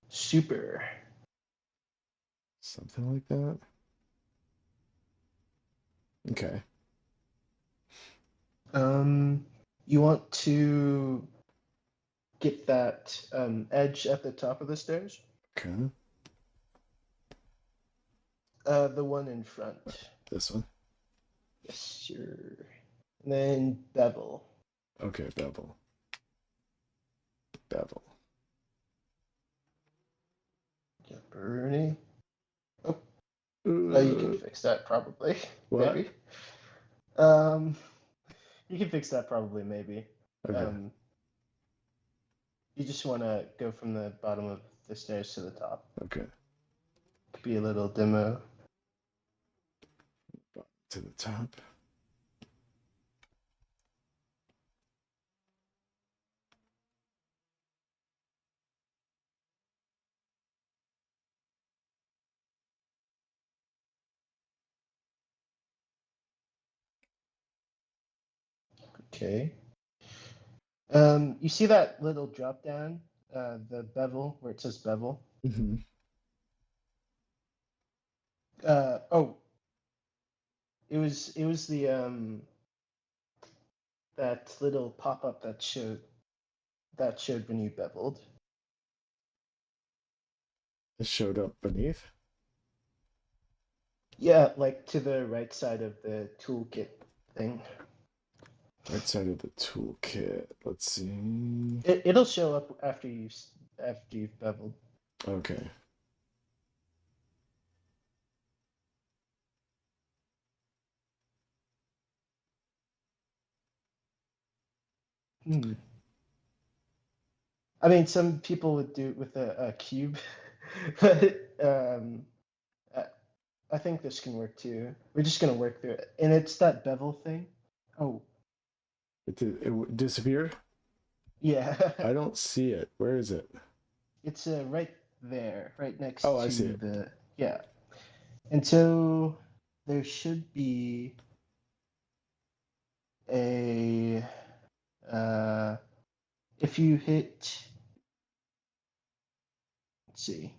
Super. something like that. Okay. You want to get that edge at the top of the stairs? Okay. The one in front. This one. Yes, sure. And then bevel. Okay, bevel. Bevel. Yeah, Bernie. Oh, you can Uh, fix that probably. what? Maybe. Um, you can fix that probably. Maybe. Okay. Um, you just want to go from the bottom of the stairs to the top. Okay. Could be a little demo. To the top. Okay. You see that little drop down, the bevel where it says bevel? Mm-hmm. Oh, it was the that little pop up that showed when you beveled. It showed up beneath. Yeah, like to the right side of the toolkit thing. Right side of the toolkit. Let's see. It'll show up after you've beveled. Okay. Hmm. I mean, some people would do it with a cube, but I, I think this can work too. We're just gonna work through it, and it's that bevel thing. Oh, It disappeared. yeah, I don't see it. Where is it? it's right there, right Oh, next I see to it. the yeah. And so there should be a if you hit, let's see,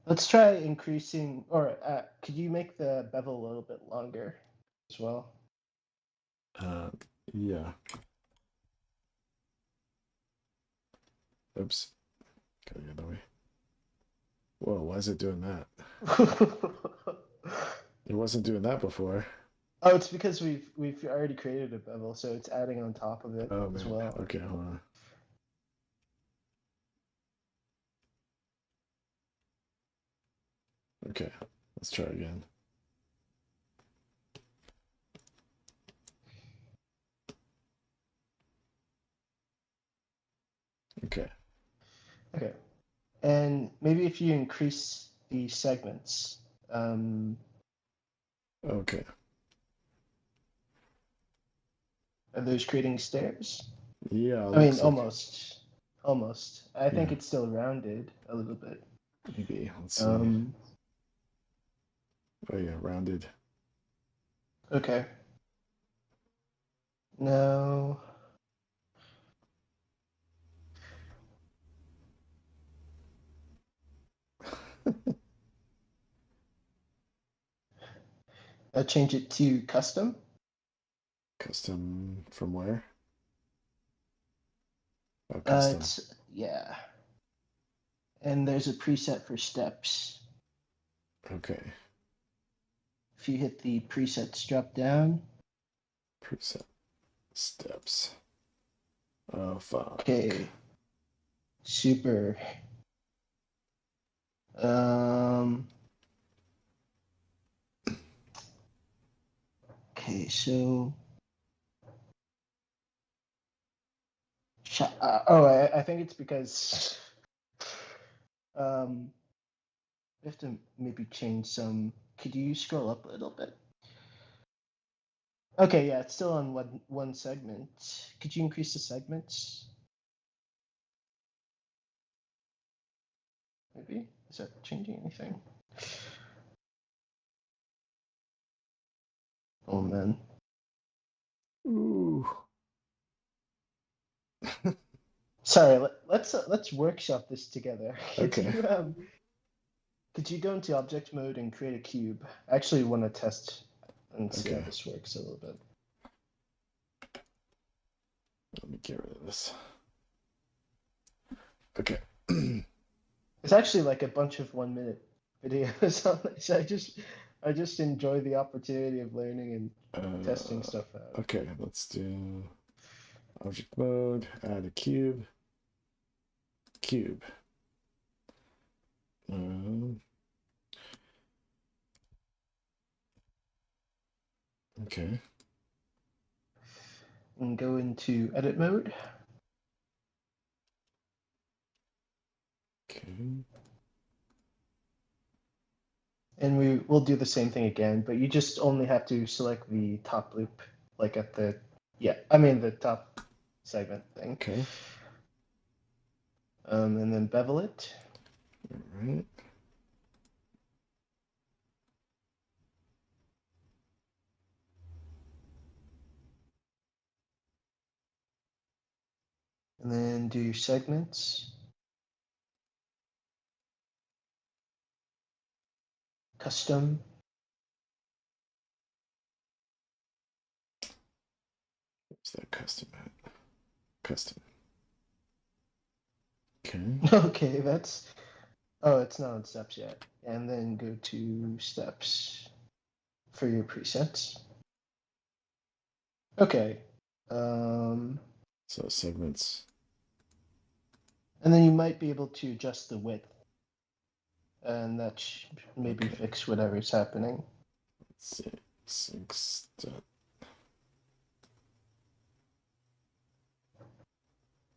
let's try increasing, or could you make the bevel a little bit longer as well? Yeah. Oops. Gotta get away. Whoa, why is it doing that? It wasn't doing that before. Oh, it's because we've already created a bevel, so it's adding on top of it Oh as man. well. Okay, hold on. Okay, let's try again. Okay. Okay. And maybe if you increase the segments, Okay. are those creating stairs? Yeah, I mean, looks like almost. I think yeah. it's still rounded a little bit. Maybe. Let's see. Um, Oh yeah, rounded. okay. Now, I'll change it to custom. Custom from where? Oh, custom. Yeah. And there's a preset for steps. Okay. If you hit the presets drop down. Preset steps. Oh fuck. Okay. Super. Um. Okay, so. I think it's because we have to maybe change some. Could you scroll up a little bit? Okay, yeah, it's still on one segment. Could you increase the segments? Maybe? Is that changing anything? Oh man. Ooh. Sorry, let's workshop this together. Okay. Could you go into object mode and create a cube? I actually want to test and see how Okay. this works a little bit. Let me get rid of this. Okay. It's actually like a bunch of 1 minute videos on this. I just enjoy the opportunity of learning and testing stuff out. Okay, let's do object mode, add a cube. Cube. Okay. And go into edit mode. Okay. And we will do the same thing again, but you just only have to select the top loop, like at the, the top segment thing. Okay. And then bevel it. All right. And then do your segments. Custom. What's that custom at? Custom. Okay. Okay, it's not on steps yet. And then go to steps for your presets. Okay. So segments. And then you might be able to adjust the width. And that maybe Okay. fix whatever's happening. Let's see. 6.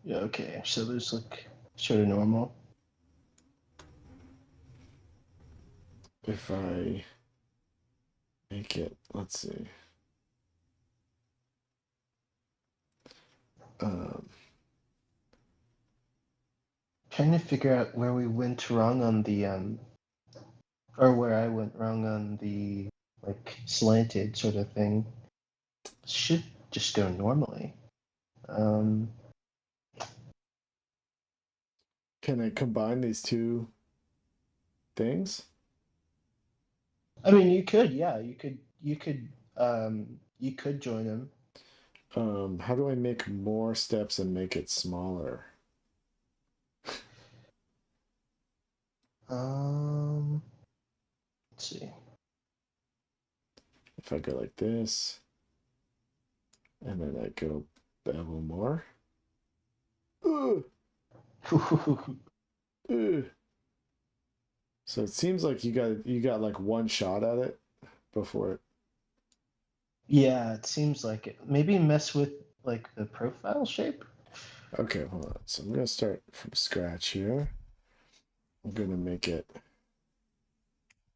Yeah, okay. So those look sort of normal. If I make it, let's see. Trying to figure out where we went wrong on the or where I went wrong on the like slanted sort of thing. Should just go normally. Um, Can I combine these two things? I mean, you could, yeah, you could join them. How do I make more steps and make it smaller? Let's see. If I go like this, and then I go bevel more. Ugh, ugh. So it seems like you got like one shot at it before it. Yeah, it seems like it. Maybe mess with like the profile shape. Okay, hold on. So I'm gonna start from scratch here. I'm gonna make it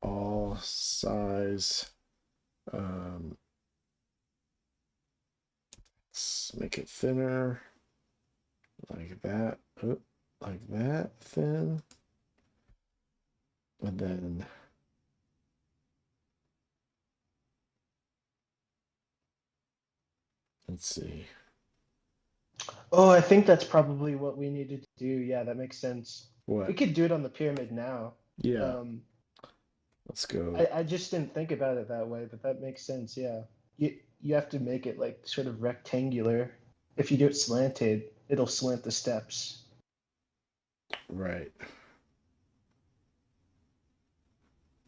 all size. Let's make it thinner, like that. Oh, like that, thin, and then let's see. Oh, I think that's probably what we needed to do. Yeah, that makes sense. We What? could do it on the pyramid now. Yeah, Um, let's go. I just didn't think about it that way, but that makes sense. Yeah, you have to make it like sort of rectangular. If you do it slanted, it'll slant the steps. Right.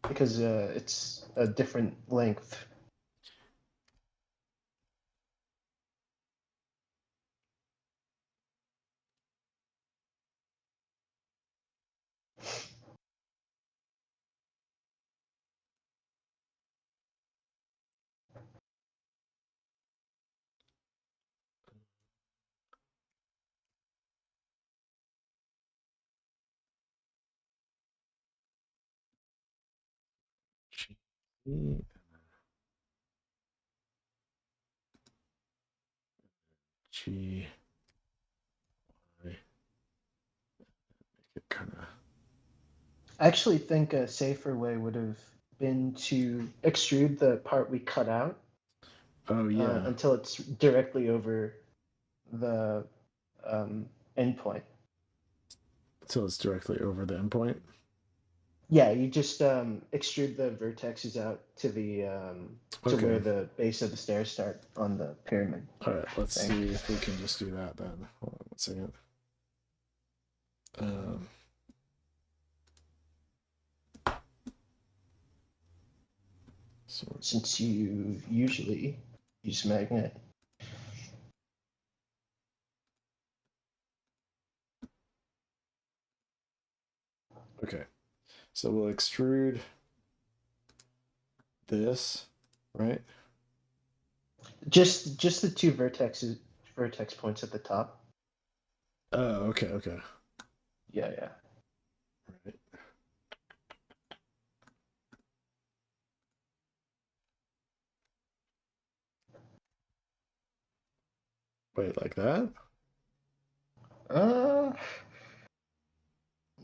Because it's a different length. G, G, Y. Make it kind of. I actually think a safer way would have been to extrude the part we cut out Oh yeah. until it's directly over the endpoint. So it's directly over the endpoint. Yeah, you just extrude the vertexes out to the to Okay. where the base of the stairs start on the pyramid. All right. Let's thing. see if we can just do that then. Hold on 1 second. Um, so Since you usually use magnet. okay. So we'll extrude this, right? Just the two vertex points at the top. Oh, okay, okay. Yeah, yeah. Right. Wait, like that? Uh,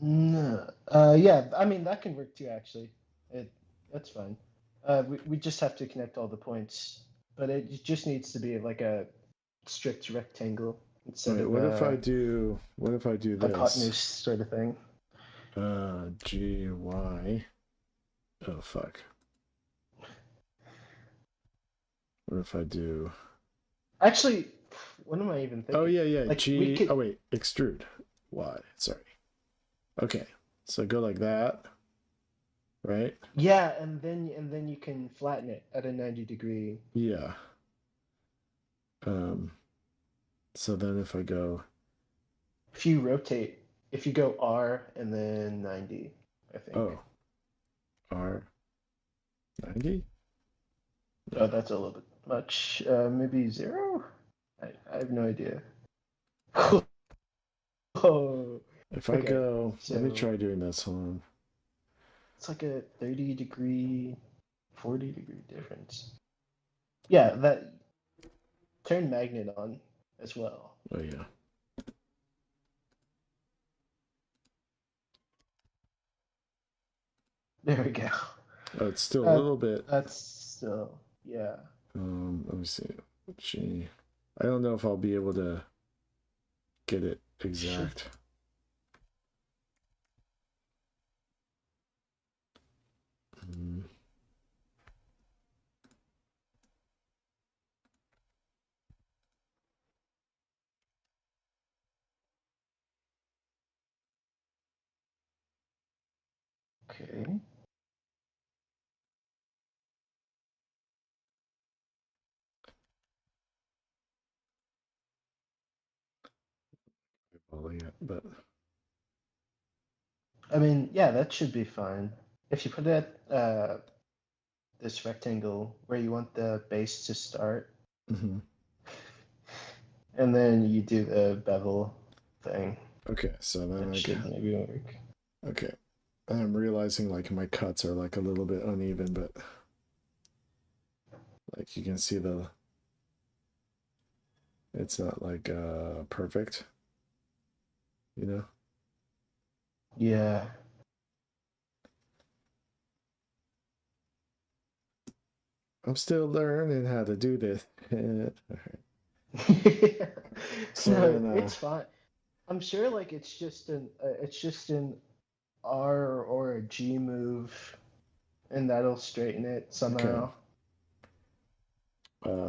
no. Yeah, I mean that can work too actually. That's fine. We just have to connect all the points, but it just needs to be like a strict rectangle instead Wait, of what if I do this? hypotenuse sort of thing. G, Y. Oh, fuck. What if I do. Actually, what am I even Oh, thinking? yeah, yeah. Like we G. could, Oh, wait. Extrude. Y. Sorry. Okay. So go like that, right? yeah, and then you can flatten it at a 90-degree. Yeah. Um, so then if I go. If you rotate, if you go R and then 90, I think. Oh, R 90? Oh, that's a little bit much. Maybe zero? I have no idea. Oh, If I okay. go. Let me So try doing this. Hold on. it's like a 30-degree, 40-degree difference. Yeah, that turn magnet on as well. Oh, yeah. There we go. Oh, it's still a Uh, little bit. that's still. Yeah. Let me see. G. I don't know if I'll be able to get it exact. Mm. Okay. Well, yeah, but I mean, yeah, that should be fine. If you put it this rectangle where you want the base to start, mm-hmm. and then you do the bevel thing. Okay, so then That I should got maybe work. okay. I'm realizing like my cuts are like a little bit uneven, but like you can see it's not like perfect, you know? Yeah. I'm still learning how to do this. All right. So No, then it's fine. I'm sure like it's just an R or a G move, and that'll straighten it okay. somehow.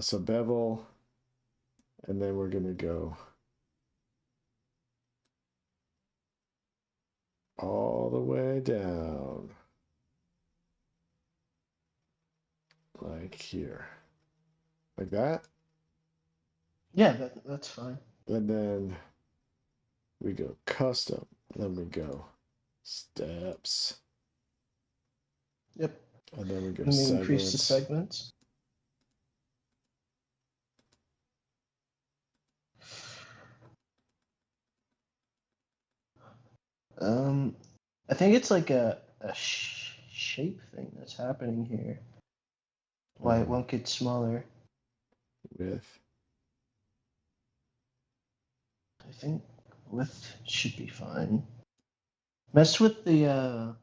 So bevel, and then we're gonna go all the way down. Like here. Like that. Yeah, that's fine. And then we go custom. Then we go steps. Yep. And then we go Let me increase the segments. segments. I think it's like a shape thing that's happening here. Why it won't get smaller. Width. I think width should be fine. Mess with the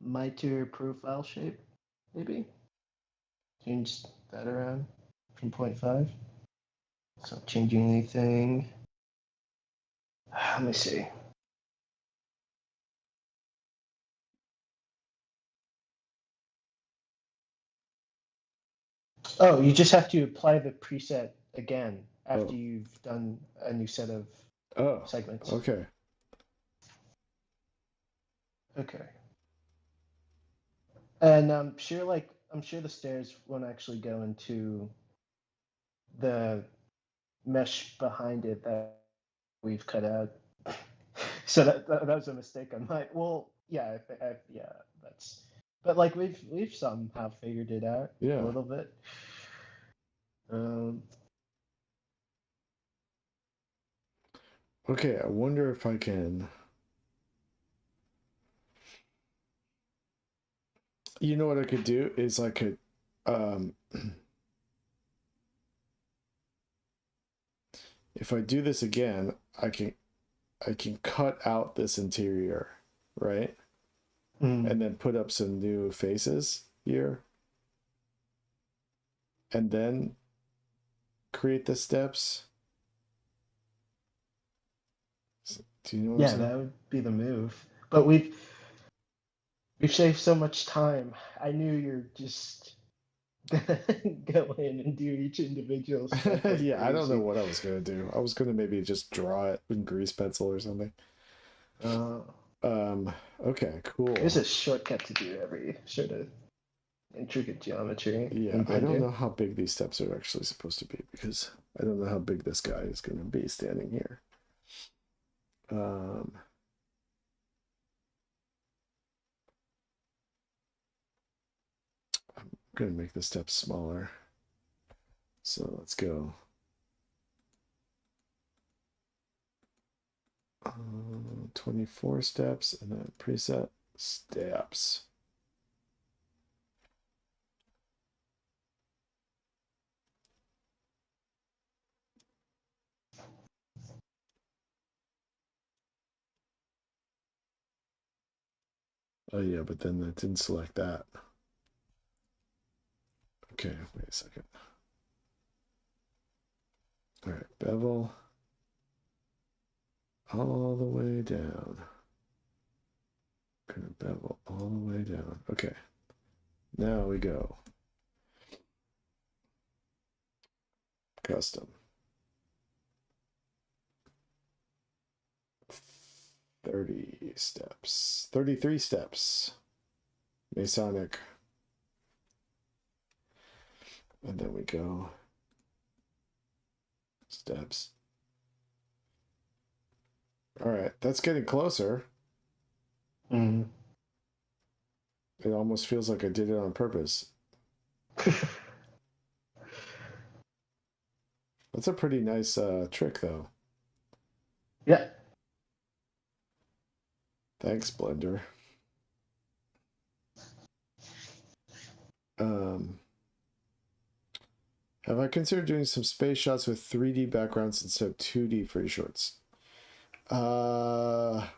miter profile shape, maybe. Change that around from 0.5. It's not changing anything. Let me see. Oh, you just have to apply the preset again after Oh. you've done a new set of Oh. segments. Okay. Okay. And I'm sure the stairs won't actually go into the mesh behind it that we've cut out. So that was a mistake on my. Well, yeah, yeah, that's. But like we've somehow figured it out a Yeah. little bit. Um, Okay. I wonder if I can. You know what I could do is I could if I do this again, I can cut out this interior, right? And then put up some new faces here. And then create the steps. Do you know what yeah, I'm saying? that would be the move. But we've saved so much time. I knew you're just gonna go in and do each individual step like Yeah, I don't know crazy. what I was gonna do. I was gonna maybe just draw it in grease pencil or something. Uh, Okay, there's cool. a shortcut to do every sort of intricate geometry Yeah, in I don't Blender. know how big these steps are actually supposed to be because I don't know how big this guy is gonna be standing here. Um, I'm gonna make the steps smaller. So let's go. 24 steps and then preset steps. Oh yeah, but then that didn't select that. Okay, wait a second. All right, bevel all the way down. Gonna bevel all the way down. Okay, now we go. Custom. 30 steps. 33 steps. Masonic. And then we go. Steps. All right, that's getting closer. Mm. It almost feels like I did it on purpose. That's a pretty nice trick, though. Yeah. Thanks, Blender. Have I considered doing some space shots with 3D backgrounds instead of 2D free shorts? No.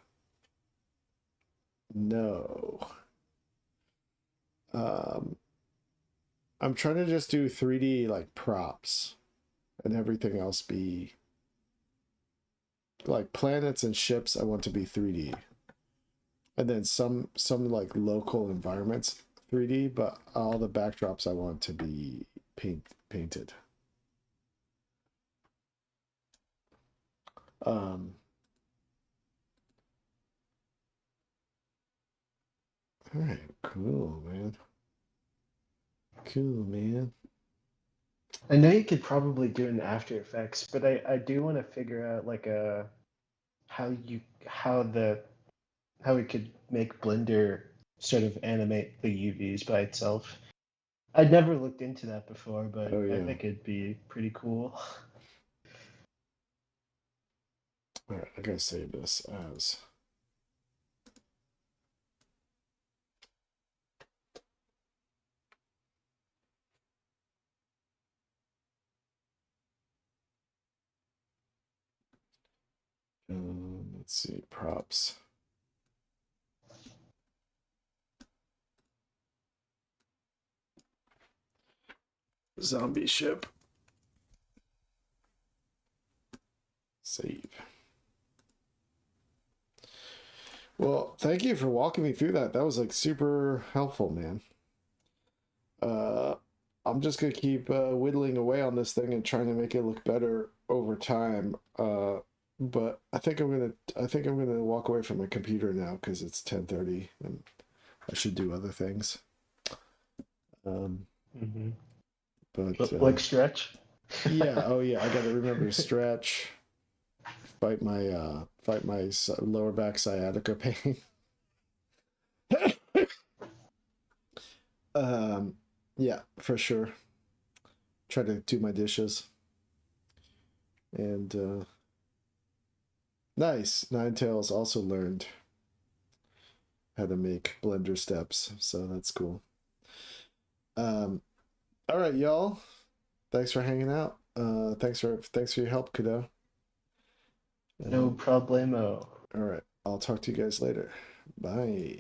I'm trying to just do 3D like props and everything else be like planets and ships. I want to be 3D. And then some like local environments 3D, but all the backdrops I want to be painted. All right, cool, man. Cool, man. I know you could probably do it in After Effects, but I do want to figure out like how we could make Blender sort of animate the UVs by itself. I'd never looked into that before, but Oh, I yeah. think it'd be pretty cool. All right, I gotta save this as. Let's see, props. Zombie ship. Save. Well, thank you for walking me through that. That was like super helpful, man. I'm just gonna keep whittling away on this thing and trying to make it look better over time. But I think I'm gonna walk away from my computer now because it's 10:30 and I should do other things. Mm-hmm. But Like stretch. yeah, oh yeah, I got to remember to stretch. Fight my lower back sciatica pain. Yeah, for sure. Try to do my dishes. And nice. Ninetales also learned how to make Blender steps, so that's cool. All right, y'all. Thanks for hanging out. Thanks for your help, Kudo. No problemo. All right, I'll talk to you guys later. Bye.